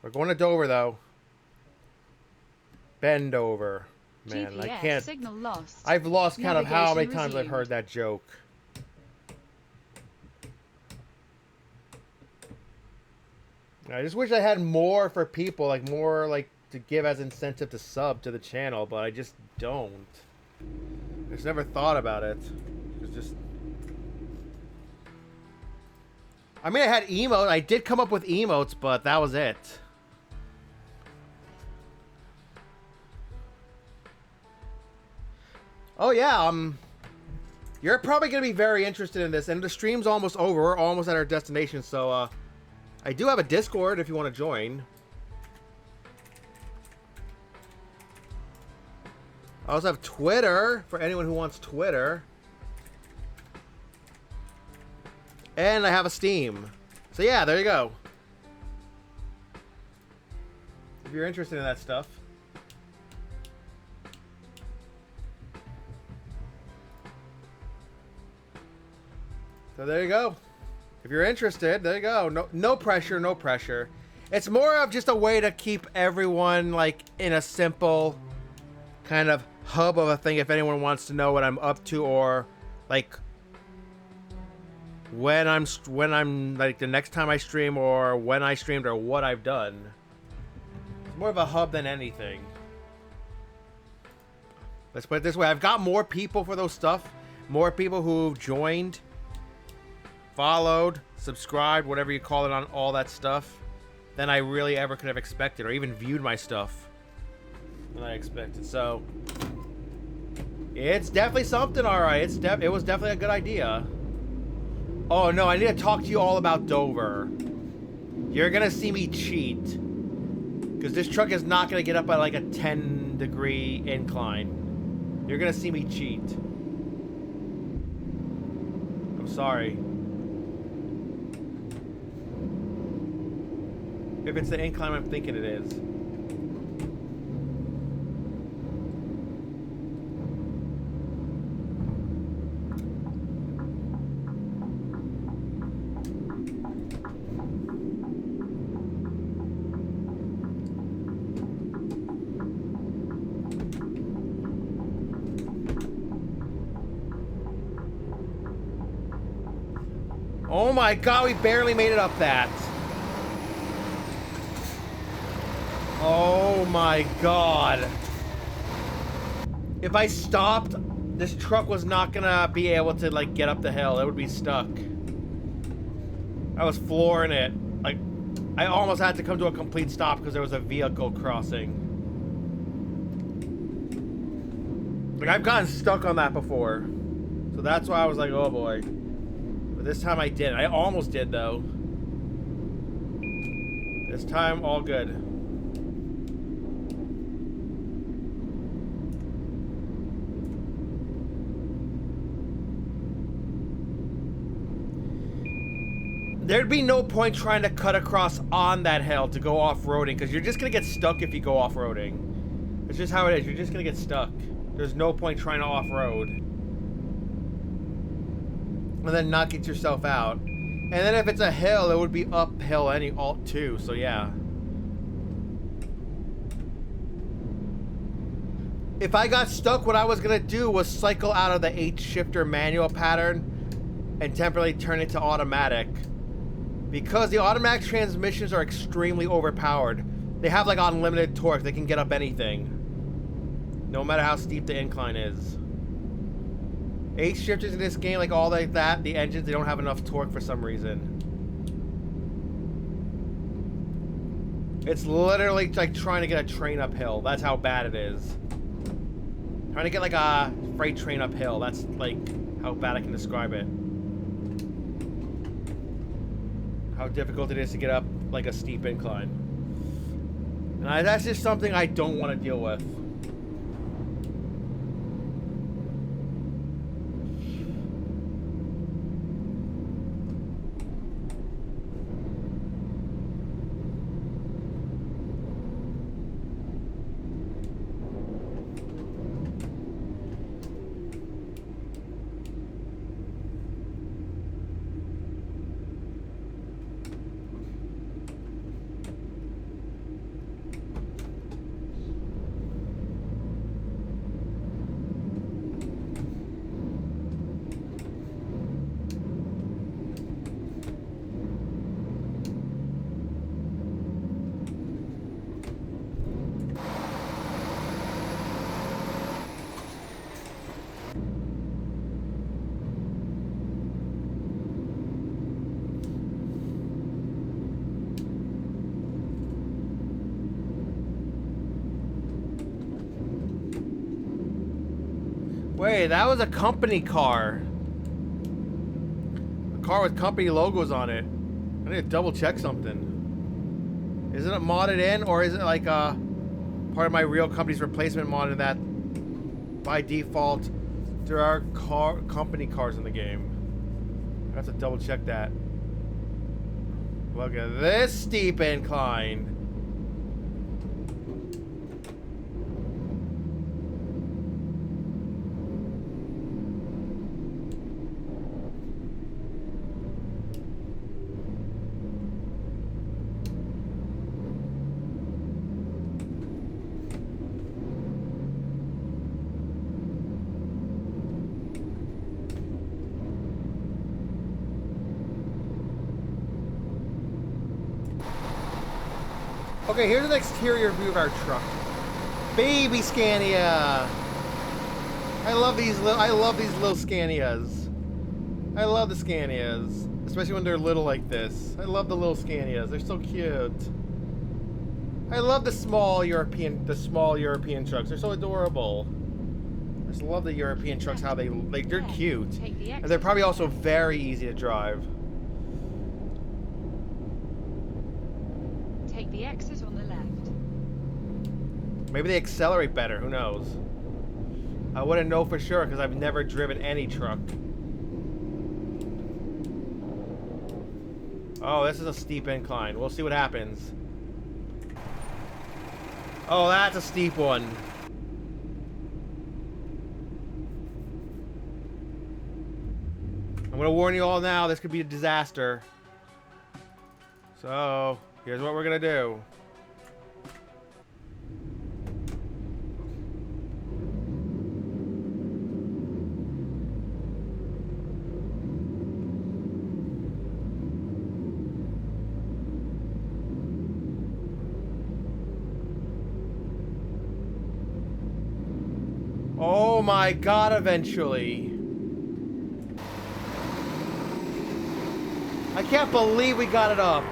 We're going to Dover though. Bend over. Man, GPS I can't. Signal lost. I've lost count of how many times I've resumed. heard that joke. I just wish I had more for people, like more like to give as incentive to sub to the channel, but I just don't. I just never thought about it. It's just. I mean, I had emotes. I did come up with emotes, but that was it. Oh yeah, you're probably gonna be very interested in this, and the stream's almost over. We're almost at our destination, so I do have a Discord if you want to join. I also have Twitter for anyone who wants Twitter, and I have a Steam. So yeah, there you go. If you're interested in that stuff. So there you go. If you're interested, there you go. No pressure, no pressure. It's more of just a way to keep everyone like in a simple kind of hub of a thing if anyone wants to know what I'm up to, or like when I'm like the next time I stream, or when I streamed, or what I've done. It's more of a hub than anything. Let's put it this way. I've got more people for those stuff. More people who've joined, followed, subscribed, whatever you call it, on all that stuff, than I really ever could have expected, or even viewed my stuff than I expected. So it's definitely something, all right. It was definitely a good idea. Oh no, I need to talk to you all about Dover. You're gonna see me cheat, because this truck is not gonna get up at like a 10-degree incline. You're gonna see me cheat. I'm sorry. If it's the incline I'm thinking it is. Oh my god, we barely made it up that. Oh my god. If I stopped, this truck was not gonna be able to like get up the hill. It would be stuck. I was flooring it. Like, I almost had to come to a complete stop because there was a vehicle crossing. Like, I've gotten stuck on that before. So that's why I was like, oh boy. But this time I didn't. I almost did though. This time, all good. There'd be no point trying to cut across on that hill to go off-roading, because you're just going to get stuck if you go off-roading. It's just how it is. You're just going to get stuck. There's no point trying to off-road. And then not get yourself out. And then if it's a hill, it would be uphill alt too, so yeah. If I got stuck, what I was gonna do was cycle out of the 8-shifter manual pattern and temporarily turn it to automatic. Because the automatic transmissions are extremely overpowered. They have like unlimited torque. They can get up anything. No matter how steep the incline is. 8 shifters in this game, like all like that, the engines, they don't have enough torque for some reason. It's literally like trying to get a train uphill. That's how bad it is. Trying to get like a freight train uphill. That's like how bad I can describe it. How difficult it is to get up like a steep incline. And that's just something I don't want to deal with. Wait, that was a company car. A car with company logos on it. I need to double check something. Isn't it modded in, or is it like a part of my real company's replacement mod in that by default there are company cars in the game? I have to double check that. Look at this steep incline. Okay, here's an exterior view of our truck. Baby Scania. I love these little Scanias. I love the Scanias, especially when they're little like this. I love the little Scanias. They're so cute. I love the small European trucks. They're so adorable. I just love the European trucks, how they're cute. And they're probably also very easy to drive. Take the exit on the left. Maybe they accelerate better, who knows? I wouldn't know for sure because I've never driven any truck. Oh, this is a steep incline. We'll see what happens. Oh, that's a steep one. I'm gonna warn you all now, this could be a disaster. So, here's what we're gonna do. Oh my god, eventually. I can't believe we got it up.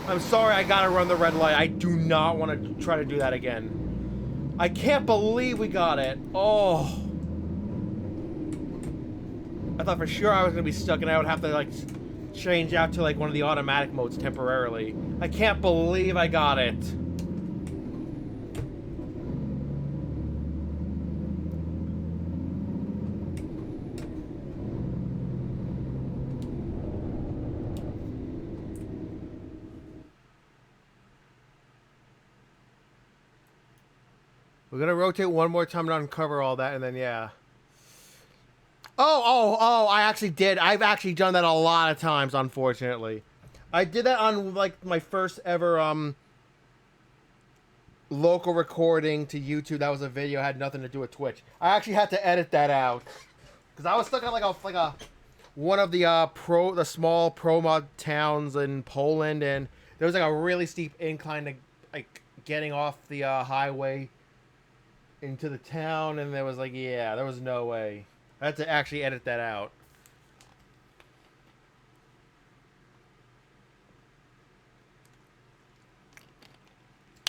I'm sorry, I gotta run the red light. I do not want to try to do that again. I can't believe we got it. Oh. I thought for sure I was gonna be stuck and I would have to like change out to like one of the automatic modes temporarily. I can't believe I got it. We're gonna rotate one more time to uncover all that, and then yeah. Oh! I actually did. I've actually done that a lot of times, unfortunately. I did that on like my first ever local recording to YouTube. That was a video, had nothing to do with Twitch. I actually had to edit that out because I was stuck on like a one of the small pro mod towns in Poland, and there was like a really steep incline to like getting off the highway into the town, and there was like, yeah, there was no way. I had to actually edit that out.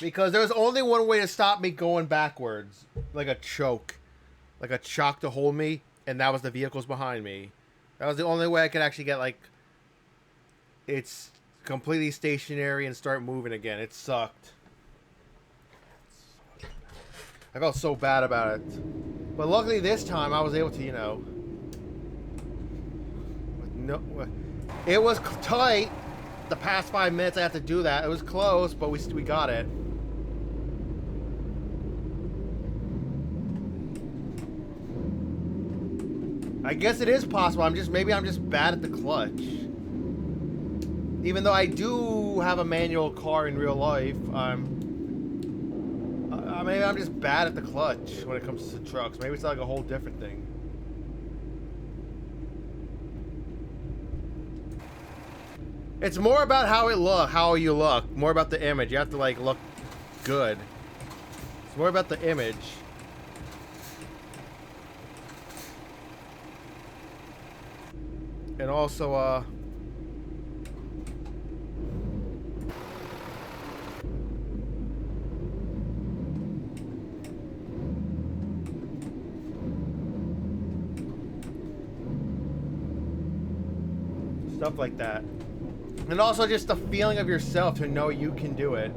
Because there was only one way to stop me going backwards. Like a choke. Like a chock to hold me, and that was the vehicles behind me. That was the only way I could actually get, like, it's completely stationary and start moving again. It sucked. I felt so bad about it. But luckily this time I was able to, you know... It was tight. The past 5 minutes I had to do that. It was close, but we got it. I guess it is possible. Maybe I'm just bad at the clutch. Even though I do have a manual car in real life, maybe I'm just bad at the clutch when it comes to trucks. Maybe it's like a whole different thing. It's more about how you look. More about the image. You have to like look good. It's more about the image. And also, stuff like that. And also just the feeling of yourself to know you can do it.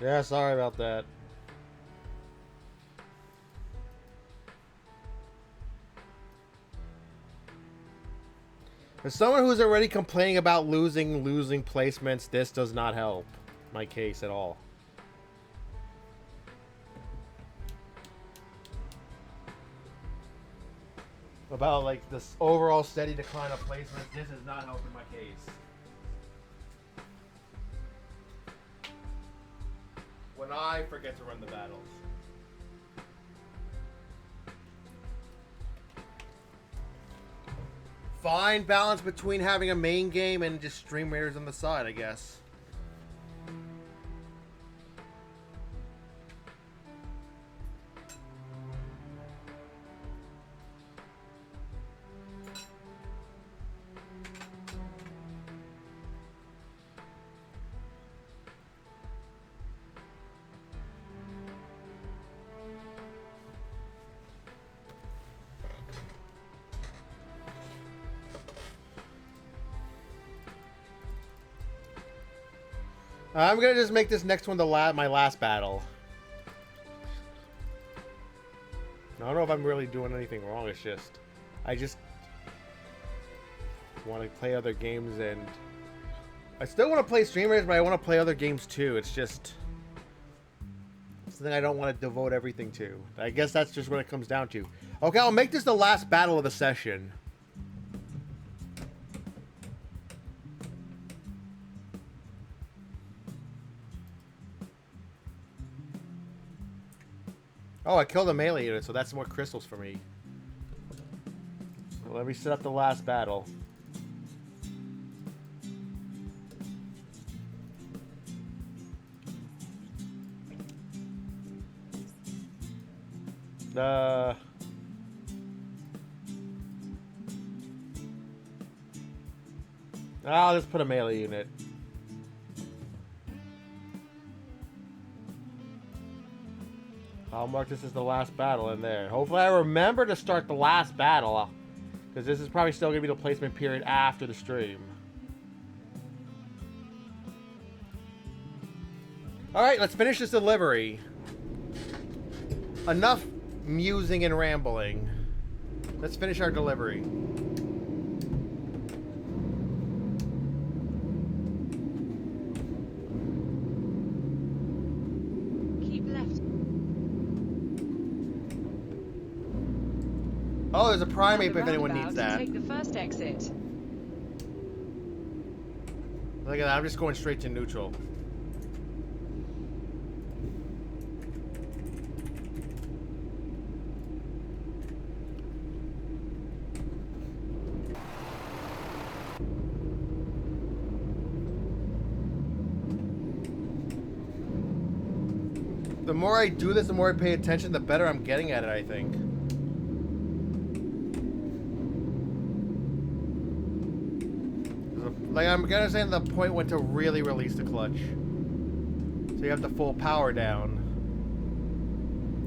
Yeah, sorry about that. As someone who's already complaining about losing placements, this does not help my case at all. About like this overall steady decline of placements, this is not helping my case. When I forget to run the battles. Fine balance between having a main game and just stream raiders on the side, I guess. I'm gonna just make this next one my last battle. I don't know if I'm really doing anything wrong. It's just I just want to play other games, and I still want to play streamers, but I want to play other games too. It's just something I don't want to devote everything to. I guess that's just what it comes down to. Okay, I'll make this the last battle of the session. Oh, I killed a melee unit, so that's more crystals for me. Well, let me set up the last battle. I'll just put a melee unit. I'll mark this as the last battle in there. Hopefully I remember to start the last battle, because this is probably still going to be the placement period after the stream. Alright, let's finish this delivery. Enough musing and rambling. Let's finish our delivery. Keep left. Oh, there's a primate At the if anyone roundabout, needs that. Take the first exit. Look at that, I'm just going straight to neutral. The more I do this, the more I pay attention, the better I'm getting at it, I think. Like, I'm gonna say the point when to really release the clutch. So you have the full power down.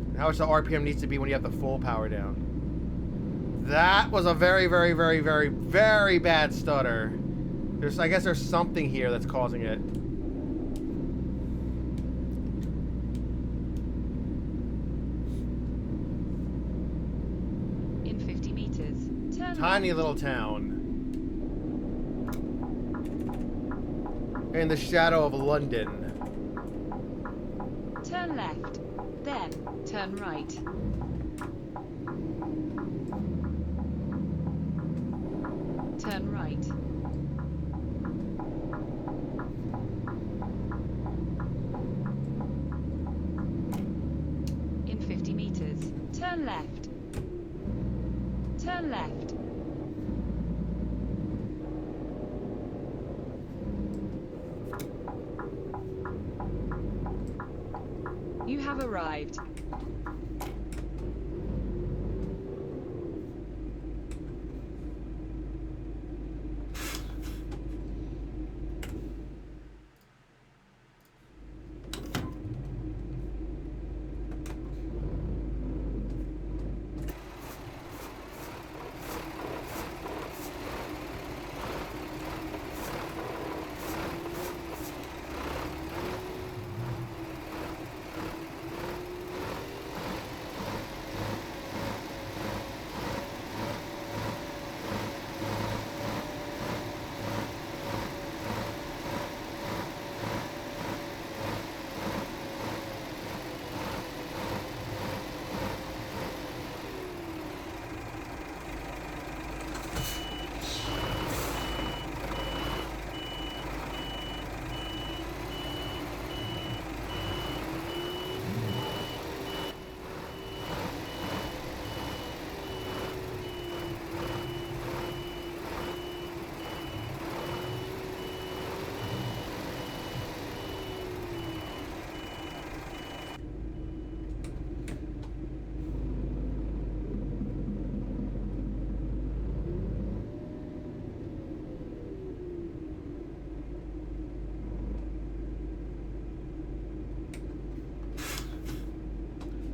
And how much the RPM needs to be when you have the full power down. That was a very, very, very, very, very bad stutter. I guess there's something here that's causing it. In 50 meters, turn Tiny left. little town. In the shadow of London. Turn left. Then, turn right. Turn right. In 50 meters, turn left. Turn left. You have arrived.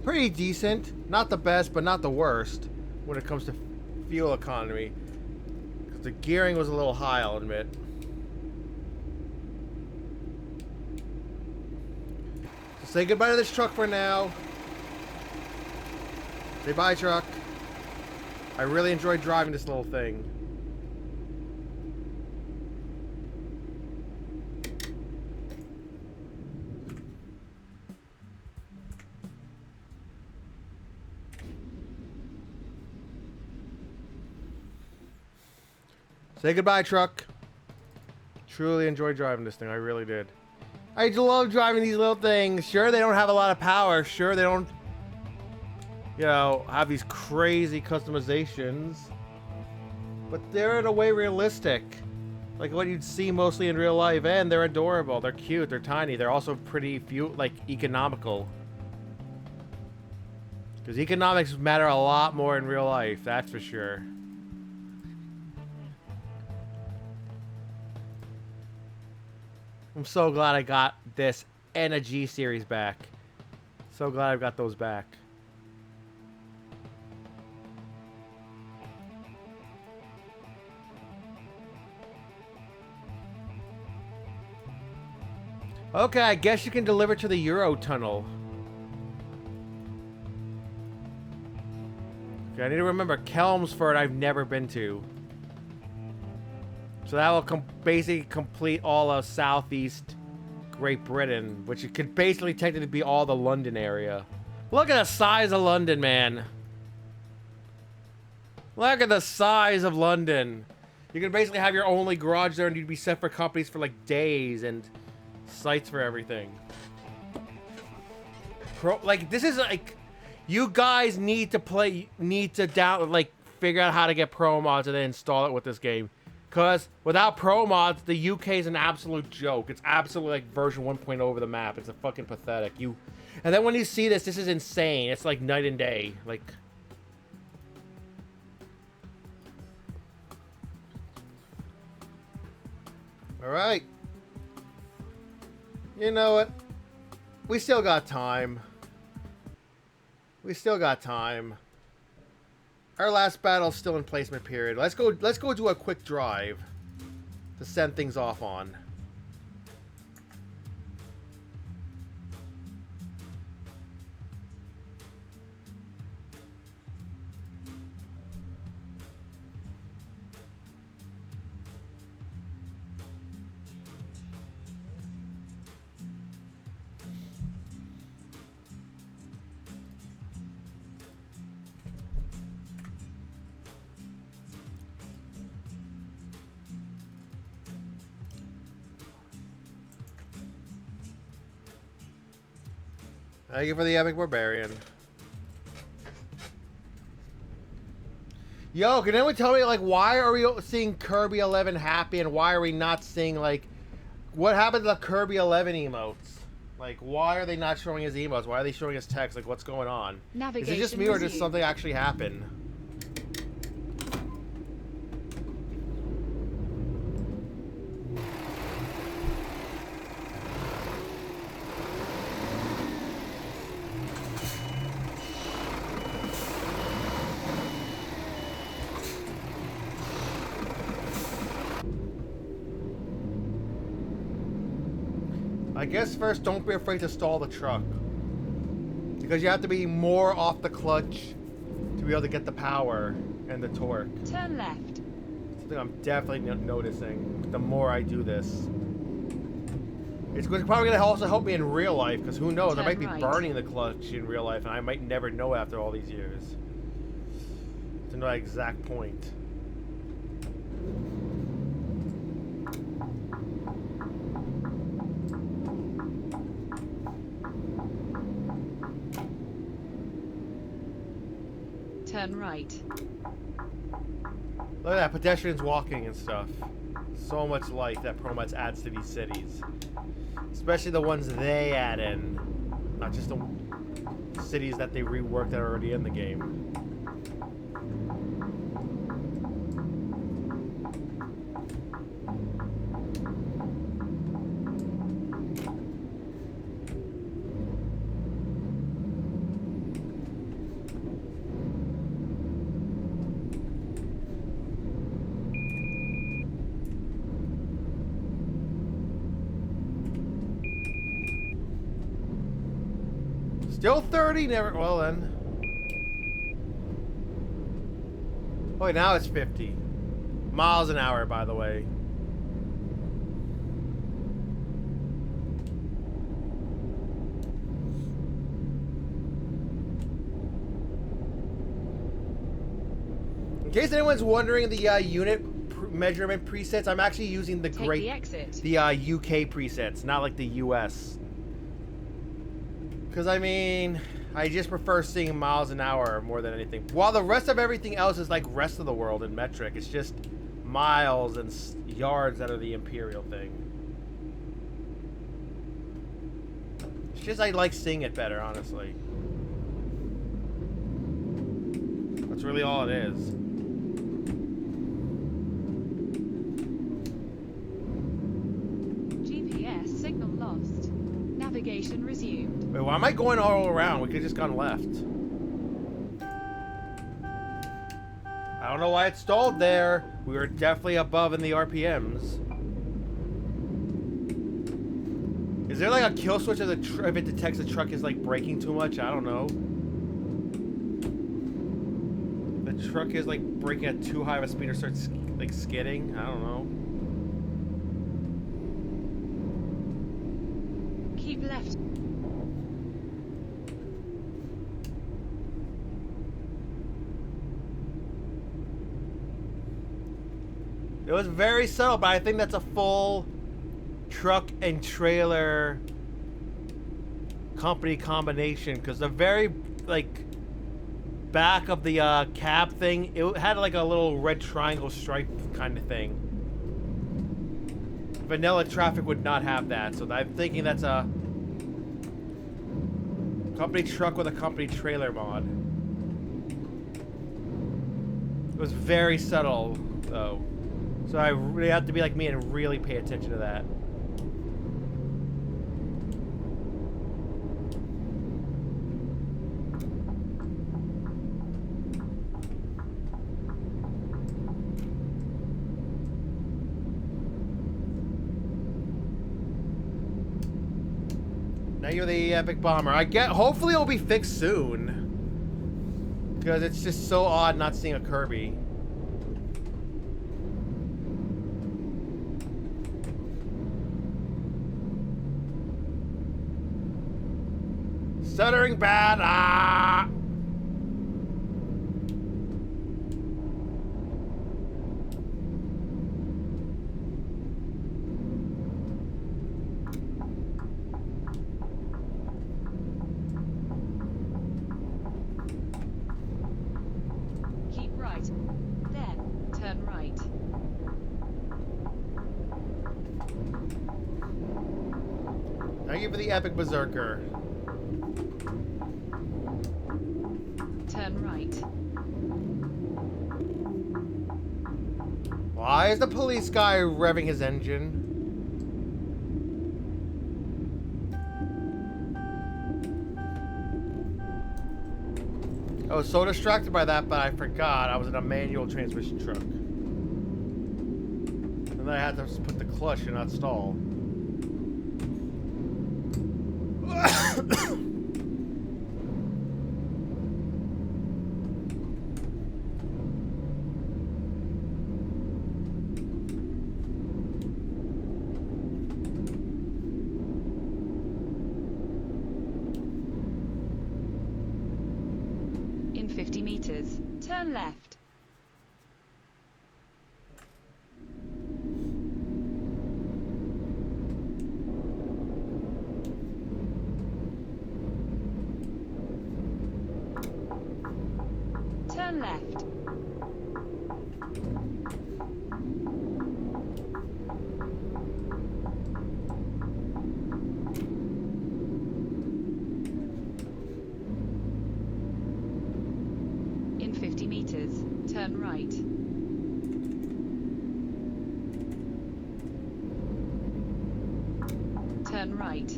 Pretty decent. Not the best, but not the worst when it comes to fuel economy. 'Cause the gearing was a little high, I'll admit. So say goodbye to this truck for now. Say bye, truck. I really enjoyed driving this little thing. Say goodbye, truck. Truly enjoyed driving this thing. I really did. I love driving these little things. Sure, they don't have a lot of power. Sure, they don't, you know, have these crazy customizations. But they're in a way realistic. Like what you'd see mostly in real life. And they're adorable. They're cute. They're tiny. They're also pretty, economical. Because economics matter a lot more in real life. That's for sure. I'm so glad I got this and a G series back. So glad I've got those back. Okay, I guess you can deliver to the Euro Tunnel. Okay, I need to remember Chelmsford I've never been to. So that will basically complete all of southeast Great Britain, which it could basically technically be all the London area. Look at the size of London, man. Look at the size of London. You can basically have your only garage there and you'd be set for companies for like days and sites for everything. Like, this is like, you guys need to figure out how to get pro mods and then install it with this game. Because without pro mods, the UK is an absolute joke. It's absolutely like version 1.0 over the map. It's a fucking pathetic. And then when you see this is insane. It's like night and day. Like, all right. You know what? We still got time. We still got time. Our last battle's still in placement period. Let's go do a quick drive to send things off on. Thank you for the Epic Barbarian. Yo, can anyone tell me, like, why are we seeing Kirby 11 happy and why are we not seeing, like, what happened to the Kirby 11 emotes? Like, why are they not showing his emotes? Why are they showing his text? Like, what's going on? Is it just me or does something actually happen? I guess first, don't be afraid to stall the truck. Because you have to be more off the clutch to be able to get the power and the torque. Turn left. Something I'm definitely noticing the more I do this. It's probably going to also help me in real life, because who knows, I might be burning the clutch in real life, and I might never know after all these years. To know that exact point. Turn right. Look at that, pedestrians walking and stuff. So much life that ProMods adds to these cities. Especially the ones they add in. Not just the cities that they reworked that are already in the game. Still 30, never, well then. Oh, wait, now it's 50 miles an hour, by the way. In case anyone's wondering the unit measurement presets, I'm actually using the UK presets, not like the US. Because, I mean, I just prefer seeing miles an hour more than anything. While the rest of everything else is like rest of the world in metric. It's just miles and yards that are the imperial thing. It's just I like seeing it better, honestly. That's really all it is. Navigation resumed. Wait, why am I going all around? We could have just gone left. I don't know why it stalled there. We were definitely above in the RPMs. Is there like a kill switch if it detects the truck is like braking too much? I don't know. The truck is like braking at too high of a speed or starts like skidding. I don't know. Keep left. It was very subtle, but I think that's a full truck and trailer company combination, because the very like back of the cab thing, it had like a little red triangle stripe kind of thing. Vanilla Traffic would not have that, so I'm thinking that's a company truck with a company trailer mod. It was very subtle though, so I really have to be like me and really pay attention to that. Now you're the epic bomber. Hopefully it'll be fixed soon, because it's just so odd not seeing a Kirby. Stuttering bad. Ah. Keep right. Then, turn right. Thank you for the epic berserker. Turn right. Why is the police guy revving his engine? I was so distracted by that, but I forgot I was in a manual transmission truck. And then I had to put the clutch and not stall. In 50 meters, turn left. Turn left. In 50 meters, turn right. Turn right.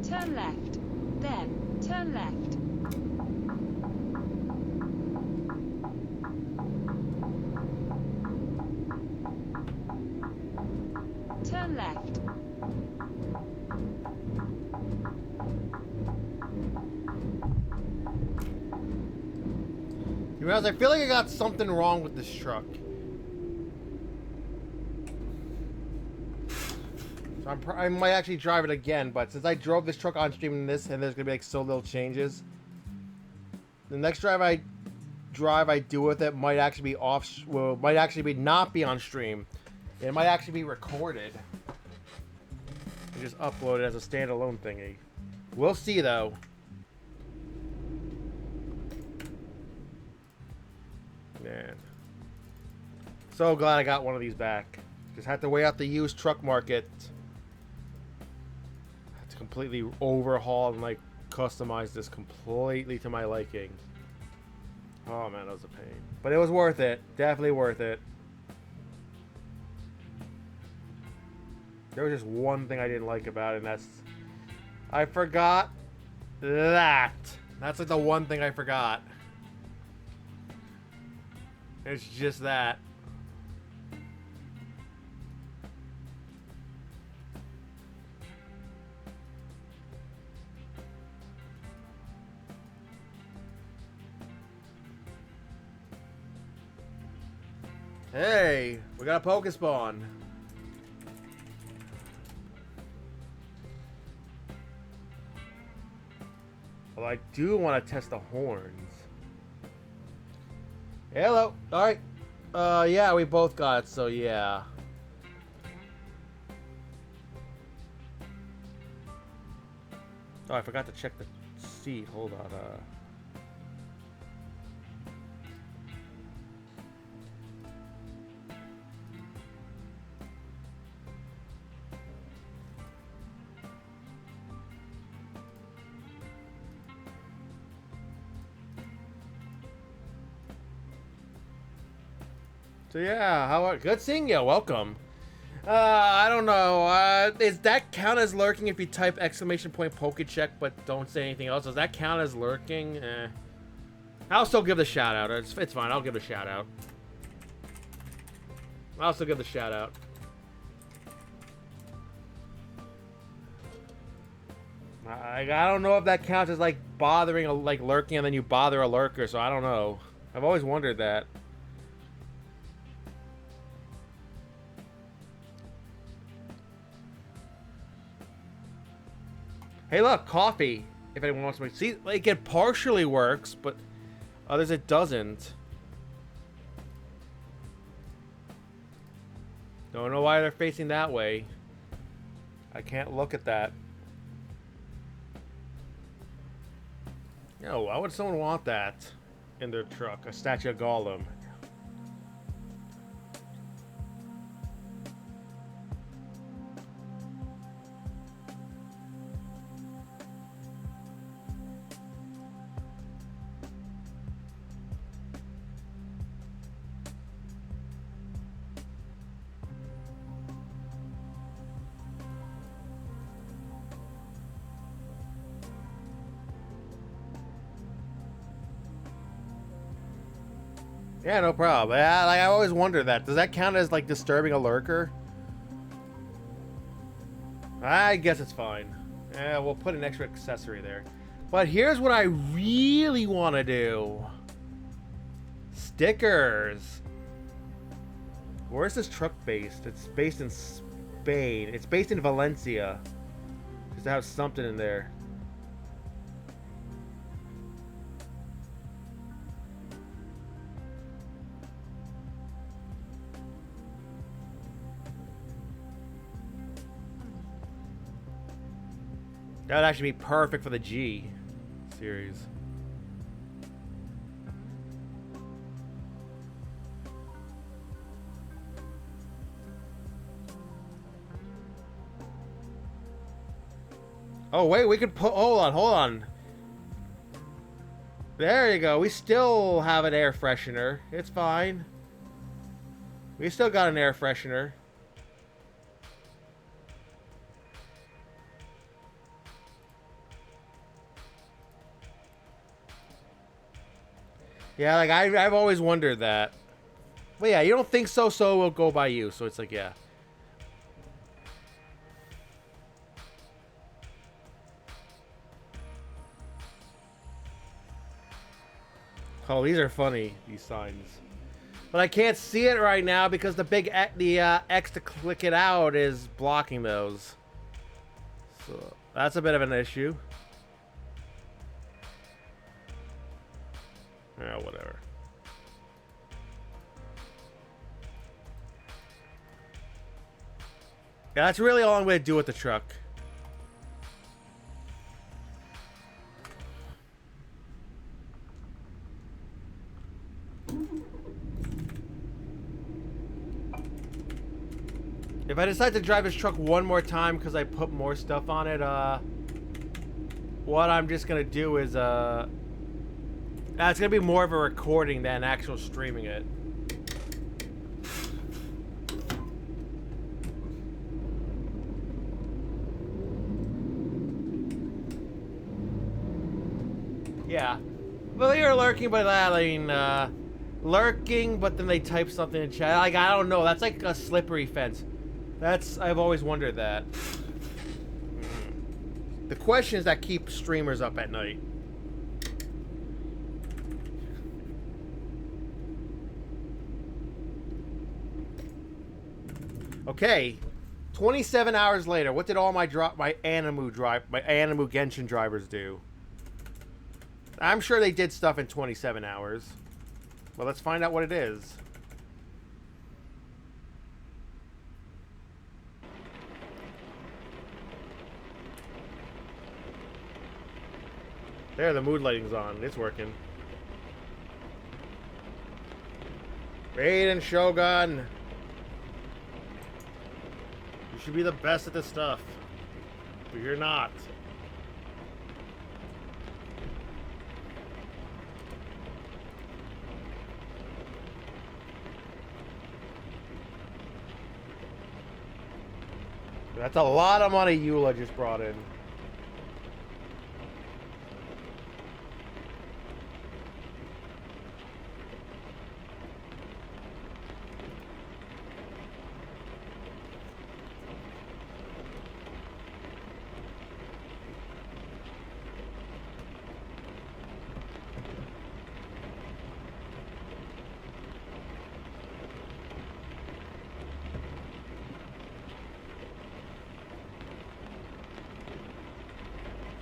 Turn left. Then, turn left. Turn left. You realize, I feel like I got something wrong with this truck. So I might actually drive it again, but since I drove this truck on stream in this, and there's gonna be like so little changes, the next drive I do with it might actually be might actually be not be on stream. It might actually be recorded and just upload it as a standalone thingy. We'll see though. Man, so glad I got one of these back. Just had to wait out the used truck market. Had to completely overhaul and like customize this completely to my liking. Oh man, that was a pain. But it was worth it. Definitely worth it. There was just one thing I didn't like about it, and that's... I forgot that. That's like the one thing I forgot. It's just that. Hey, we got a Pokespawn. Well, I do want to test the horns. Hello. All right. Yeah, we both got it, so yeah. Oh, I forgot to check the seat. Hold on. So yeah, how good seeing you. Welcome. I don't know. Does that count as lurking if you type !Pokecheck but don't say anything else? Does that count as lurking? I'll still give the shout out. It's fine. I'll give a shout out. I'll still give the shout out. I don't know if that counts as like bothering, like lurking, and then you bother a lurker. So I don't know. I've always wondered that. Hey, look, coffee. If anyone wants to make, see, like it partially works, but others it doesn't. Don't know why they're facing that way. I can't look at that. Yo, why would someone want that in their truck? A statue of Gollum. Yeah, no problem. Yeah, like I always wonder that. Does that count as like disturbing a lurker? I guess it's fine. Yeah, we'll put an extra accessory there. But here's what I really want to do. Stickers. Where's this truck based? It's based in Spain. It's based in Valencia. Because I have something in there. That would actually be perfect for the G series. Oh wait, we could put, hold on. There you go. We still have an air freshener. It's fine. We still got an air freshener. Yeah, like I've always wondered that. But yeah, you don't think so, so we'll go by you. So it's like, yeah. Oh, these are funny, these signs. But I can't see it right now because the big X to click it out is blocking those. So that's a bit of an issue. Yeah, whatever. Yeah, that's really all I'm going to do with the truck. If I decide to drive this truck one more time because I put more stuff on it, what I'm just going to do is, It's gonna be more of a recording than actual streaming it. Yeah. Well, you're lurking, but I mean, lurking, but then they type something in chat. Like, I don't know. That's like a slippery fence. I've always wondered that. The questions that keep streamers up at night. Okay. 27 hours later, what did all my Animu Genshin drivers do? I'm sure they did stuff in 27 hours. Well, let's find out what it is. There, the mood lighting's on. It's working. Raiden Shogun. You should be the best at this stuff. But you're not. That's a lot of money Eula just brought in.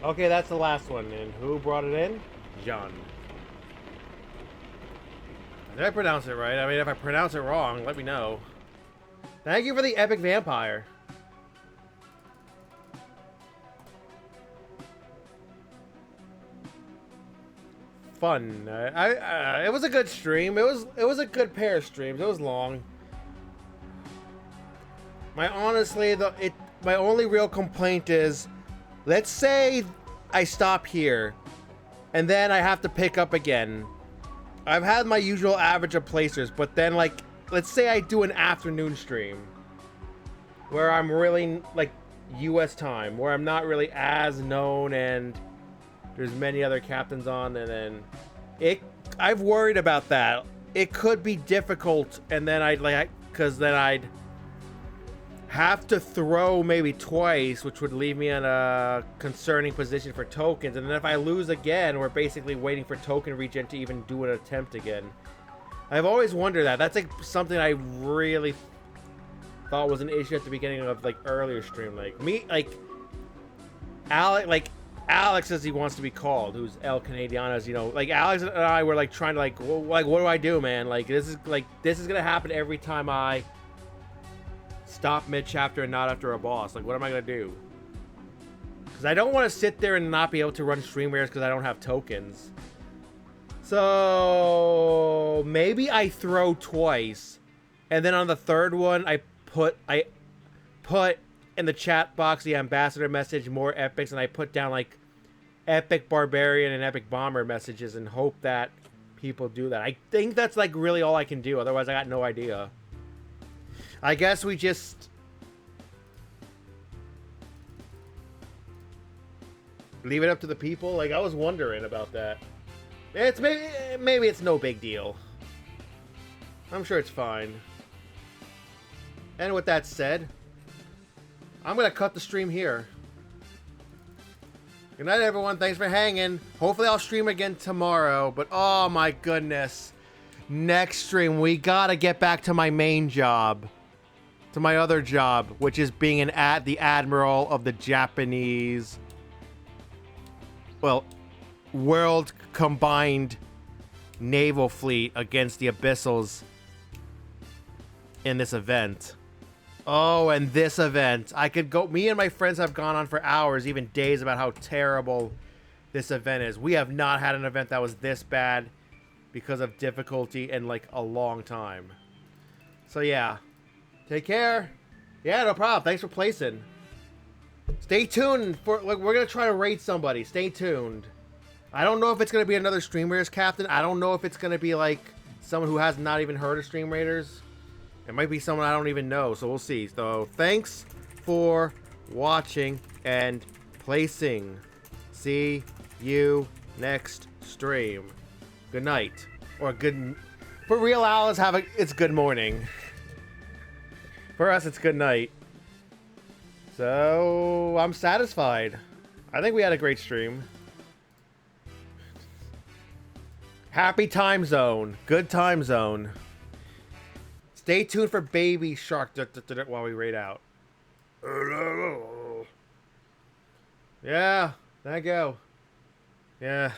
Okay, that's the last one. And who brought it in? John. Did I pronounce it right? I mean, if I pronounce it wrong, let me know. Thank you for the epic vampire. Fun. It was a good stream. It was a good pair of streams. It was long. My only real complaint is, let's say I stop here, and then I have to pick up again. I've had my usual average of placers, but then, like, let's say I do an afternoon stream, where I'm really, like, US time, where I'm not really as known, and there's many other captains on, and then I've worried about that. It could be difficult, and then because then I'd have to throw maybe twice, which would leave me in a concerning position for tokens. And then if I lose again, we're basically waiting for token regen to even do an attempt again. I've always wondered that. That's like something I really thought was an issue at the beginning of like earlier stream. Alex, as he wants to be called, who's El Canadianas, you know, like Alex and I were like trying to like what do I do, man? Like this is gonna happen every time I stop mid-chapter and not after a boss. Like, what am I gonna do? Because I don't want to sit there and not be able to run stream rares because I don't have tokens. So maybe I throw twice, and then on the third one I put in the chat box the ambassador message, more epics, and I put down like epic barbarian and epic bomber messages and hope that people do that. I think that's like really all I can do. Otherwise, I got no idea. I guess we just leave it up to the people. Like, I was wondering about that. It's maybe it's no big deal. I'm sure it's fine. And with that said, I'm gonna cut the stream here. Good night, everyone. Thanks for hanging. Hopefully I'll stream again tomorrow. But oh my goodness, next stream we gotta get back to my main job. To my other job, which is being the admiral of the Japanese, well, world combined naval fleet against the Abyssals in this event. Oh, and this event. Me and my friends have gone on for hours, even days, about how terrible this event is. We have not had an event that was this bad because of difficulty in like a long time. So yeah. Take care. Yeah, no problem. Thanks for placing. Stay tuned for we're gonna try to raid somebody. Stay tuned. I don't know if it's going to be another Stream Raiders captain. I don't know if it's going to be like someone who has not even heard of Stream Raiders. It might be someone I don't even know, so we'll see. So thanks for watching and placing. See you next stream. Good night. Or good... For real Alice, it's good morning. For us, it's good night. So, I'm satisfied. I think we had a great stream. Happy time zone. Good time zone. Stay tuned for Baby Shark while we raid out. Yeah, there you go. Yeah.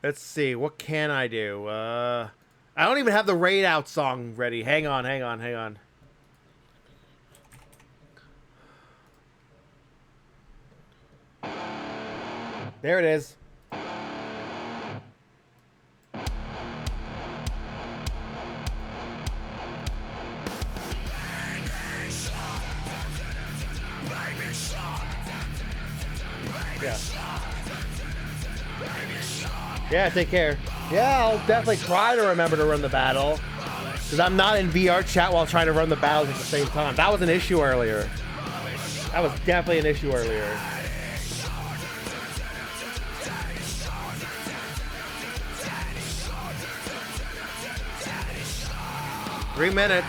Let's see. What can I do? I don't even have the raid out song ready. Hang on. There it is. Yeah. Yeah, take care. Yeah, I'll definitely try to remember to run the battle. Because I'm not in VR chat while trying to run the battles at the same time. That was an issue earlier. That was definitely an issue earlier. Three minutes.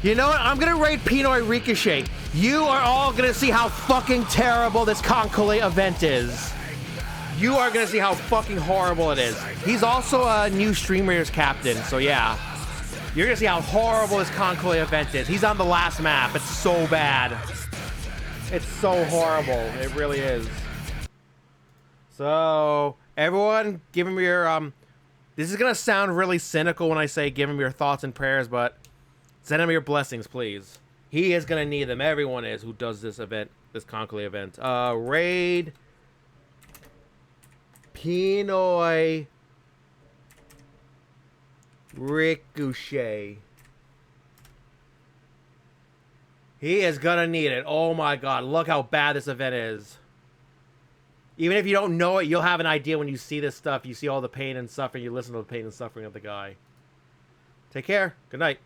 You know what? I'm gonna rate Pinoy Ricochet. You are all gonna see how fucking terrible this Concole event is. You are gonna see how fucking horrible it is. He's also a new Stream Raiders captain, so yeah. You're gonna see how horrible this Concole event is. He's on the last map. It's so bad. It's so horrible. It really is. So, everyone, give him your, this is gonna sound really cynical when I say give him your thoughts and prayers, but send him your blessings, please. He is gonna need them. Everyone is who does this event, this Concole event. Raid Pinoy Ricochet. He is gonna need it. Oh my god, look how bad this event is. Even if you don't know it, you'll have an idea when you see this stuff. You see all the pain and suffering. You listen to the pain and suffering of the guy. Take care. Good night.